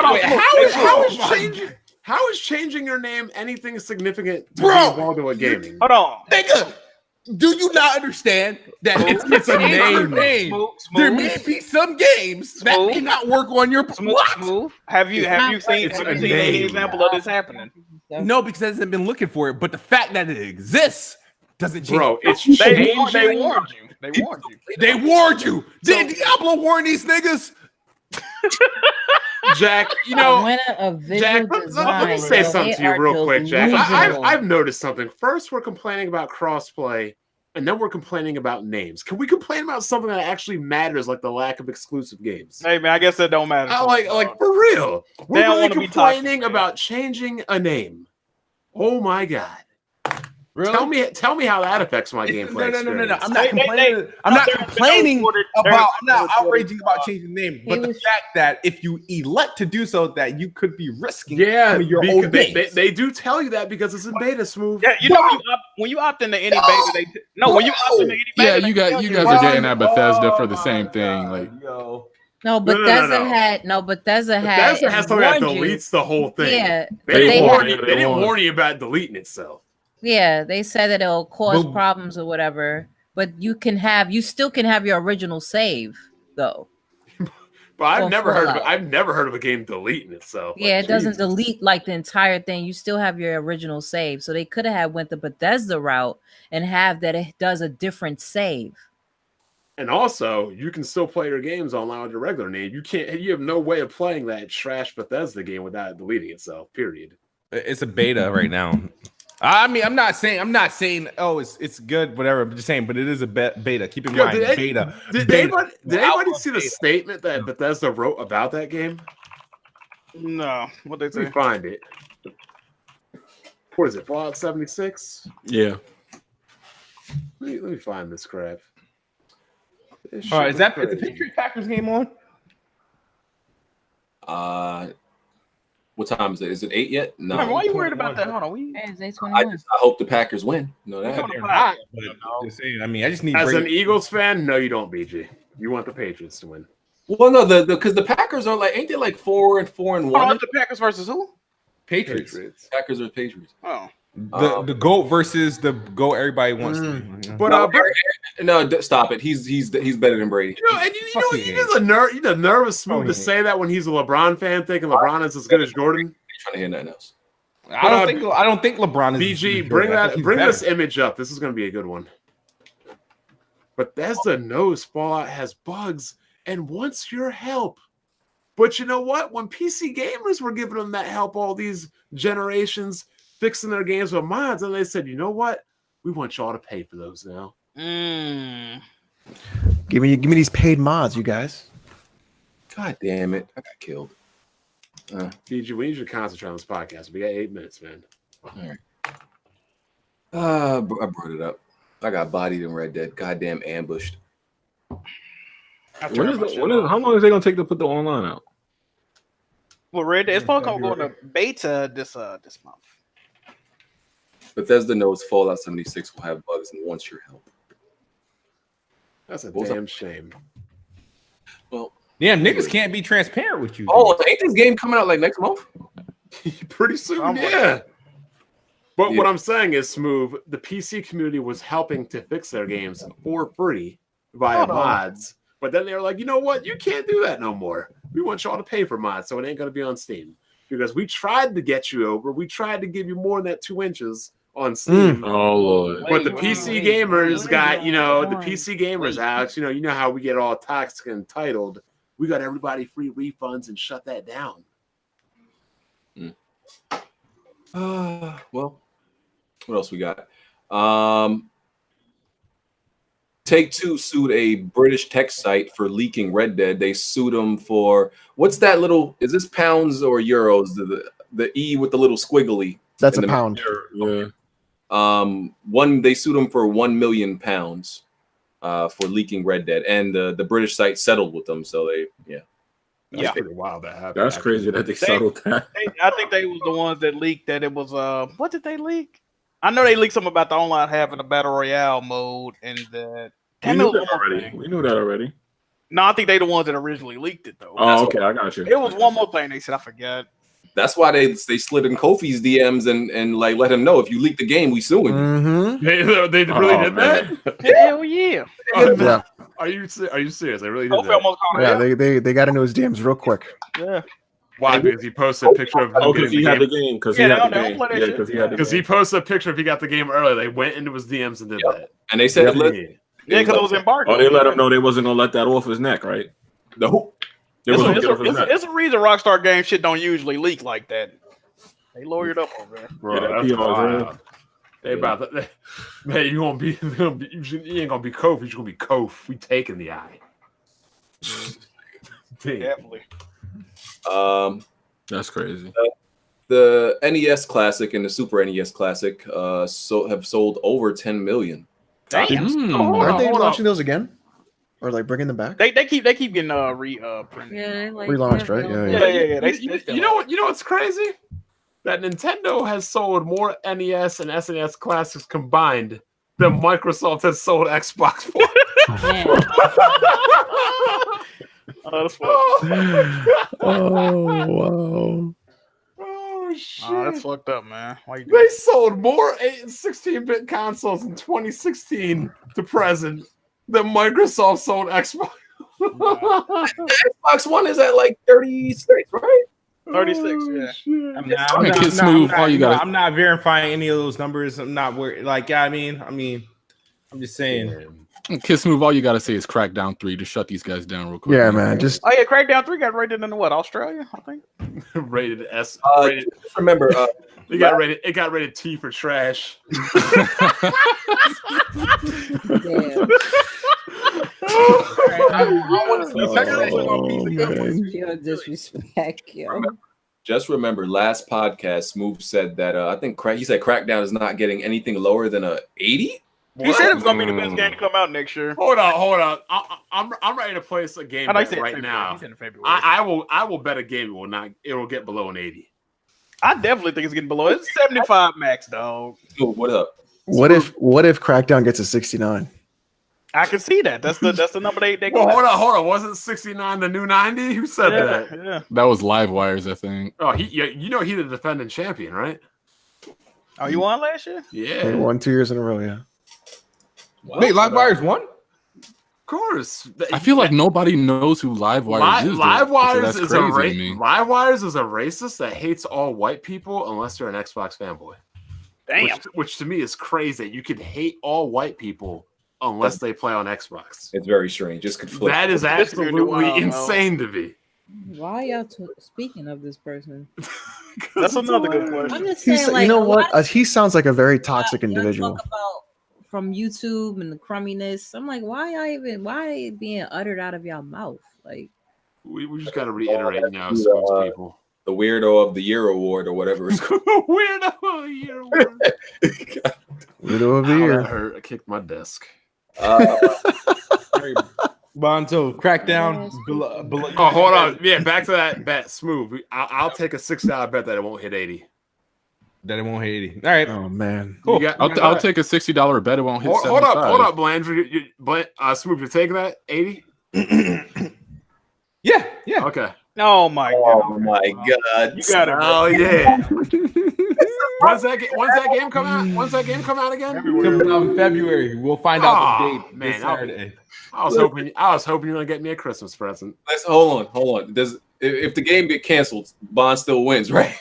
how is changing your name anything significant to Bro, be involved with gaming? Hold on, nigga. Do you not understand that it's a name? There may be some games that may not work on your Smooth. Have you seen any example of this happening? No, because I hasn't been looking for it. But the fact that it exists doesn't change. Bro, it's they warned you. They warned you. Did Diablo warn these niggas? Jack, Jack, let me say something to you real quick, Jack. I've noticed something. First, we're complaining about crossplay, and then we're complaining about names. Can we complain about something that actually matters, like the lack of exclusive games? Hey man, I guess that don't matter. Like for real, we're don't really wanna be complaining toxic, about changing a name. Oh my god. Really? Tell me how that affects my gameplay. No. I'm not complaining. I'm not complaining about. I'm not outraging about changing the name, but the fact that if you elect to do so, that you could be risking some of your old games. They do tell you that because it's in beta, Smooth. Yeah, you know when you opt into any beta, when you opt into any beta, you guys are getting at Bethesda for the same thing, like. No, Bethesda had Bethesda has something that deletes the whole thing. Yeah, they didn't warn you about deleting itself. Yeah, they said that it'll cause problems or whatever, but you still can have your original save though. But I've never heard of a game deleting itself. Yeah, it doesn't delete like the entire thing. You still have your original save. So they could have went the Bethesda route and have that it does a different save. And also, you can still play your games online with your regular name. You have no way of playing that trash Bethesda game without deleting itself. Period. It's a beta right now. I mean, I'm not saying, oh, it's good, whatever. I'm just saying, but it is a beta. Keep in mind, beta. Did anybody see the statement that Bethesda wrote about that game? No. What they say? Let me find it. What is it? Fallout 76? Yeah. Let me find this crap. All right, is the Patriots Packers game on? What time is it? Is it 8 yet? No. Why are you worried about that? Hold on. I hope the Packers win. No, that. Just saying. I mean, I just need. As an Eagles fan, no, you don't, BG. You want the Patriots to win. Well, no, because the Packers are like, ain't they like 4-1? The Packers versus who? Patriots. Packers or Patriots. Oh. The GOAT versus the GOAT everybody wants. But no, stop it. He's better than Brady. You're nervous Smooth to say that when he's a LeBron fan, thinking LeBron is as good as Jordan. Trying to hear nothing else. I don't think LeBron is. BG, bring this image up. This is going to be a good one. Bethesda knows Fallout has bugs and wants your help. But you know what? When PC gamers were giving them that help all these generations, fixing their games with mods, and they said, you know what? We want y'all to pay for those now. Give me these paid mods, you guys. God damn it. I got killed. DG, we need you to concentrate on this podcast. We got 8 minutes, man. All right. I brought it up. I got bodied in Red Dead. Goddamn ambushed. How long is it gonna take to put the online out? Well, Red Dead, it's probably gonna go into beta this month. Bethesda knows Fallout 76 will have bugs and wants your help. That's a damn shame. Well, yeah, niggas can't be transparent with you. Oh, ain't this game coming out like next month? Pretty soon, yeah. But what I'm saying is, Smooth, the PC community was helping to fix their games for free via mods. But then they were like, you know what? You can't do that no more. We want y'all to pay for mods, so it ain't going to be on Steam. Because we tried to get you over. We tried to give you more than that 2 inches on Steam. Oh, Lord. But the PC gamers got, the PC gamers, Alex, you know how we get all toxic and entitled. We got everybody free refunds and shut that down. Well, what else we got? Take-Two sued a British tech site for leaking Red Dead. They sued them for what's that little? Is this pounds or euros? The E with the little squiggly. That's a pound. Yeah. They sued them for £1 million for leaking Red Dead, and the British site settled with them. So That's pretty wild that happened. That's crazy that they settled that. I think they was the ones that leaked that it was what did they leak? I know they leaked something about the online having a battle royale mode and that. We knew that already. No, I think they the ones that originally leaked it though. Oh, okay, I got you. It was one more thing they said. I forgot. That's why they slid in Kofi's DMs and like let him know if you leak the game, we suing you. Mm-hmm. They really did that? Hell yeah. Yeah. Are you serious? They really did Kofi almost called Yeah, they got into his DMs real quick. Yeah. Why? Because he posted a picture of him because he had the game. Because he posted a picture if he got the game early. They went into his DMs and did that. And they said, because it was embargoed. Oh, they let him know they wasn't gonna let that off his neck, right? No. It's a reason Rockstar Games shit don't usually leak like that. They lawyered up over there. Bro, that's wild. They about that. Man, you ain't gonna be Kofi. You're gonna be Kof. We taking the eye. Definitely. That's crazy. the NES Classic and the Super NES Classic have sold over 10 million. Damn. Aren't they launching those again? Or like bringing them back? They keep getting printed. Yeah, like, relaunched, right? Yeah. You know what's crazy? That Nintendo has sold more NES and SNES classics combined than Microsoft has sold Xbox for. Oh, that's oh wow. Oh shit. Oh, that's fucked up, man. Why you They sold more 8 and 16-bit consoles in 2016 to present than Microsoft sold Xbox. Xbox One is at like 36, right? 36, yeah. I'm not verifying any of those numbers. I'm not worried. Like, I mean, I'm just saying. Kiss Move, all you gotta say is Crackdown 3 to shut these guys down real quick. Yeah, man. Just Crackdown 3 got rated in what? Australia, I think. Rated S. Just remember, it got rated T for trash. Damn. Pure disrespect, yo. Just remember, last podcast, Smooth said that I think he said Crackdown is not getting anything lower than a 80. He said it was gonna be the best game to come out next year. Hold on. I'm ready to place a game bet right now. He's in February. I will bet a game it will get below an 80. I definitely think it's getting below. It's 75 max, dog. Oh, what up? What if Crackdown gets a 69? I can see that. That's the number they Well, hold on. Wasn't 69 the new 90? Who said that? Yeah. That was Live Wires, I think. Oh, he's the defending champion, right? Oh, you won last year? Yeah. He won 2 years in a row, yeah. Well, wait, Live Wires won? Of course. I feel like nobody knows who Live Wires is. Live Wires is Live Wires is a racist that hates all white people unless they're an Xbox fanboy. Damn. Which to me is crazy. You can hate all white people unless they play on Xbox. It's very strange. It's conflicting. That is absolutely insane to me. Why y'all speaking of this person? That's another good question. I'm just saying, like, you know what? He sounds like a very toxic individual. Talk about from YouTube and the crumminess. I'm like, why it being uttered out of y'all mouth? Like, we just got to reiterate now, people. The Weirdo of the Year award or whatever it's called. Weirdo of the Year award. Weirdo of the Year. That hurt. I kicked my desk. Bonzo, Crackdown. Oh, hold on. Yeah, back to that bet. Smooth. I'll take a $6 bet that it won't hit 80. That it won't hit 80. All right. Oh man. Cool. I'll take a $60 bet. It won't hit 75. Hold up, Blandry. Smooth, you're taking that 80? Yeah. Okay. Oh my god. Oh my god. You got it. Oh yeah. When's that game come out? When's that game come out again? Coming out in February. We'll find out the date man, this Saturday. I was hoping you were gonna get me a Christmas present. Hold on. If the game get canceled, Bond still wins, right?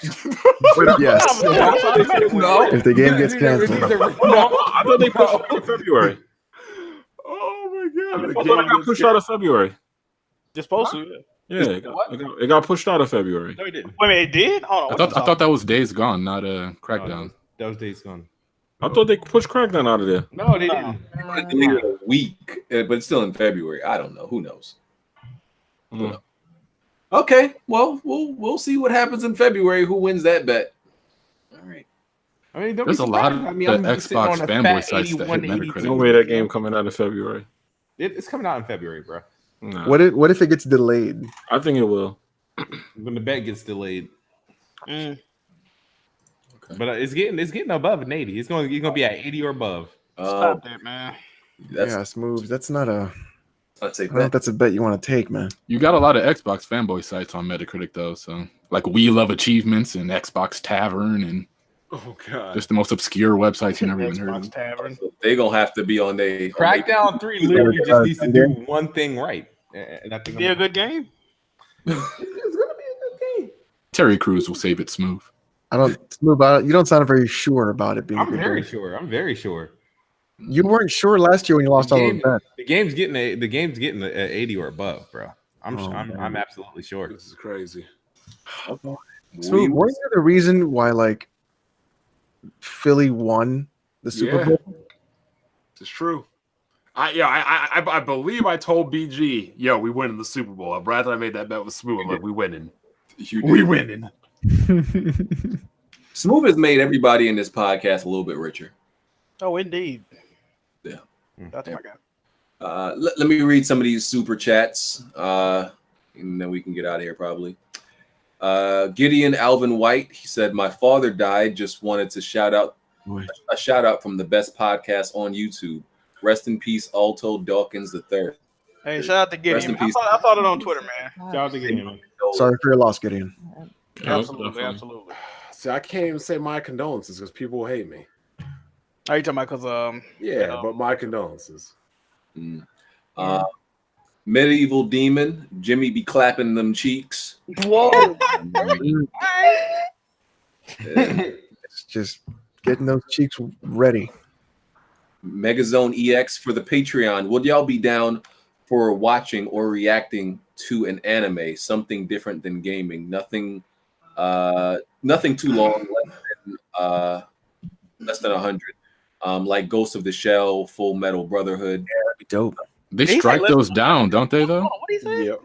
Yes. No. If the game gets canceled. No, I thought they pushed it to February. Oh my god. I thought it got pushed out of February. You're supposed to. Yeah, it got pushed out of February. No, it didn't. Wait a minute, it did? Hold on. I thought that was Days Gone, not Crackdown. That was Days Gone. I thought they pushed Crackdown out of there. No, they didn't. They deleted a week, but it's still in February. I don't know. Who knows? Okay, well, we'll see what happens in February. Who wins that bet? All right. I mean, there's a lot of Xbox fanboy sites that hit Metacritic. No way that game coming out in February. It's coming out in February, bro. Nah. What if it gets delayed? I think it will. When the bet gets delayed. Okay. But it's getting above an 80. It's going to be at 80 or above. Stop that, man. Yeah, Smooth. That's not a. Let's say I don't know if that's a bet you want to take, man. You got a lot of Xbox fanboy sites on Metacritic though, so like We Love Achievements and Xbox Tavern and just the most obscure websites you never even heard of. Tavern. They're gonna have to be on their Crackdown 3 literally just needs to do one thing right. And I think be a good game. It's gonna be a good game. Terry Crews will save it smooth. You don't sound very sure about it being. I'm very sure. You weren't sure last year when you lost all those bets. The game's getting a 80 or above, bro. I'm absolutely sure. This is crazy. So weren't you the reason why like Philly won the Super Bowl? It's true. I believe I told BG, we winning the Super Bowl. After I made that bet with Smooth, I'm like, we winning. We winning. Smooth has made everybody in this podcast a little bit richer. Oh, indeed. Yeah. That's my guy. Let me read some of these super chats, and then we can get out of here probably. Gideon Alvin White, he said, "My father died. Just wanted to shout out a shout out from the best podcast on YouTube. Rest in peace, Alto Dawkins III." Hey, shout out to Gideon. I thought it on Twitter, man. Shout out to Gideon. Sorry for your loss, Gideon. Absolutely, absolutely. See, I can't even say my condolences because people will hate me. Are you talking about because Yeah, but my condolences. Medieval Demon, Jimmy be clapping them cheeks. Whoa. It's just getting those cheeks ready. Megazone EX for the Patreon. Would y'all be down for watching or reacting to an anime, something different than gaming? Nothing too long, less than 100. Like Ghost of the Shell, Full Metal Brotherhood. Yeah, that'd be dope. They strike those down, don't they? Though. What do you say? Yep.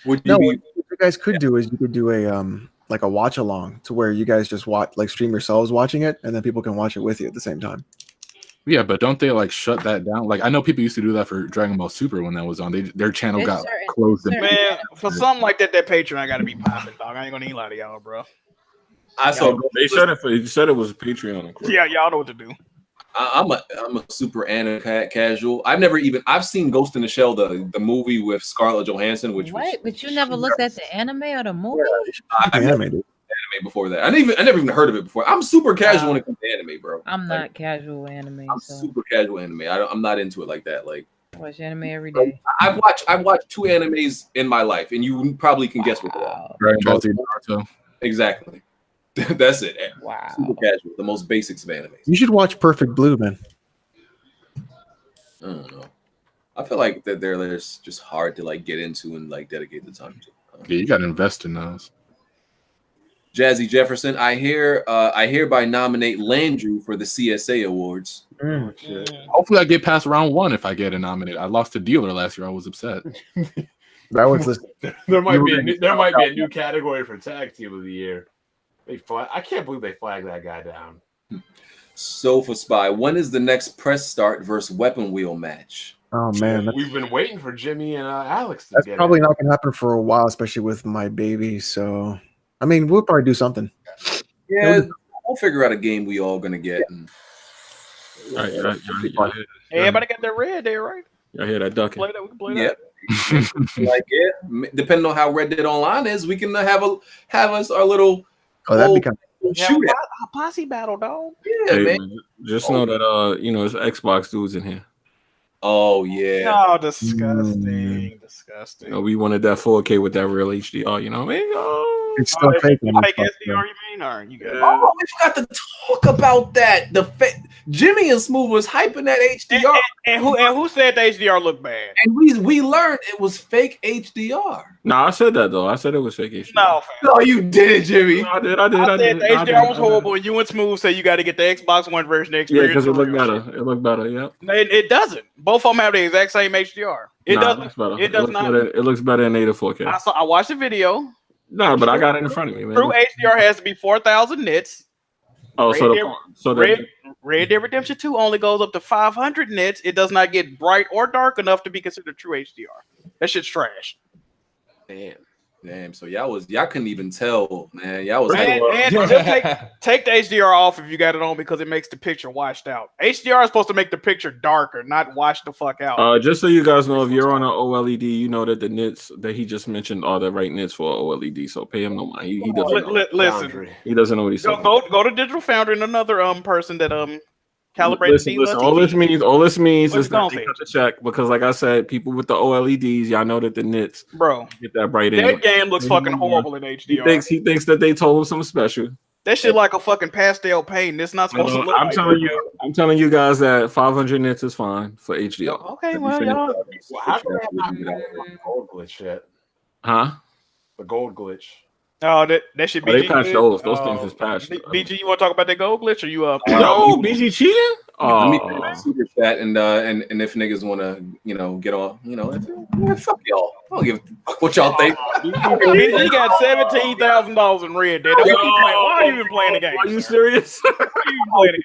Would No, you what you guys could do is you could do a like a watch along to where you guys just watch, like stream yourselves watching it, and then people can watch it with you at the same time. Yeah, but don't they like shut that down? Like I know people used to do that for Dragon Ball Super when that was on. Their channel got closed. Man, for something like that Patreon got to be popping, dog. I ain't gonna need a lot of y'all, bro. I saw they said it. They said it was Patreon. Yeah, y'all know what to do. I'm a super anime casual. I've seen Ghost in the Shell, the movie with Scarlett Johansson, which What? But you never looked at the anime or the movie? I've never anime before that. I never even heard of it before. I'm super casual when it comes to anime, bro. I'm not casual anime. I'm super casual anime. I'm not into it like that. Like I watch anime every day. I've watched 2 animes in my life, and you probably can guess what they are. Dragon Ball Z, Naruto. Exactly. That's it. Wow. Super casual. The most basics of anime. You should watch Perfect Blue, man. I don't know. I feel like that there's just hard to like get into and like dedicate the time to. Yeah, you got to invest in those. Jazzy Jefferson, I hereby nominate Landrew for the CSA Awards. Hopefully, I get past round 1 if I get nominated. I lost to Dealer last year. I was upset. That one's there might be a new category for Tag Team of the Year. I can't believe they flagged that guy down. Sofa Spy, when is the next press start versus weapon wheel match? Oh man, We've been waiting for Jimmy and Alex to that's get probably it. not gonna happen for a while, especially with my baby. So, I mean, we'll probably do something. Yeah, we'll figure out a game we all gonna get. And... Right. Everybody got their red there, right? I hear that ducking. We can play Yeah. that. Like depending on how Red Dead Online is, we can have us our little. Oh, that'd be kind Yeah, shoot it. a posse battle, dog. Yeah, Hey, man. man, just know that it's Xbox dudes in here. Oh yeah. Oh, disgusting. Disgusting. We wanted that 4K with that real HDR. You know what I mean? It's still fake. Fake SDR, you mean? Or you got Oh, we forgot to talk about that. Jimmy and Smooth was hyping that HDR, and who said the HDR looked bad? and we learned it was fake HDR. No, I said that though. I said it was fake HDR. No, No, you did it, Jimmy. I did. I said the HDR was horrible, and you and Smooth said you got to get the Xbox One version to Yeah, experience. because it looked the real better. shit. It looked better. Yeah. It doesn't. Both of them have the exact same HDR. It doesn't. looks better. It does looks not. Better. It looks better in native 4K. I watched the video. No, but I got it in front of me, man. True HDR has to be 4,000 nits. Oh, Red Dead Redemption 2 only goes up to 500 nits. It does not get bright or dark enough to be considered true HDR. That shit's trash. Damn. So y'all couldn't even tell, man. Y'all was And just take the HDR off if you got it on because it makes the picture washed out. HDR is supposed to make the picture darker, not wash the fuck out. Just so you guys know, if you're on an OLED, you know that the nits that he just mentioned are the right nits for OLED. So pay him no mind. He doesn't. Listen, He doesn't know what he's saying. go to Digital Foundry and another person that calibrated. Listen. All this means What's is that they it cut the check because, like I said, people with the OLEDs, y'all know that the nits, bro, get that bright in. That game looks fucking horrible in HDR. He thinks that they told him something special. That shit like a fucking pastel paint. It's not supposed to look. I'm telling you guys that 500 nits is fine for HDR. Okay, well, y'all. How come they have not the gold glitch yet? Huh? The gold glitch. Oh, that should be. They patched those. Those things is patched. BG, you want to talk about that gold glitch or you No, BG cheating? Let me super chat and if niggas want to get on, fuck y'all. I don't give a fuck what y'all think. He got $17,000 in Red Dead. Why are you even playing the game? Are you serious? Why are you even playing the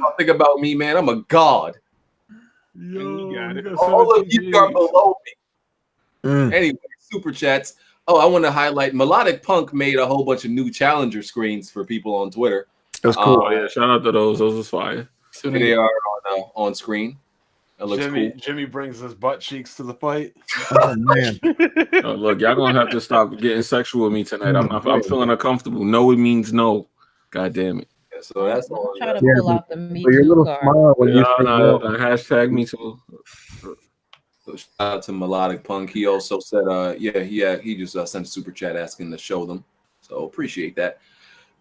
game? Think about me, man. I'm a god. Yo, All of you are below me. Mm. Anyway, super chats. Oh, I want to highlight Melodic Punk made a whole bunch of new challenger screens for people on Twitter. It was cool. Yeah, shout out to those. Those was fire. So they are on screen. It looks cool. Jimmy brings his butt cheeks to the fight. Oh man! Oh, look, y'all gonna have to stop getting sexual with me tonight. I'm feeling uncomfortable. No, it means no. God damn it. Yeah, so that's all. Try to pull out the Me But your Too little card. smile when you say no. Hashtag me too. So shout out to Melodic Punk. He also said, he just sent a super chat asking to show them. So appreciate that.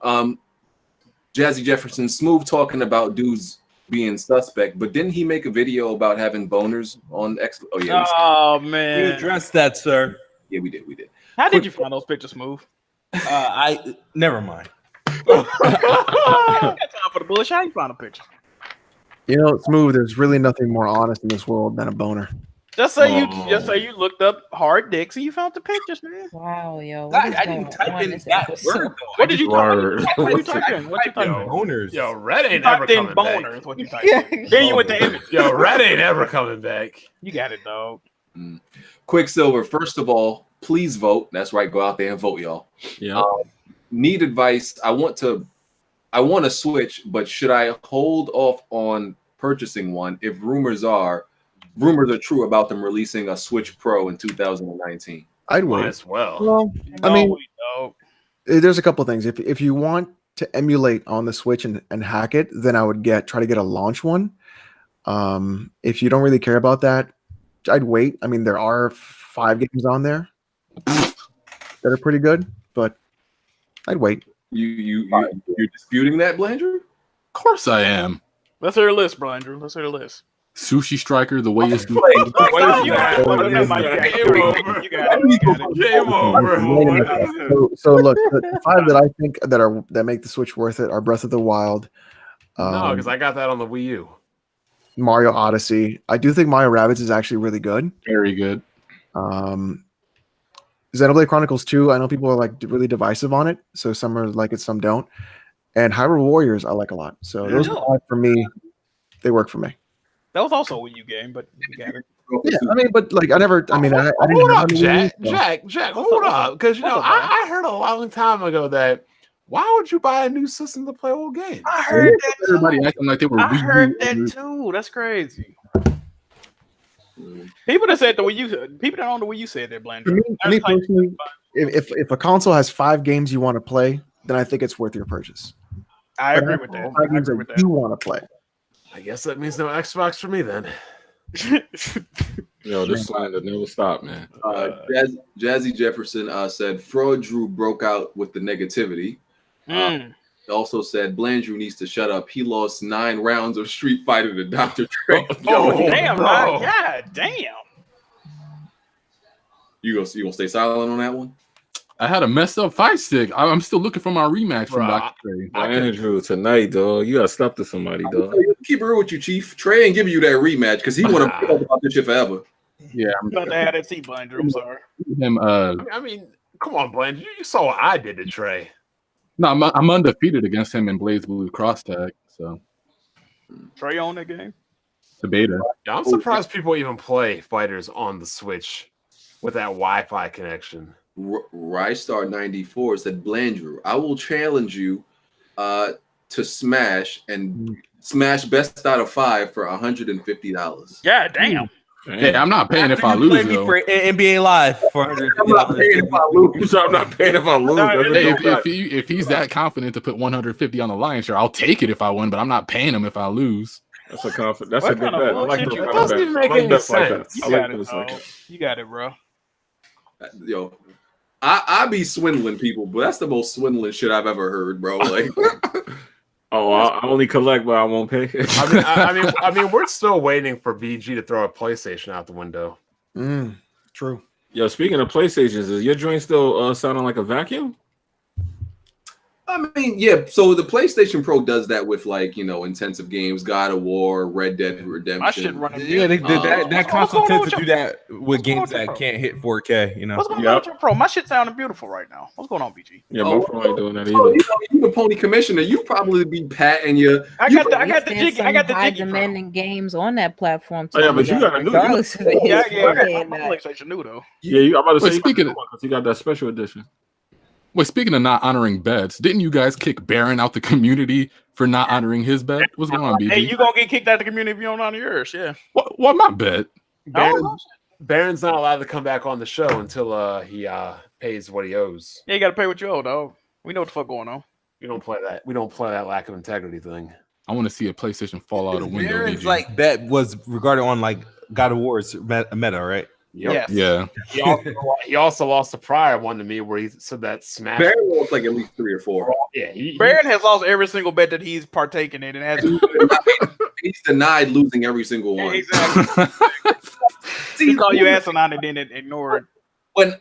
Jazzy Jefferson, smooth talking about dudes being suspect, but didn't he make a video about having boners on X? Oh yeah. Oh We man. addressed that, sir. Yeah, we did. How did you find those pictures, Smooth? I never mind. Got time for the bullshit. How you find a picture? You know, Smooth. There's really nothing more honest in this world than a boner. Just say you looked up hard dicks and you found the pictures, man. Wow, yo. I didn't type in that word. What did you type in? What you What's type in? What you type in? Boners. Yo, Red You ain't ever typed in coming boner back. is what you typed in. Then you went to image. Yo, Red ain't ever coming back. You got it, dog. Quicksilver, first of all, please vote. That's right. Go out there and vote, y'all. Yeah. Need advice. I want to switch, but should I hold off on purchasing one if rumors are true about them releasing a Switch Pro in 2019? I'd Might wait. as well. Well, I mean, no. there's a couple things. If you want to emulate on the Switch and hack it, then I would try to get a launch one. If you don't really care about that, I'd wait. I mean, there are 5 games on there that are pretty good, but I'd wait. You're disputing that, Blandrew? Of course I am. Let's hear a list, bro, Andrew. Let's hear a list. Sushi Striker, the way it's You got it. Game over. So look, the 5 that I think that make the Switch worth it are Breath of the Wild, No, because I got that on the Wii U. Mario Odyssey. I do think Mario Rabbids is actually really good. Very good. Xenoblade Chronicles 2, I know people are like really divisive on it, so some are like it, some don't. And Hyrule Warriors I like a lot. So those 5 for me, they work for me. That was also a Wii U game, but you got it. Yeah, I mean, but like I didn't Hold up, have any Jack. Wii U, so- Jack, hold up. Because, you know, I heard a long time ago that why would you buy a new system to play old games? I heard that too. Everybody acting like they were. I Wii U heard that users. too. That's crazy. People that said the Wii U, people that own the Wii U said they're blind. For me personally, if a console has 5 games you want to play, then I think it's worth your purchase. I agree with that. 5 games that you want to play. I guess that means no Xbox for me then. Yo, this slander never stop, man. Jazzy Jefferson said Fraud Drew broke out with the negativity. He also said Blandrew needs to shut up. He lost 9 rounds of Street Fighter to Dr. Dre. Damn, God damn. You gonna stay silent on that one? I had a messed up fight stick. I'm still looking for my rematch from Dr. Dre. Andrew, tonight, dog, you gotta stop to somebody, dog. Keep it real with you, Chief. Trey ain't giving you that rematch because he want to talk about this shit forever. Yeah, I'm about to have that seat, Blandrew. I'm sorry. I mean, come on, Bland. You saw what I did to Trey. No, I'm undefeated against him in Blaze Blue Cross Tag. So Trey on that game. the beta. Yeah, I'm surprised people even play fighters on the Switch with that Wi-Fi connection. Rystar 94 said, Blandrew, I will challenge you to Smash and Smash best out of 5 for $150. Yeah, damn. Hey, I'm not paying if I lose. Me Though. for NBA Live for I'm not paying if I lose. I'm not paying if I lose. Hey, if he's that confident to put 150 on the line, sure, I'll take it if I win, but I'm not paying him if I lose. That's a confident. That's a good bet. I like those It kind of doesn't bets. even make I like any bets like sense. that. You I got like it, those like dog. that. You got it, bro. Yo, I be swindling people, but that's the most swindling shit I've ever heard, bro. Like, oh, I only collect, but I won't pay. I mean, we're still waiting for BG to throw a PlayStation out the window. True. Yo, speaking of PlayStations, is your joint still sounding like a vacuum? I mean, yeah. So the PlayStation Pro does that with like intensive games, God of War, Red Dead Redemption. My shit running. Yeah, that console tends to do that with games your that Pro? can't hit 4K. You know. What's going on with your Pro? My shit sounding beautiful right now. What's going on, BG? Yeah, my Pro ain't doing that either. You the pony commissioner. You probably be patting your. I got the jiggy. I got the high jiggy. demanding games on that platform. Oh, yeah, but you got a new. Regardless of it Yeah, is yeah. I 4K got or my not. PlayStation new though. Yeah, I'm about to say speaking of, because you got that special edition. wait, speaking of not honoring bets, didn't you guys kick Baron out the community for not honoring his bet? What's going on, BG? Hey, you gonna get kicked out of the community if you don't honor yours? Yeah. What my bet? Baron's not allowed to come back on the show until he pays what he owes. Yeah, you gotta pay what you owe, dog. We know what the fuck going on. We don't play that. We don't play that lack of integrity thing. I want to see a PlayStation fall out a window. Baron's BG. like bet was regarded on like God of War's meta, right? Yep. Yes. Yeah. He also lost a prior one to me where he said that Smash. Baron lost like at least 3 or 4. Yeah, Baron has lost every single bet that he's partaken in, and has. He's denied losing every single one. Exactly. He call you asinine and then ignore it.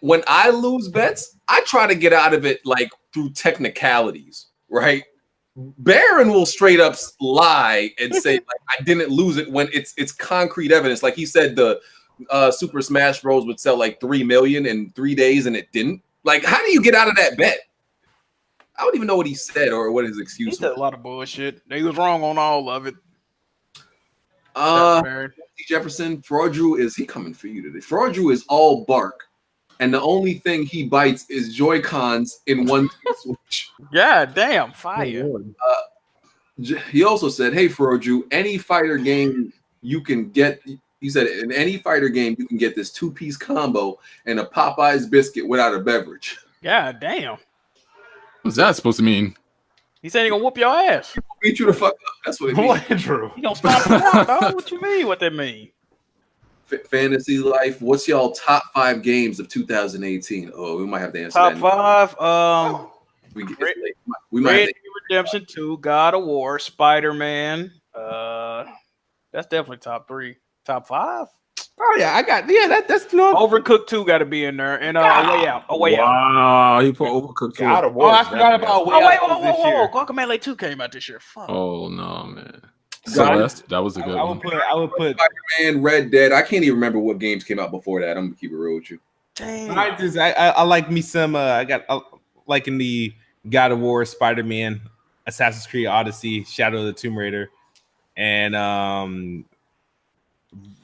When I lose bets, I try to get out of it like through technicalities, right? Baron will straight up lie and say like I didn't lose it when it's concrete evidence. Like he said the Super Smash Bros would sell like 3 million in 3 days and it didn't. Like, how do you get out of that bet? I don't even know what he said or what his excuse was. He said a lot of bullshit. He was wrong on all of it. Jefferson, Fraudrew is he coming for you today? Fraudrew is all bark, and the only thing he bites is Joy-Cons in one Switch. Yeah, damn, fire. He also said, "Hey, Fraudrew, any fighter game you can get." He said, "In any fighter game, you can get this 2-piece combo and a Popeyes biscuit without a beverage." Yeah, damn. What's that supposed to mean? He said he gonna whoop your ass. Beat you the fuck up. That's what it means. Andrew. He gonna stomp you out, dog. What you mean? What that mean? Fantasy life. What's y'all top 5 games of 2018? Oh, we might have to answer Top that. 5. We might. Red Dead Redemption 2, God of War, Spider-Man. That's definitely top 3. Top 5. Oh yeah, that's no. Overcooked 2 got to be in there, and A Way Out. A Way Out. Wow, he put Overcooked too. God of Oh, War. I forgot about Way Wait, Out this year. Guacamelee 2 came out this year. Fuck. Oh no, man. Celeste, that was a good I one. would put. Spider-Man, Red Dead. I can't even remember what games came out before that. I'm gonna keep it real with you. Damn. I like me some. I got like in the God of War, Spider-Man, Assassin's Creed Odyssey, Shadow of the Tomb Raider, and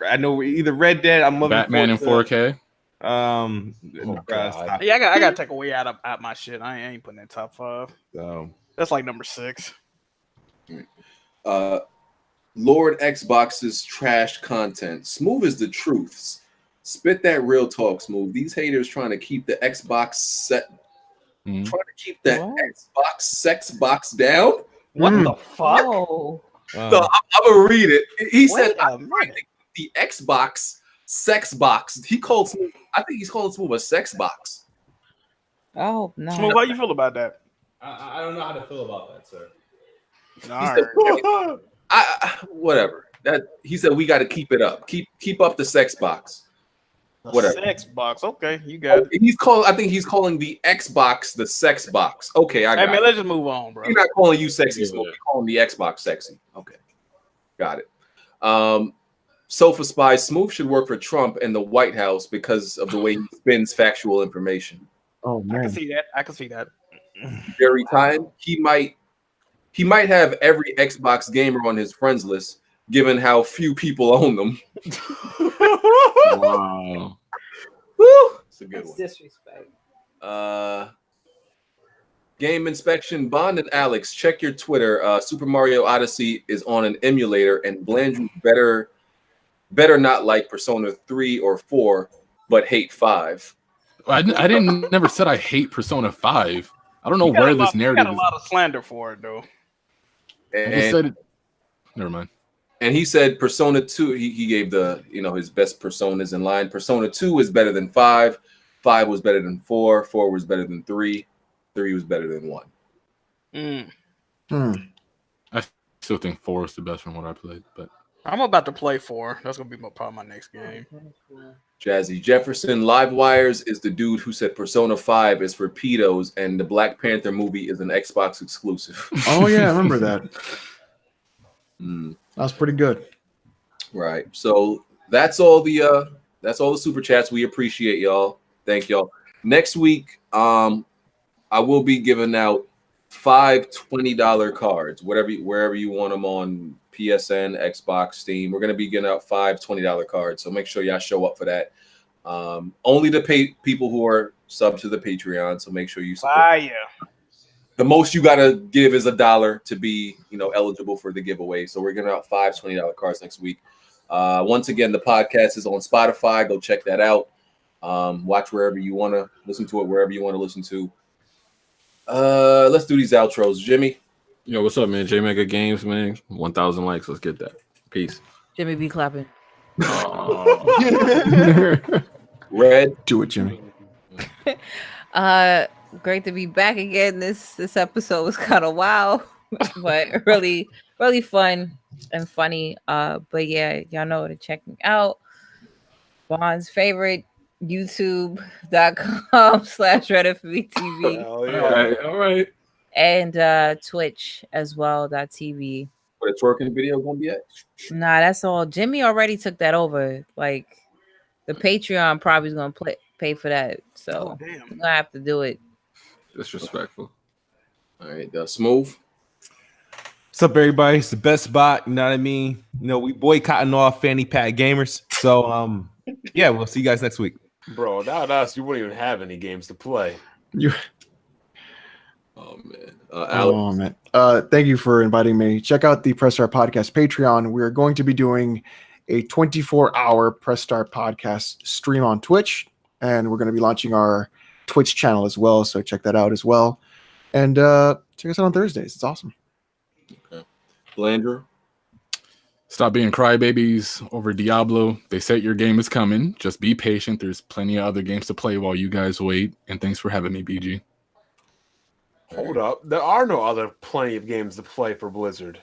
I know either Red Dead. I'm looking Batman in 4K. God. Yeah, I gotta take a way out my shit. I ain't putting that top 5. So That's like number 6. Lord Xbox's trashed content. Smooth is the truths. Spit that real talk, Smooth. These haters trying to keep the Xbox set. Trying to keep that Xbox sex box down. What the fuck? Oh, So I'm gonna read it. He said a minute. the Xbox sex box. He called Smooth. I think he's calling Smooth a sex box. oh no. Smooth, how you feel about that? I don't know how to feel about that, sir. All right. Whatever. That he said we got to keep it up. Keep up the sex box. Whatever. Sex box. Okay, you got it. He's calling. I think he's calling the Xbox the sex box. Okay, I got Hey man, it. let's just move on, bro. He's not calling you sexy, Smooth. He's calling the Xbox sexy. Okay, got it. Sofa Spy Smooth should work for Trump and the White House because of the way he spins factual information. Oh I can man. see that. I can see that. Jerry Time, he might have every Xbox gamer on his friends list, given how few people own them. Wow. Woo! It's a good That's one. disrespect. Game inspection. Bond and Alex, check your Twitter. Super Mario Odyssey is on an emulator, and Blandrew better not like Persona 3 or 4, but hate 5. I didn't never said I hate Persona 5. I don't know You got where a lot- this narrative You got a is. lot of slander for it, though. I just said it. Never mind. And he said Persona 2, he gave the his best personas in line. Persona 2 is better than 5. 5 was better than 4. 4 was better than 3. 3 was better than 1. I still think 4 is the best from what I played, but I'm about to play 4. That's gonna be probably my next game. Jazzy Jefferson. Live Wires is the dude who said Persona 5 is for pedos and the Black Panther movie is an Xbox exclusive. Oh yeah, I remember that. That was pretty good. Right. So that's all the super chats. We appreciate y'all. Thank y'all. Next week, I will be giving out 5 $20 cards, wherever you want them on PSN, Xbox, Steam. We're gonna be giving out 5 $20 cards. So make sure y'all show up for that. Only to pay people who are sub to the Patreon. So make sure you support. The most you gotta give is $1 to be, eligible for the giveaway. So we're giving out 5 $20 cards next week. Once again, the podcast is on Spotify. Go check that out. Watch wherever you want to listen to it, wherever you want to listen to. Let's do these outros. Jimmy. Yo, what's up, man? J Mega Games, man. 1,000 likes. Let's get that. Peace. Jimmy be clapping. Red. Do it, Jimmy. Great to be back again. This episode was kind of wild, but really, really fun and funny. But yeah, y'all know to check me out. Bond's favorite, youtube.com/RedditForMeTV. All right. And Twitch as well, .tv. Where the twerking video gonna be at? Nah, that's all. Jimmy already took that over. Like the Patreon probably is gonna pay for that. So I'm gonna have to do it. Disrespectful. All right, Smooth. What's up, everybody? It's the best spot. You know what I mean? We boycotting all fanny pack gamers. So yeah, we'll see you guys next week. Bro, without us, you wouldn't even have any games to play. Oh man. Man. Thank you for inviting me. Check out the Press Start Podcast Patreon. We're going to be doing a 24-hour Press Start Podcast stream on Twitch, and we're going to be launching our Twitch channel as well. So check that out as well. And check us out on Thursdays. It's awesome. Okay. Blandrew. Stop being crybabies over Diablo. They said your game is coming. Just be patient. There's plenty of other games to play while you guys wait. And thanks for having me, BG. Hold up. There are no other plenty of games to play for Blizzard.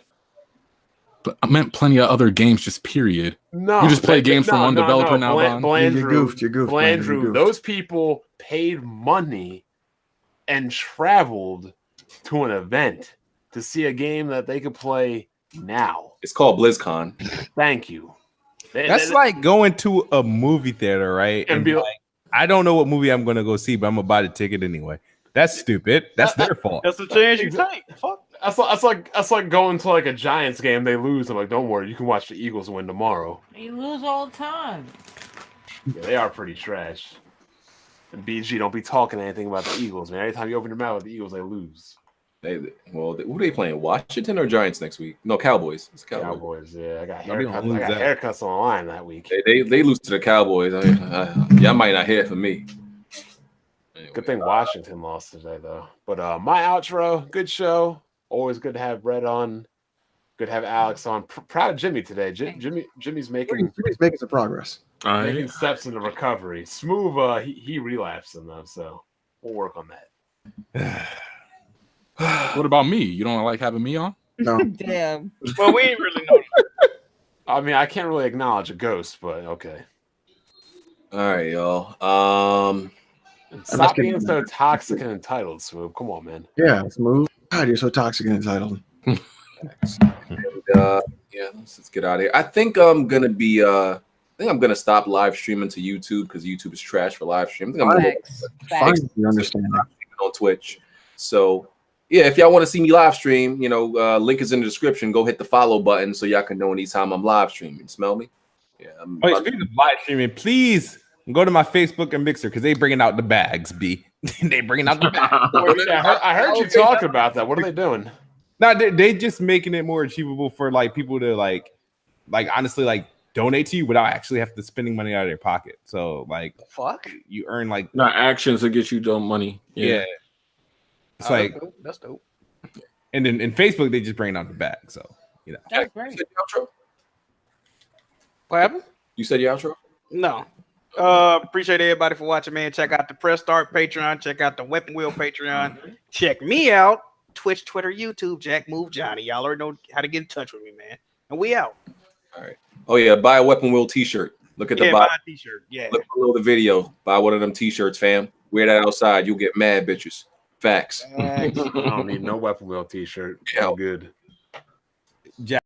But I meant plenty of other games, just period. No. You just play games from one developer now, Blandrew, You goofed. Blandrew, those people paid money and traveled to an event to see a game that they could play now. It's called BlizzCon. Thank you. That's like going to a movie theater, right? And be like, I don't know what movie I'm going to go see, but I'm going to buy the ticket anyway. That's stupid. That's their fault. That's the chance you take. Fuck. That's like going to like a Giants game. They lose. I'm like, don't worry, you can watch the Eagles win tomorrow. You lose all the time. Yeah, they are pretty trash. And BG, don't be talking anything about the Eagles, man. Every time you open your mouth with the Eagles, they lose. Who are they playing? Washington or Giants next week? No, Cowboys. It's Cowboys. Yeah, I got haircuts on the line that week. They lose to the Cowboys. Y'all might not hear from me. Anyway, good thing Washington lost today, though. But my outro, good show. Always good to have Brett on. Good to have Alex on. Proud of Jimmy today. Jimmy's making some progress. Making steps in the recovery. Smooth, he relapsed in though, so we'll work on that. What about me? You don't like having me on? No. Damn. Well, we ain't really know. I mean, I can't really acknowledge a ghost, but okay. All right, y'all. Stop being so toxic and entitled, Smooth. Come on, man. Yeah, Smooth. God, you're so toxic and entitled. Yeah, let's get out of here. I think I'm gonna stop live streaming to YouTube because YouTube is trash for live stream. I think I'm gonna you understand that. on Twitch. So yeah, if y'all want to see me live stream, link is in the description. Go hit the follow button so y'all can know anytime I'm live streaming. Smell me? Yeah. Speaking of live streaming, please go to my Facebook and Mixer because they bringing out the bags. They bringing out the bags. I heard you talking about that. What are they doing? No, they just making it more achievable for like people to like honestly like donate to you without actually have to spending money out of their pocket. So like, fuck, you earn like not actions to get you dumb money. Yeah. It's like that's dope. And then in Facebook they just bring out the bag. So That's great. What happened? You said your outro? No. Appreciate everybody for watching, man. Check out the Press Start Patreon. Check out the Weapon Wheel Patreon. Check me out. Twitch, Twitter, YouTube, Jack Move Johnny. Y'all already know how to get in touch with me, man. And we out. All right. Oh yeah, buy a Weapon Wheel t-shirt. Look at the buy bottom. a t-shirt. Yeah. Look below the video. Buy one of them t-shirts, fam. Wear that outside. You'll get mad bitches. Facts. I don't need no weapon wheel t-shirt. I'm good. Jack.